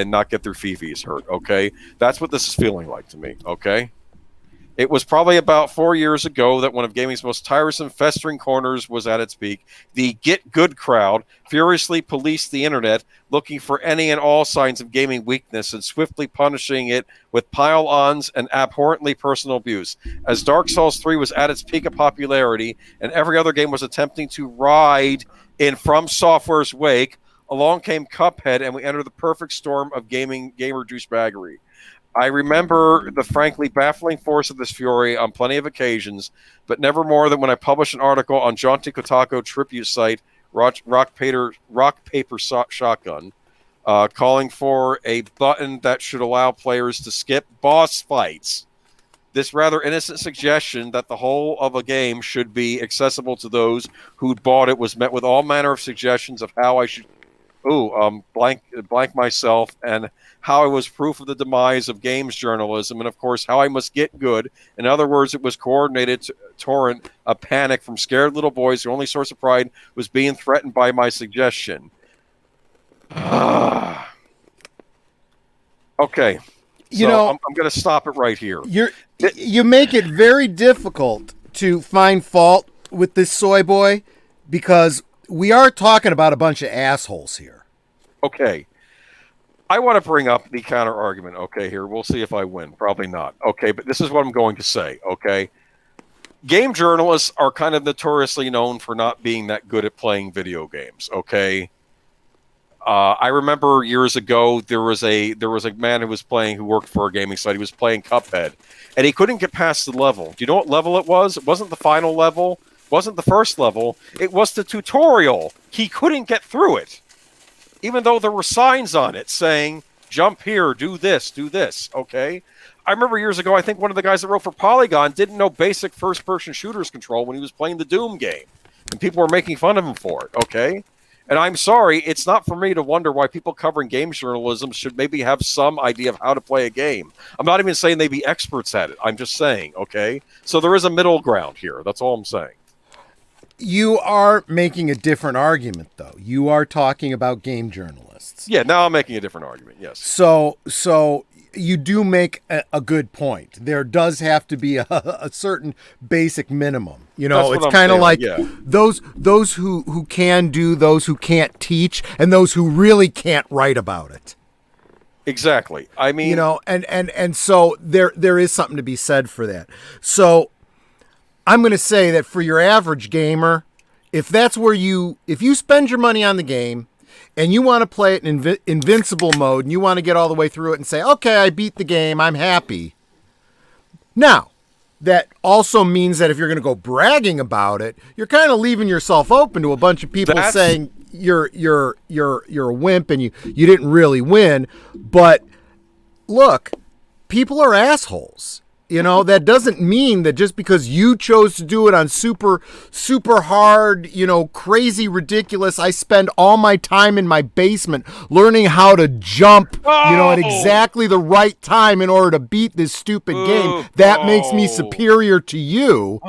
not get their fifis hurt, okay? That's what this is feeling like to me, okay? It was probably about 4 years ago that one of gaming's most tiresome, festering corners was at its peak. The Get Good crowd furiously policed the internet, looking for any and all signs of gaming weakness and swiftly punishing it with pile-ons and abhorrently personal abuse. As Dark Souls 3 was at its peak of popularity and every other game was attempting to ride in From Software's wake, along came Cuphead and we entered the perfect storm of gamer douchebaggery. I remember the frankly baffling force of this fury on plenty of occasions, but never more than when I published an article on Jaunty Kotaku tribute site Rock Paper Shotgun calling for a button that should allow players to skip boss fights. This rather innocent suggestion that the whole of a game should be accessible to those who bought it was met with all manner of suggestions of how I should blank myself, and how I was proof of the demise of games journalism, and of course how I must get good. In other words, it was coordinated to torrent a panic from scared little boys whose only source of pride was being threatened by my suggestion. Okay. You so know, I'm going to stop it right here. You make it very difficult to find fault with this soy boy, because we are talking about a bunch of assholes here. Okay. I want to bring up the counter argument. Okay, here. We'll see if I win. Probably not. Okay, but this is what I'm going to say. Okay. Game journalists are kind of notoriously known for not being that good at playing video games. Okay. I remember years ago there was a man who worked for a gaming site. He was playing Cuphead, and he couldn't get past the level. Do you know what level it was? It wasn't the final level. It wasn't the first level. It was the tutorial. He couldn't get through it, even though there were signs on it saying, "Jump here, do this, do this." Okay. I remember years ago, I think one of the guys that wrote for Polygon didn't know basic first-person shooters control when he was playing the Doom game, and people were making fun of him for it. Okay. And I'm sorry, it's not for me to wonder why people covering games journalism should maybe have some idea of how to play a game. I'm not even saying they be experts at it. I'm just saying, okay? So there is a middle ground here. That's all I'm saying. You are making a different argument, though. You are talking about game journalists. Yeah, now I'm making a different argument, yes. So you do make a good point. There does have to be a certain basic minimum. You know, it's kind of like those who can do, those who can't teach, and those who really can't write about it. Exactly. I mean, you know, and so there is something to be said for that. So I'm going to say that for your average gamer, if you spend your money on the game and you want to play it in invincible mode and you want to get all the way through it and say, okay, I beat the game, I'm happy. Now, that also means that if you're going to go bragging about it, you're kind of leaving yourself open to a bunch of people saying you're a wimp and you didn't really win. But look, people are assholes. You know, that doesn't mean that just because you chose to do it on super, super hard, you know, crazy, ridiculous, I spend all my time in my basement learning how to jump, you know, at exactly the right time in order to beat this stupid game. That makes me superior to you.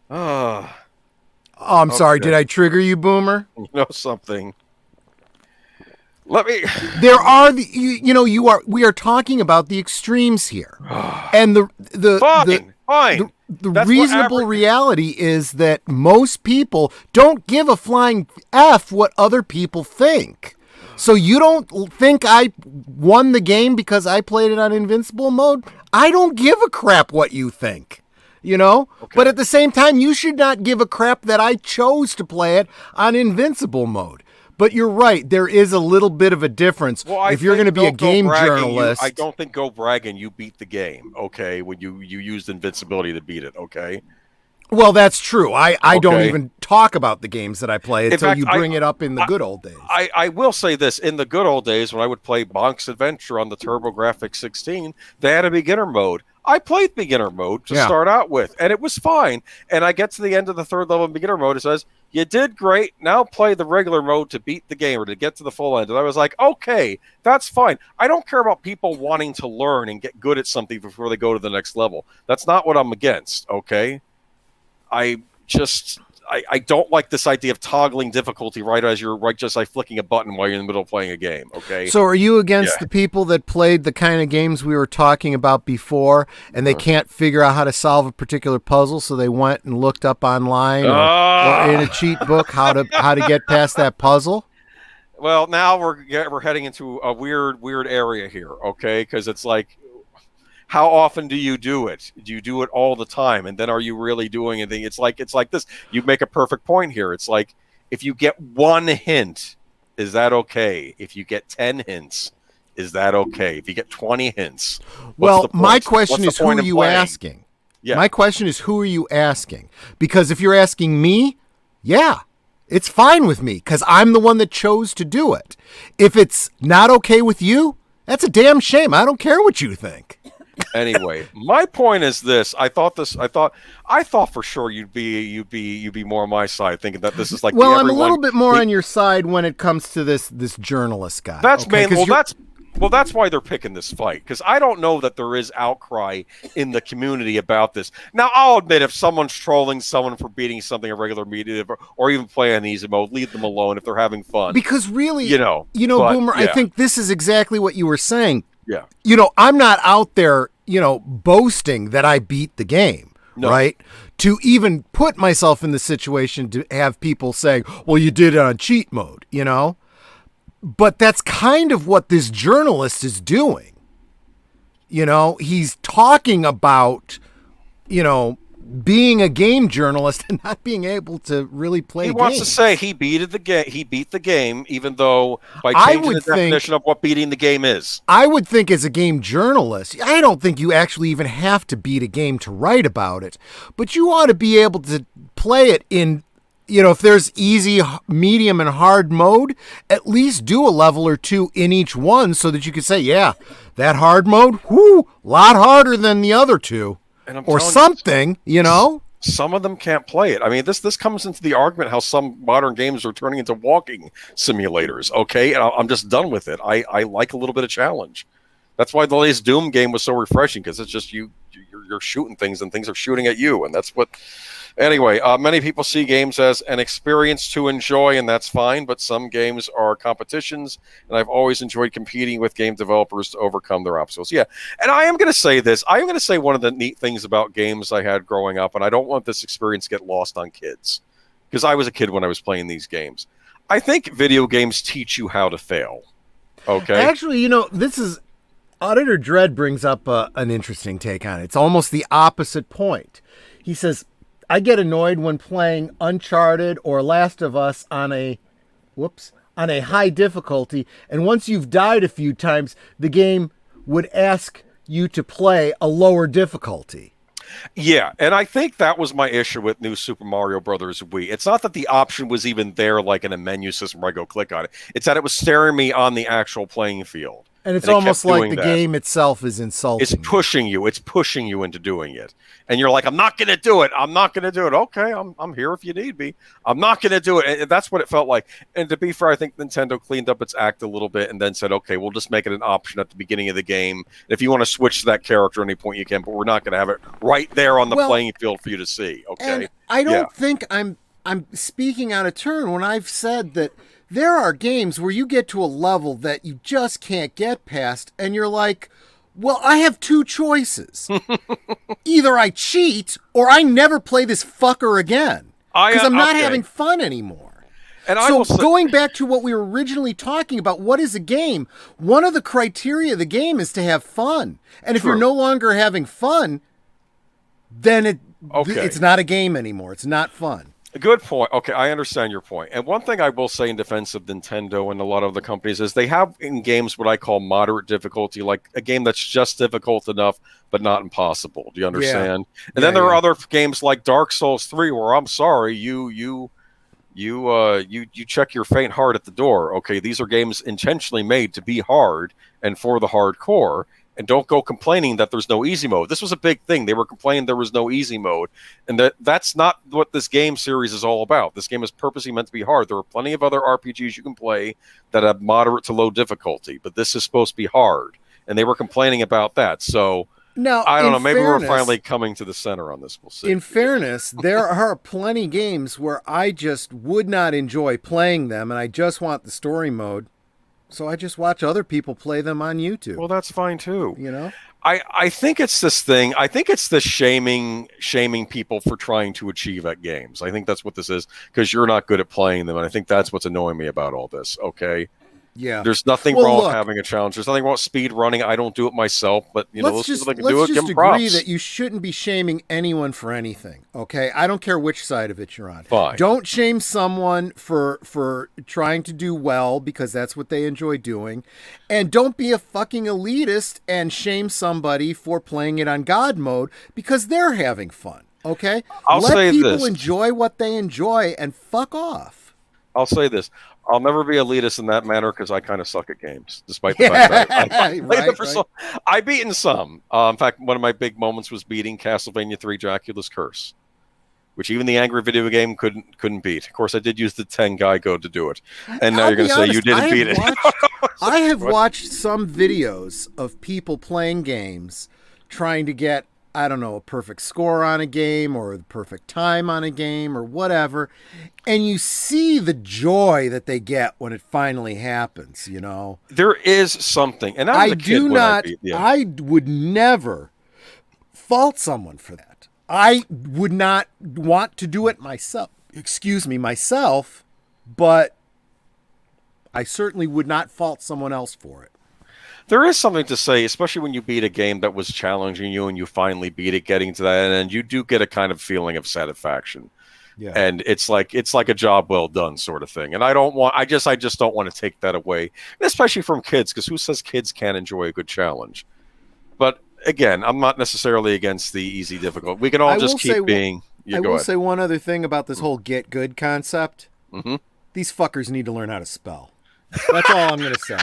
I'm sorry. Did I trigger you, Boomer? You know something. Let me. There are we are talking about the extremes here, and the reasonable reality is that most people don't give a flying F what other people think. So you don't think I won the game because I played it on invincible mode? I don't give a crap what you think. You know, but at the same time, you should not give a crap that I chose to play it on invincible mode. But you're right. There is a little bit of a difference. Well, if you're going to be a game journalist. I don't think go bragging you beat the game, okay, when you used invincibility to beat it, okay? Well, that's true. I don't even talk about the games that I play until you bring it up in the good old days. I will say this. In the good old days, when I would play Bonk's Adventure on the TurboGrafx 16, they had a beginner mode. I played beginner mode to start out with, and it was fine. And I get to the end of the third level in beginner mode. It says, you did great. Now play the regular mode to beat the game or to get to the full end. And I was like, okay, that's fine. I don't care about people wanting to learn and get good at something before they go to the next level. That's not what I'm against, okay? I don't like this idea of toggling difficulty just like flicking a button while you're in the middle of playing a game, okay? So are you against the people that played the kind of games we were talking about before and they can't figure out how to solve a particular puzzle, so they went and looked up online or in a cheat book how to get past that puzzle? Well, now we're heading into a weird area here, okay? Because it's like, how often do you do it? Do you do it all the time? And then are you really doing anything? It's like this. You make a perfect point here. It's like, if you get one hint, is that okay? If you get 10 hints, is that okay? If you get 20 hints, well, my question is, who are you asking? Yeah. My question is, who are you asking? Because if you're asking me, yeah, It's fine with me because I'm the one that chose to do it. If it's not okay with you, that's a damn shame. I don't care what you think. Anyway, my point is this: I thought for sure you'd be more on my side, thinking that this is like. Well, I'm a little bit more on your side when it comes to this journalist guy. That's mainly that's why they're picking this fight, because I don't know that there is outcry in the community about this. Now, I'll admit, if someone's trolling someone for beating something in regular media or even playing easy mode, leave them alone if they're having fun. Because really, but, Boomer, yeah. I think this is exactly what you were saying. Yeah. I'm not out there, boasting that I beat the game, right? To even put myself in the situation to have people saying, well, you did it on cheat mode, But that's kind of what this journalist is doing. He's talking about, being a game journalist and not being able to really play. He wants to say he beat the game, even though by changing the definition of what beating the game is. I would think as a game journalist, I don't think you actually even have to beat a game to write about it, but you ought to be able to play it in, if there's easy, medium, and hard mode, at least do a level or two in each one so that you can say, yeah, that hard mode, a lot harder than the other two. Or something, Some of them can't play it. I mean, this comes into the argument how some modern games are turning into walking simulators, okay? And I'm just done with it. I like a little bit of challenge. That's why the latest Doom game was so refreshing, because it's just you're shooting things and things are shooting at you, and that's what... Anyway, many people see games as an experience to enjoy, and that's fine, but some games are competitions, and I've always enjoyed competing with game developers to overcome their obstacles. Yeah, and I am going to say this. I am going to say one of the neat things about games I had growing up, and I don't want this experience to get lost on kids, because I was a kid when I was playing these games. I think video games teach you how to fail, okay? Actually, this is... Auditor Dread brings up an interesting take on it. It's almost the opposite point. He says... I get annoyed when playing Uncharted or Last of Us on a high difficulty, and once you've died a few times, the game would ask you to play a lower difficulty. Yeah, and I think that was my issue with New Super Mario Brothers Wii. It's not that the option was even there like in a menu system where I go click on it. It's that it was staring me on the actual playing field. And it's almost like the game itself is insulting. It's pushing you. It's pushing you into doing it. And you're like, I'm not going to do it. I'm not going to do it. Okay, I'm here if you need me. I'm not going to do it. And that's what it felt like. And to be fair, I think Nintendo cleaned up its act a little bit and then said, okay, we'll just make it an option at the beginning of the game. If you want to switch to that character at any point, you can, but we're not going to have it right there on the playing field for you to see. Okay. And I don't think I'm speaking out of turn when I've said that there are games where you get to a level that you just can't get past, and you're like, well, I have two choices. Either I cheat, or I never play this fucker again. Because I'm not having fun anymore. And going back to what we were originally talking about, what is a game? One of the criteria of the game is to have fun. And if you're no longer having fun, then it's not a game anymore. It's not fun. A good point. Okay, I understand your point. And one thing I will say in defense of Nintendo and a lot of other companies is they have in games what I call moderate difficulty, like a game that's just difficult enough but not impossible. Do you understand? Yeah. And then there are other games like Dark Souls 3 where I'm sorry, you check your faint heart at the door. Okay, these are games intentionally made to be hard and for the hardcore. And don't go complaining that there's no easy mode. This was a big thing. They were complaining there was no easy mode. And that's not what this game series is all about. This game is purposely meant to be hard. There are plenty of other RPGs you can play that have moderate to low difficulty. But this is supposed to be hard. And they were complaining about that. So, now, I don't know. Maybe we're finally coming to the center on this. We'll see. In fairness, there are plenty games where I just would not enjoy playing them. And I just want the story mode. So I just watch other people play them on YouTube. Well, that's fine too. I think it's this thing. I think it's this shaming people for trying to achieve at games. I think that's what this is, because you're not good at playing them, and I think that's what's annoying me about all this. Okay. Yeah. There's nothing wrong with having a challenge. There's nothing wrong with speed running. I don't do it myself, but let's just agree that you shouldn't be shaming anyone for anything. Okay, I don't care which side of it you're on. Fine. Don't shame someone for trying to do well because that's what they enjoy doing, and don't be a fucking elitist and shame somebody for playing it on God mode because they're having fun. Okay, I'll say let people this. enjoy what they enjoy and fuck off. I'll say this: I'll never be elitist in that manner because I kind of suck at games, despite the fact that I played them for so. I've beaten some. In fact, one of my big moments was beating Castlevania 3: Dracula's Curse, which even the angry video game couldn't beat. Of course, I did use the Tengai Go to do it, and now you're going to say you didn't beat it. I have watched some videos of people playing games, trying to get, I don't know, a perfect score on a game or the perfect time on a game or whatever. And you see the joy that they get when it finally happens, you know. There is something. And I would never fault someone for that. I would not want to do it myself, but I certainly would not fault someone else for it. There is something to say, especially when you beat a game that was challenging you and you finally beat it, getting to that, and you do get a kind of feeling of satisfaction. Yeah. And it's like a job well done sort of thing. And I just don't want to take that away, especially from kids, because who says kids can't enjoy a good challenge? But again, I'm not necessarily against the easy difficult. We can all just keep being. I will say one other thing about this whole get good concept. Mm-hmm. These fuckers need to learn how to spell. That's all I'm going to say.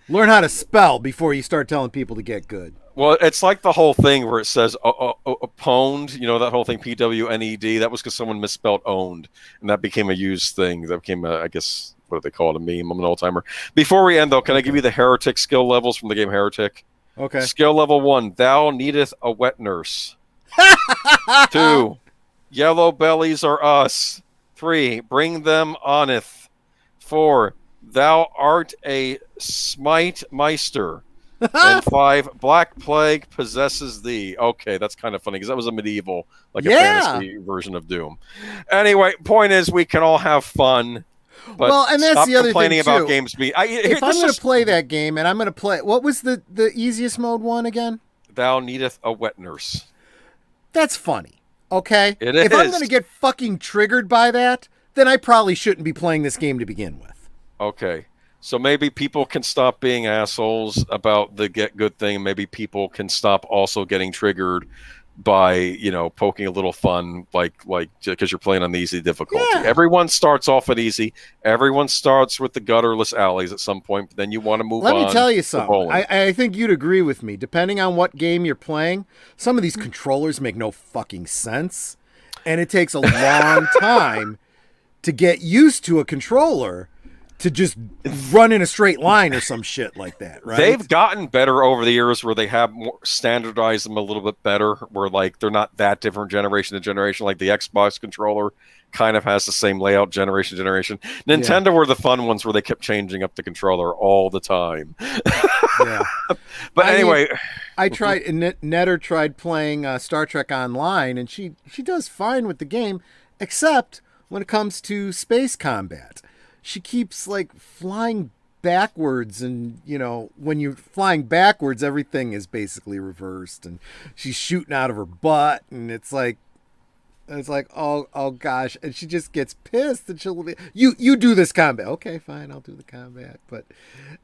Learn how to spell before you start telling people to get good. Well, it's like the whole thing where it says pwned, you know, that whole thing, PWNED. That was because someone misspelled owned, and that became a used thing. That became, I guess, what do they call it, a meme? I'm an old-timer. Before we end, though, can I give you the Heretic skill levels from the game Heretic? Okay. Skill level 1, thou needeth a wet nurse. 2, yellow bellies are us. 3, bring them oneth. 4, thou art a smite meister. And 5, black plague possesses thee. Okay, that's kind of funny because that was a medieval, a fantasy version of Doom. Anyway, point is we can all have fun. But well, and that's stop the other complaining thing too. About games being. If I'm going to play that game, and I'm going to play, what was the easiest mode one again? Thou needeth a wet nurse. That's funny. Okay, it if is. I'm going to get fucking triggered by that, then I probably shouldn't be playing this game to begin with. Okay. So maybe people can stop being assholes about the get good thing. Maybe people can stop also getting triggered by, you know, poking a little fun, like because you're playing on the easy difficulty. Yeah. Everyone starts off at easy. Everyone starts with the gutterless alleys at some point. But then you want to move on. Let me tell you something. I think you'd agree with me. Depending on what game you're playing, some of these controllers make no fucking sense. And it takes a long time to get used to a controller to just run in a straight line or some shit like that, right? They've gotten better over the years where they have more standardized them a little bit better, where like they're not that different generation to generation. Like the Xbox controller kind of has the same layout generation to generation. Nintendo were the fun ones where they kept changing up the controller all the time. Yeah. But anyway. I tried, Netter tried playing Star Trek Online, and she does fine with the game, except when it comes to space combat. She keeps like flying backwards, and you know, when you're flying backwards, everything is basically reversed, and she's shooting out of her butt, and it's like oh gosh, and she just gets pissed, and she'll you do this combat. Okay, fine, I'll do the combat, but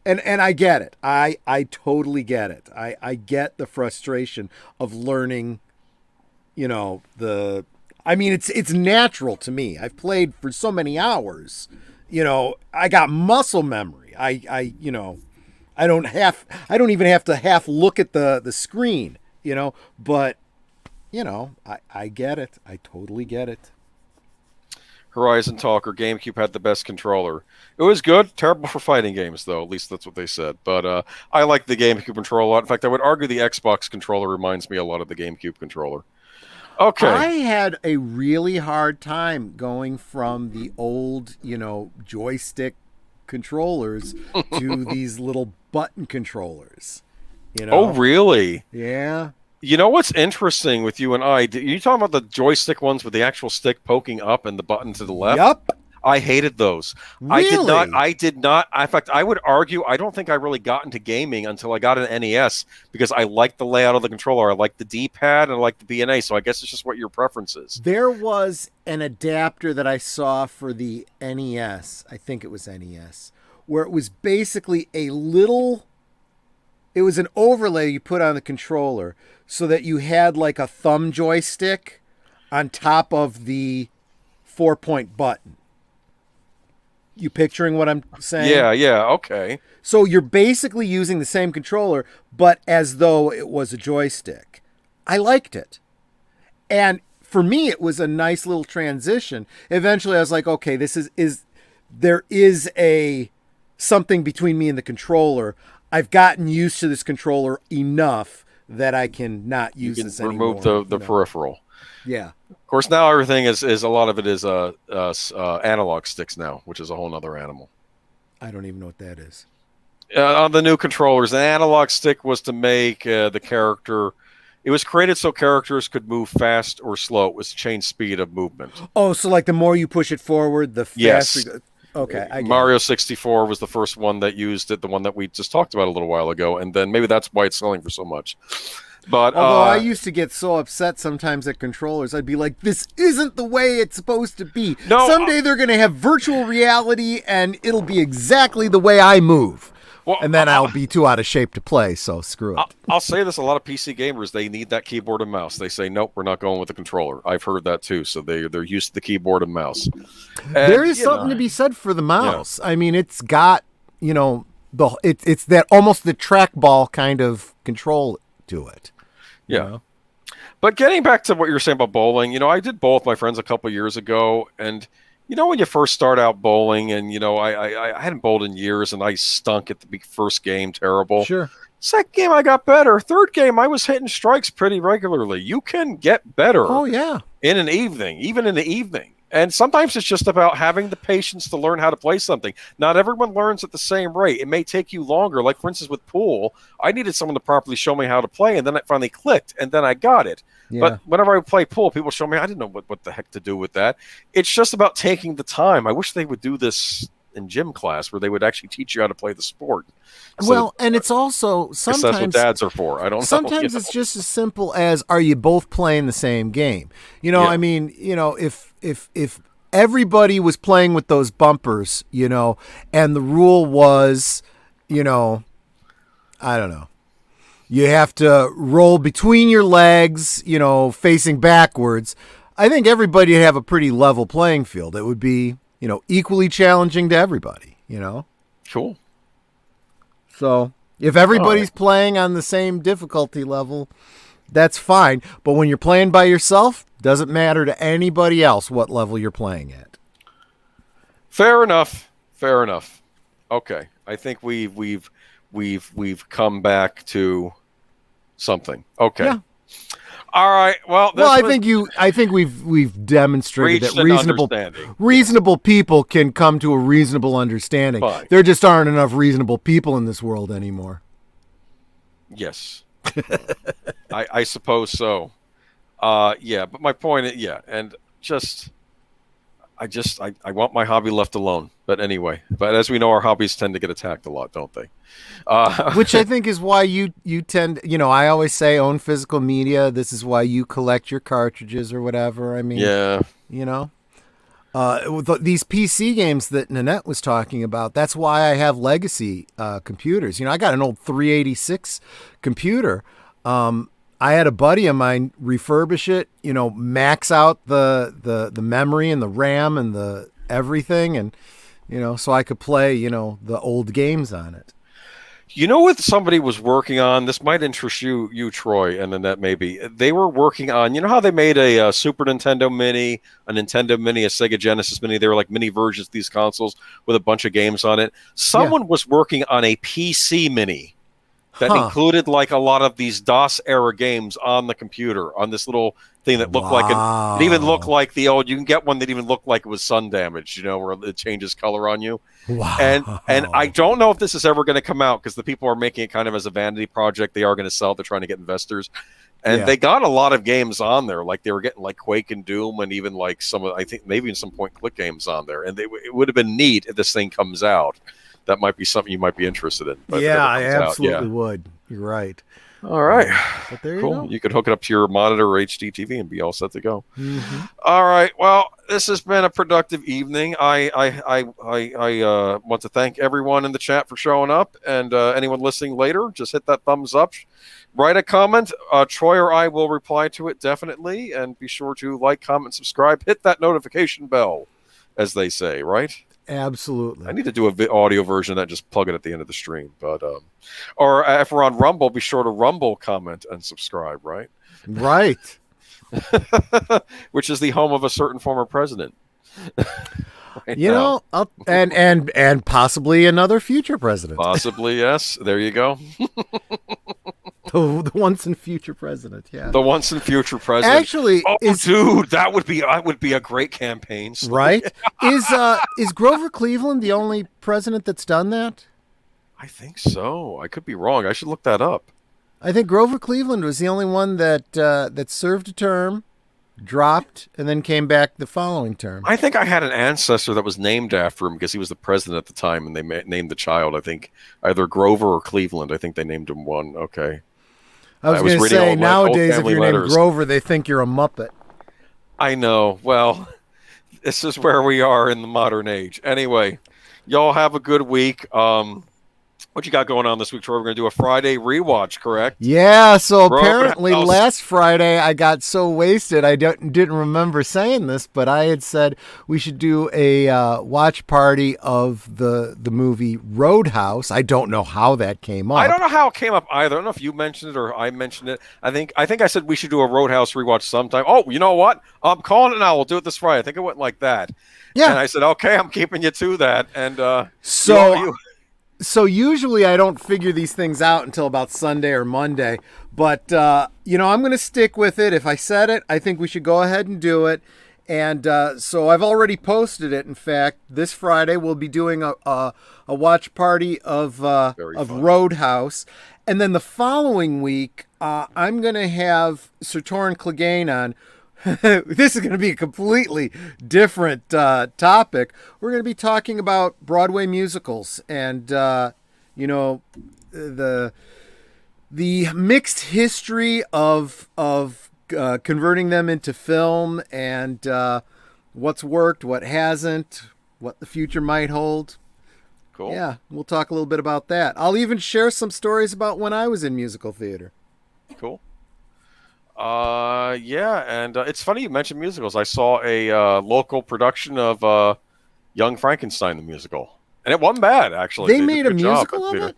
and I get it. I totally get it. I get the frustration of learning, you know, I mean, it's natural to me. I've played for so many hours. You know, I got muscle memory. I you know, I don't even have to half look at the screen, you know, but you know, I get it. I totally get it. Horizon Talker, GameCube had the best controller. It was good, terrible for fighting games though, at least that's what they said. But I like the GameCube controller a lot. In fact, I would argue the Xbox controller reminds me a lot of the GameCube controller. Okay. I had a really hard time going from the old, you know, joystick controllers to these little button controllers. You know? Oh, really? Yeah. You know what's interesting with you and I? You talking about the joystick ones with the actual stick poking up and the button to the left? Yep. I hated those. Really? I did not. In fact, I would argue I don't think I really got into gaming until I got an NES because I liked the layout of the controller. I liked the D-pad and I liked the BNA. So I guess it's just what your preference is. There was an adapter that I saw for the NES. I think it was NES, where it was basically it was an overlay you put on the controller so that you had like a thumb joystick on top of the 4-point button. You picturing what I'm saying? Yeah, okay. So you're basically using the same controller, but as though it was a joystick. I liked it. And for me, it was a nice little transition. Eventually, I was like, okay, there is something between me and the controller. I've gotten used to this controller enough that I can not use this anymore. Remove the peripheral. Yeah. Of course, now everything is a lot of it is analog sticks now, which is a whole nother animal. I don't even know what that is. On the new controllers, an analog stick was to make the character. It was created so characters could move fast or slow. It was to change speed of movement. Oh, so like the more you push it forward, the faster. Yes. Okay. I get Mario it. 64 was the first one that used it, the one that we just talked about a little while ago, and then maybe that's why it's selling for so much. But Although I used to get so upset sometimes at controllers, I'd be like, this isn't the way it's supposed to be. No, Someday they're going to have virtual reality and it'll be exactly the way I move. Well, And then I'll be too out of shape to play, so screw it. I'll say this: a lot of PC gamers, they need that keyboard and mouse. They say, "Nope, we're not going with the controller." I've heard that too, so they're used to the keyboard and mouse. And, There is something to be said for the mouse. I mean, it's got, it's that almost the trackball kind of control to it. you Yeah. know? But getting back to what you were saying about bowling, I did bowl with my friends a couple of years ago, and when you first start out bowling, and I hadn't bowled in years, and I stunk at the first game, terrible. Sure. Second game, I got better. Third game, I was hitting strikes pretty regularly. You can get better Oh, yeah. in an evening, even in the evening. And sometimes it's just about having the patience to learn how to play something. Not everyone learns at the same rate. It may take you longer. Like, for instance, with pool, I needed someone to properly show me how to play, and then it finally clicked, and then I got it. Yeah. But whenever I play pool, people show me, I didn't know what the heck to do with that. It's just about taking the time. I wish they would do this in gym class where they would actually teach you how to play the sport. Well, and it's also that's what sometimes dads are for. I don't know. sometimes it's just as simple as, are you both playing the same game? Yeah. I mean, if everybody was playing with those bumpers, and the rule was, I don't know, you have to roll between your legs, facing backwards. I think everybody would have a pretty level playing field. It would be, equally challenging to everybody, Cool. So if everybody's playing on the same difficulty level, that's fine. But when you're playing by yourself, doesn't matter to anybody else what level you're playing at. Fair enough. Okay, I think we've come back to something. Okay. Yeah. All right. Well, I think we've demonstrated reached that an understanding. reasonable people can come to a reasonable understanding. Fine. There just aren't enough reasonable people in this world anymore. Yes. I suppose so. Yeah, but my point is, and I want my hobby left alone. But anyway, as we know, our hobbies tend to get attacked a lot, don't they? Which I think is why you tend, I always say own physical media. This is why you collect your cartridges or whatever. I mean, yeah. These PC games that Nanette was talking about, that's why I have legacy computers. I got an old 386 computer. I had a buddy of mine refurbish it, max out the memory and the RAM and the everything, and so I could play, the old games on it. What somebody was working on? This might interest you, Troy, and Annette maybe. They were working on, how they made a Super Nintendo Mini, a Nintendo Mini, a Sega Genesis Mini. They were like mini versions of these consoles with a bunch of games on it. Someone was working on a PC Mini that included like a lot of these DOS era games on the computer, on this little thing that looked like it even looked like the old. You can get one that even looked like it was sun damaged, where it changes color on you. Wow. And I don't know if this is ever going to come out because the people are making it kind of as a vanity project. They are going to sell it. They're trying to get investors. And they got a lot of games on there. Like they were getting like Quake and Doom and even like I think maybe in some point click games on there. And it would have been neat if this thing comes out. That might be something you might be interested in. But yeah, I absolutely would. You're right. All right. But there you cool. go. You could hook it up to your monitor or HD TV and be all set to go. Mm-hmm. All right. Well, this has been a productive evening. I want to thank everyone in the chat for showing up, and anyone listening later, just hit that thumbs up. Write a comment. Troy or I will reply to it definitely, and be sure to like, comment, subscribe, hit that notification bell, as they say, right? Absolutely. I need to do a audio version of that, just plug it at the end of the stream. But or if we're on Rumble, be sure to Rumble, comment, and subscribe, right? Right. Which is the home of a certain former president. Right You now. know, and possibly another future president. Possibly, yes. There you go. The once and future president, yeah. The once and future president. Actually, oh, dude, that would be a great campaign. Right? Is Grover Cleveland the only president that's done that? I think so. I could be wrong. I should look that up. I think Grover Cleveland was the only one that served a term, dropped, and then came back the following term. I think I had an ancestor that was named after him because he was the president at the time, and they named the child, I think, either Grover or Cleveland. I think they named him one. Okay. I was going to say, nowadays, if you're named Grover, they think you're a Muppet. I know. Well, this is where we are in the modern age. Anyway, y'all have a good week. What you got going on this week, Troy? We're going to do a Friday rewatch, correct? Yeah, so apparently last Friday I got so wasted I didn't remember saying this, but I had said we should do a watch party of the movie Roadhouse. I don't know how that came up. I don't know how it came up either. I don't know if you mentioned it or I mentioned it. I think I said we should do a Roadhouse rewatch sometime. Oh, you know what? I'm calling it now. We'll do it this Friday. I think it went like that. Yeah. And I said, okay, I'm keeping you to that. And So usually I don't figure these things out until about Sunday or Monday, but I'm going to stick with it. If I said it, I think we should go ahead and do it. And so I've already posted it. In fact, this Friday we'll be doing a watch party of Roadhouse, and then the following week I'm going to have Sir Torrin Clegane on. This is going to be a completely different topic. We're going to be talking about Broadway musicals and, the mixed history of converting them into film and what's worked, what hasn't, what the future might hold. Cool. Yeah, we'll talk a little bit about that. I'll even share some stories about when I was in musical theater. Cool. And it's funny you mentioned musicals. I saw a local production of Young Frankenstein the musical, and it wasn't bad actually. They made a musical of it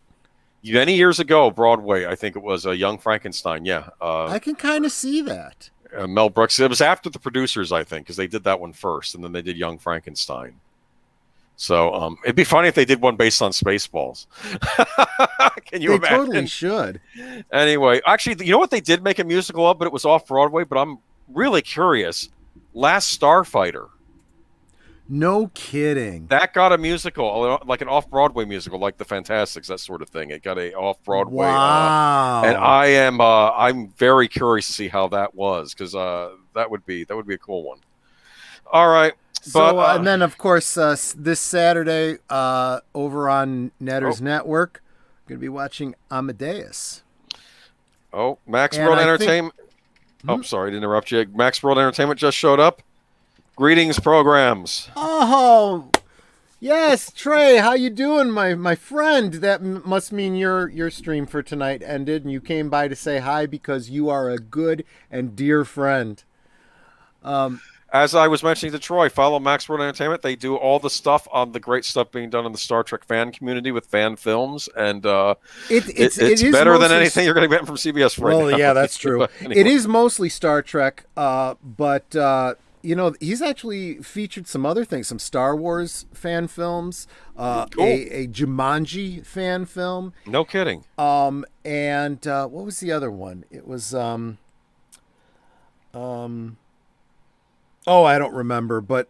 many years ago, Broadway. I think it was Young Frankenstein. Yeah, I can kind of see that. Mel Brooks. It was after the producers, I think, because they did that one first, and then they did Young Frankenstein. So it'd be funny if they did one based on Spaceballs. Can you imagine? They totally should. Anyway, actually, you know what they did make a musical of, but it was off Broadway. But I'm really curious. Last Starfighter. No kidding. That got a musical, like an off-Broadway musical, like The Fantastics, that sort of thing. It got a off-Broadway. Wow. And I'm very curious to see how that was, because that would be a cool one. All right. So, and then, of course, this Saturday over on Netter's Network, I'm going to be watching Amadeus. Oh, Max World Entertainment. Sorry to interrupt you. Max World Entertainment just showed up. Greetings, programs. Oh, yes, Trey, how you doing, my friend? That must mean your stream for tonight ended, and you came by to say hi because you are a good and dear friend. As I was mentioning to Troy, follow Max World Entertainment. They do all the stuff on the great stuff being done in the Star Trek fan community with fan films, and it's better than anything you're going to get from CBS right now. Well, yeah, that's true. Anyway. It is mostly Star Trek, but he's actually featured some other things, some Star Wars fan films, cool. a Jumanji fan film. No kidding. And what was the other one? It was I don't remember, but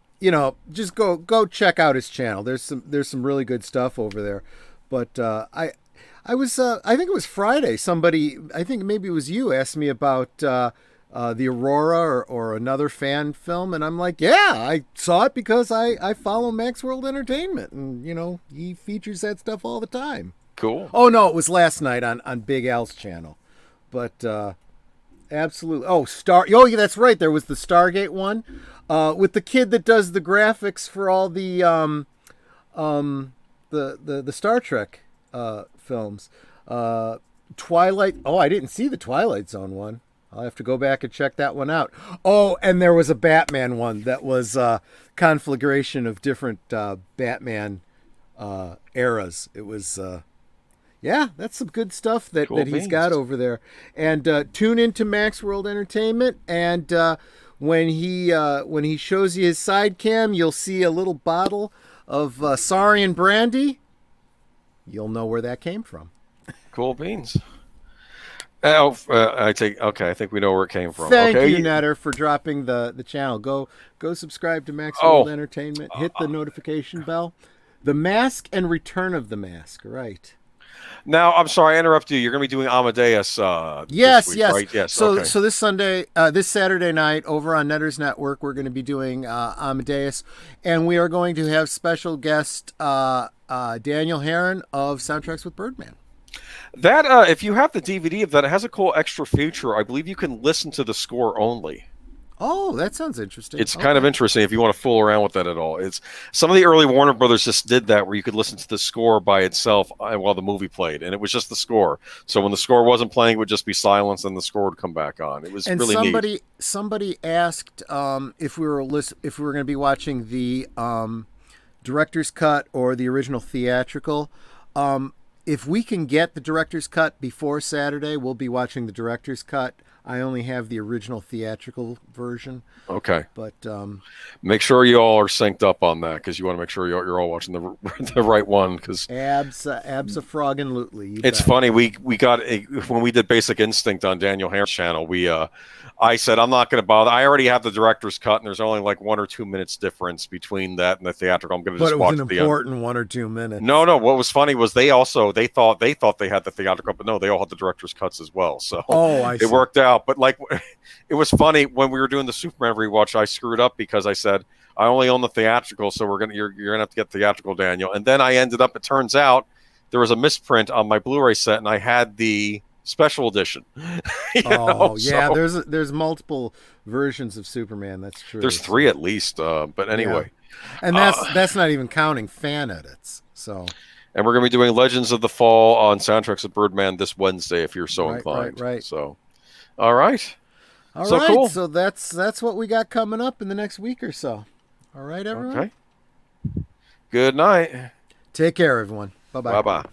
just go check out his channel. There's some really good stuff over there. But I think it was Friday. Somebody, I think maybe it was you, asked me about the Aurora or another fan film, and I'm like, yeah, I saw it because I follow Max World Entertainment, and he features that stuff all the time. Cool. Oh no, it was last night on Big Al's channel, but. Absolutely. Oh, yeah, that's right. There was the Stargate one, with the kid that does the graphics for all the Star Trek films. Twilight. Oh, I didn't see the Twilight Zone one. I'll have to go back and check that one out. Oh, and there was a Batman one that was a conflagration of different Batman eras. It was, yeah, that's some good stuff that he's got over there. And tune into Max World Entertainment, and when he shows you his side cam, you'll see a little bottle of Saurian brandy. You'll know where that came from. Cool beans. I think we know where it came from. Thank okay. you, Netter, for dropping the channel. Go subscribe to Max World Entertainment. Hit the notification bell. The Mask and Return of the Mask. Right. Now, I'm sorry I interrupted you. You're going to be doing Amadeus. Yes, this week, yes. Right? Yes. So okay. so this Saturday night over on Netter's Network, we're going to be doing Amadeus, and we are going to have special guest Daniel Herron of Soundtracks with Birdman. That if you have the DVD of that, it has a cool extra feature. I believe you can listen to the score only. Oh, that sounds interesting. It's kind of interesting if you want to fool around with that at all. It's some of the early Warner Brothers just did that, where you could listen to the score by itself while the movie played, and it was just the score. So when the score wasn't playing, it would just be silence, and the score would come back on. It was really neat. Somebody asked if we were going to be watching the director's cut or the original theatrical. If we can get the director's cut before Saturday, we'll be watching the director's cut. I only have the original theatrical version. Okay. But make sure you all are synced up on that, because you want to make sure you're all watching the right one. Because abso-frog-and-lutely. It's funny. We got when we did Basic Instinct on Daniel Herron's channel. I said I'm not going to bother. I already have the director's cut, and there's only like 1 or 2 minutes difference between that and the theatrical. I'm going to just watch the. But it was an important 1 or 2 minutes. No. What was funny was they thought they had the theatrical, but no, they all had the director's cuts as well. So I see. It worked out. But like, it was funny when we were doing the Superman rewatch. I screwed up because I said I only own the theatrical, so you're gonna have to get theatrical, Daniel. And then I ended up. It turns out there was a misprint on my Blu-ray set, and I had the special edition. There's multiple versions of Superman. That's true. There's 3 at least. But anyway, and that's not even counting fan edits. So. And we're going to be doing Legends of the Fall on Soundtracks of Birdman this Wednesday, if you're so inclined. Right. So, all right. All so right. Cool. So that's what we got coming up in the next week or so. All right, everyone. Okay. Good night. Take care, everyone. Bye-bye. Bye-bye.